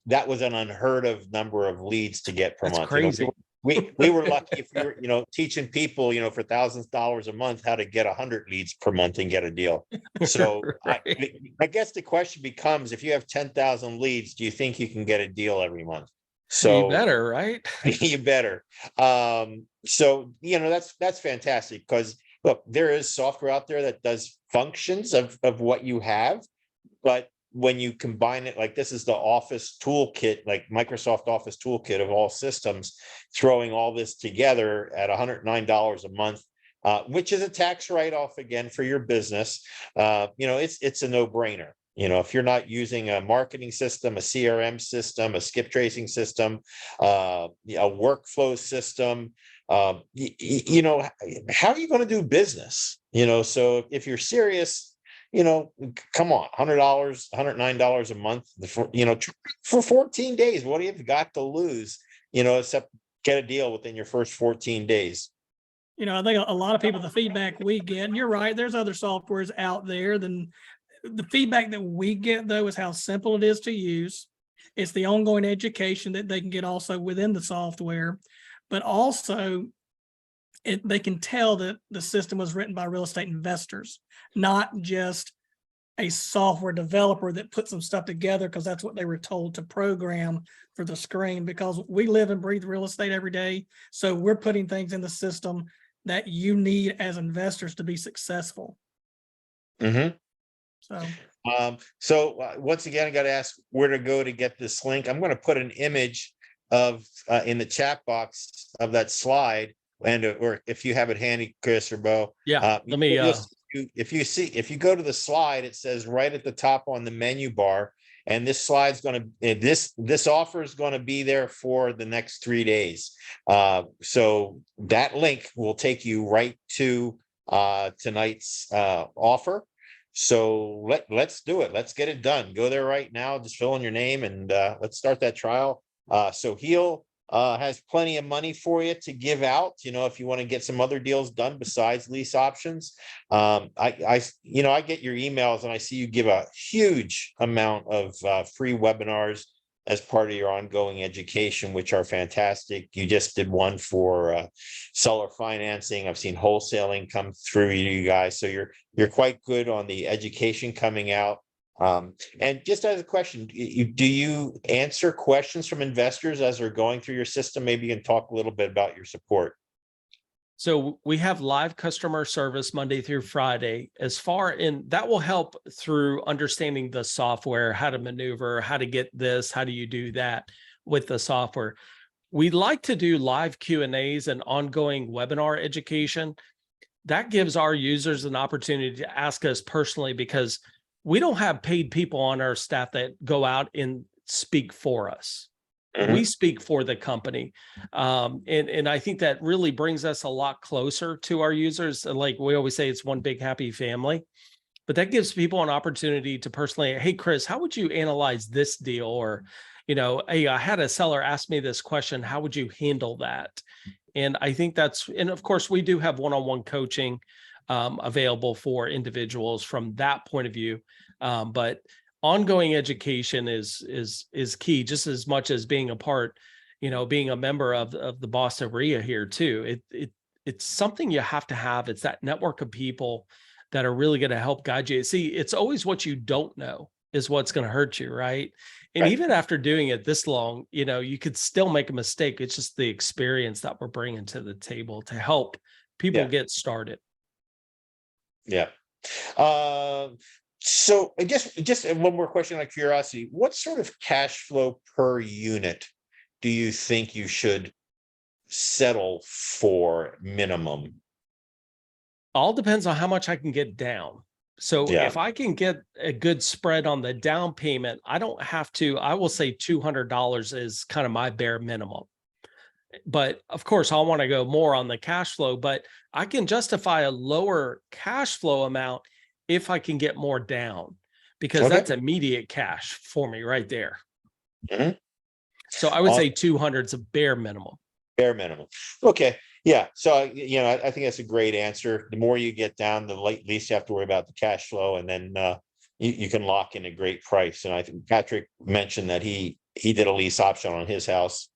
that was an unheard of number of leads to get per That's month. crazy. We were lucky if we were, teaching people, for thousands of dollars a month, how to get 100 leads per month and get a deal. So Right. I guess the question becomes, if you have 10,000 leads, do you think you can get a deal every month? So You better, right? you better. So, that's fantastic, because look, there is software out there that does functions of what you have, but when you combine it, like this is the Office toolkit, like Microsoft Office toolkit of all systems, throwing all this together at $109 a month, which is a tax write-off again for your business. It's a no-brainer. If you're not using a marketing system, a CRM system, a skip tracing system, a workflow system, how are you going to do business? So if you're serious, come on, $100, $109 a month, for 14 days, what do you got to lose, except get a deal within your first 14 days? I think a lot of people, the feedback we get, and you're right, there's other softwares out there than the feedback that we get, though, is how simple it is to use. It's the ongoing education that they can get also within the software, but also they can tell that the system was written by real estate investors, not just a software developer that put some stuff together because that's what they were told to program for the screen, because we live and breathe real estate every day. So we're putting things in the system that you need as investors to be successful. Mm-hmm. So, Once again, I got to ask where to go to get this link. I'm going to put an image of in the chat box of that slide, and or if you have it handy, Chris or Bo. Yeah. Let me. If you go to the slide, it says right at the top on the menu bar, and this slide's going to this offer is going to be there for the next 3 days. So that link will take you right to tonight's offer. So let's do it. Let's get it done. Go there right now. Just fill in your name and let's start that trial. So Heal has plenty of money for you to give out. If you want to get some other deals done besides lease options. I get your emails and I see you give a huge amount of free webinars as part of your ongoing education, which are fantastic. You just did one for seller financing. I've seen wholesaling come through you guys. So you're quite good on the education coming out. And just as a question, do you answer questions from investors as they're going through your system? Maybe you can talk a little bit about your support. So we have live customer service Monday through Friday. That will help through understanding the software, how to maneuver, how to get this, how do you do that with the software. We like to do live Q&As and ongoing webinar education. That gives our users an opportunity to ask us personally, because we don't have paid people on our staff that go out and speak for us. Mm-hmm. We speak for the company. And I think that really brings us a lot closer to our users. Like we always say, it's one big happy family, but that gives people an opportunity to personally, hey, Chris, how would you analyze this deal? Or, hey, I had a seller ask me this question. How would you handle that? And I think and of course we do have one-on-one coaching available for individuals from that point of view. But ongoing education is key, just as much as being a part, being a member of the Boston REIA here too. It's something you have to have. It's that network of people that are really going to help guide you. See, it's always what you don't know is what's going to hurt you, right? And Right. Even after doing it this long, you could still make a mistake. It's just the experience that we're bringing to the table to help people get started. Yeah. So I guess just one more question out of curiosity. What sort of cash flow per unit do you think you should settle for minimum? All depends on how much I can get down. So if I can get a good spread on the down payment, I don't have to, I will say $200 is kind of my bare minimum. But of course, I want to go more on the cash flow, but I can justify a lower cash flow amount if I can get more down, because that's immediate cash for me right there. Mm-hmm. So I would say 200 is a bare minimum. Bare minimum. Okay, yeah, so you know, I think that's a great answer. The more you get down, the least you have to worry about the cash flow, and then you can lock in a great price. And I think Patrick mentioned that he did a lease option on his house.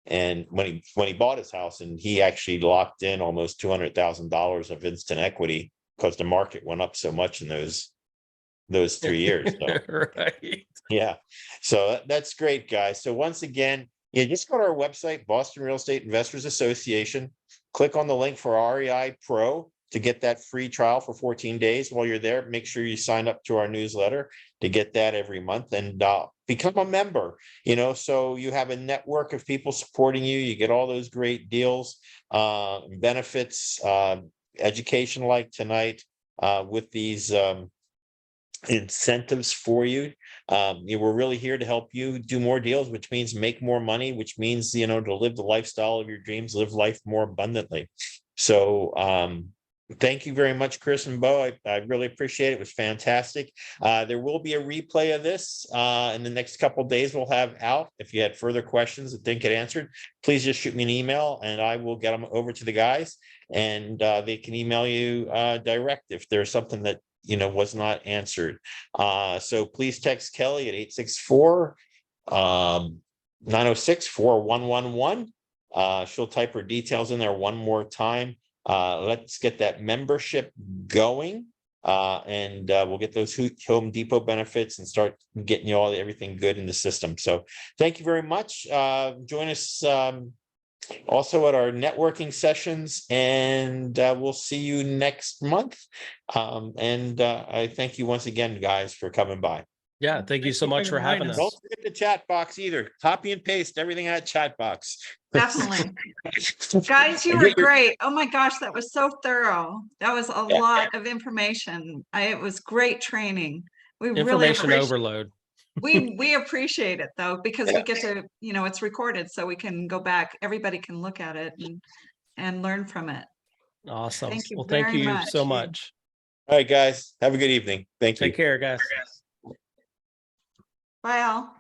And when he bought his house, and he actually locked in almost $200,000 of instant equity because the market went up so much in those 3 years. So. Right. Yeah, so that's great, guys. So once again, yeah, just go to our website, Boston Real Estate Investors Association. Click on the link for REI Pro to get that free trial for 14 days. While you're there, make sure you sign up to our newsletter to get that every month, and become a member. You know, so you have a network of people supporting you. You get all those great deals, benefits, education like tonight, with these incentives for you. We're really here to help you do more deals, which means make more money, which means, you know, to live the lifestyle of your dreams, live life more abundantly. So thank you very much, Chris and Bo. I really appreciate it. It was fantastic. There will be a replay of this in the next couple of days. We'll have out. If you had further questions that didn't get answered, please just shoot me an email and I will get them over to the guys, and they can email you direct if there's something that, you know, was not answered. So please text Kelly at 864-906-4111. She'll type her details in there one more time. Let's get that membership going, and we'll get those Home Depot benefits and start getting you all everything good in the system. So thank you very much. Join us also at our networking sessions, and we'll see you next month. I thank you once again, guys, for coming by. Yeah, thank you so much for having us. Don't forget the chat box either. Copy and paste everything at chat box. Definitely. Guys, you were great. Oh my gosh, that was so thorough. That was a lot of information. It was great training. We really Information appreciate overload. we appreciate it though, because we get to, you know, it's recorded, so we can go back, everybody can look at it and learn from it. Awesome. Thank you Well, thank very you much. so much. All right, guys. Have a good evening. Thank you. Take care, guys. Bye all.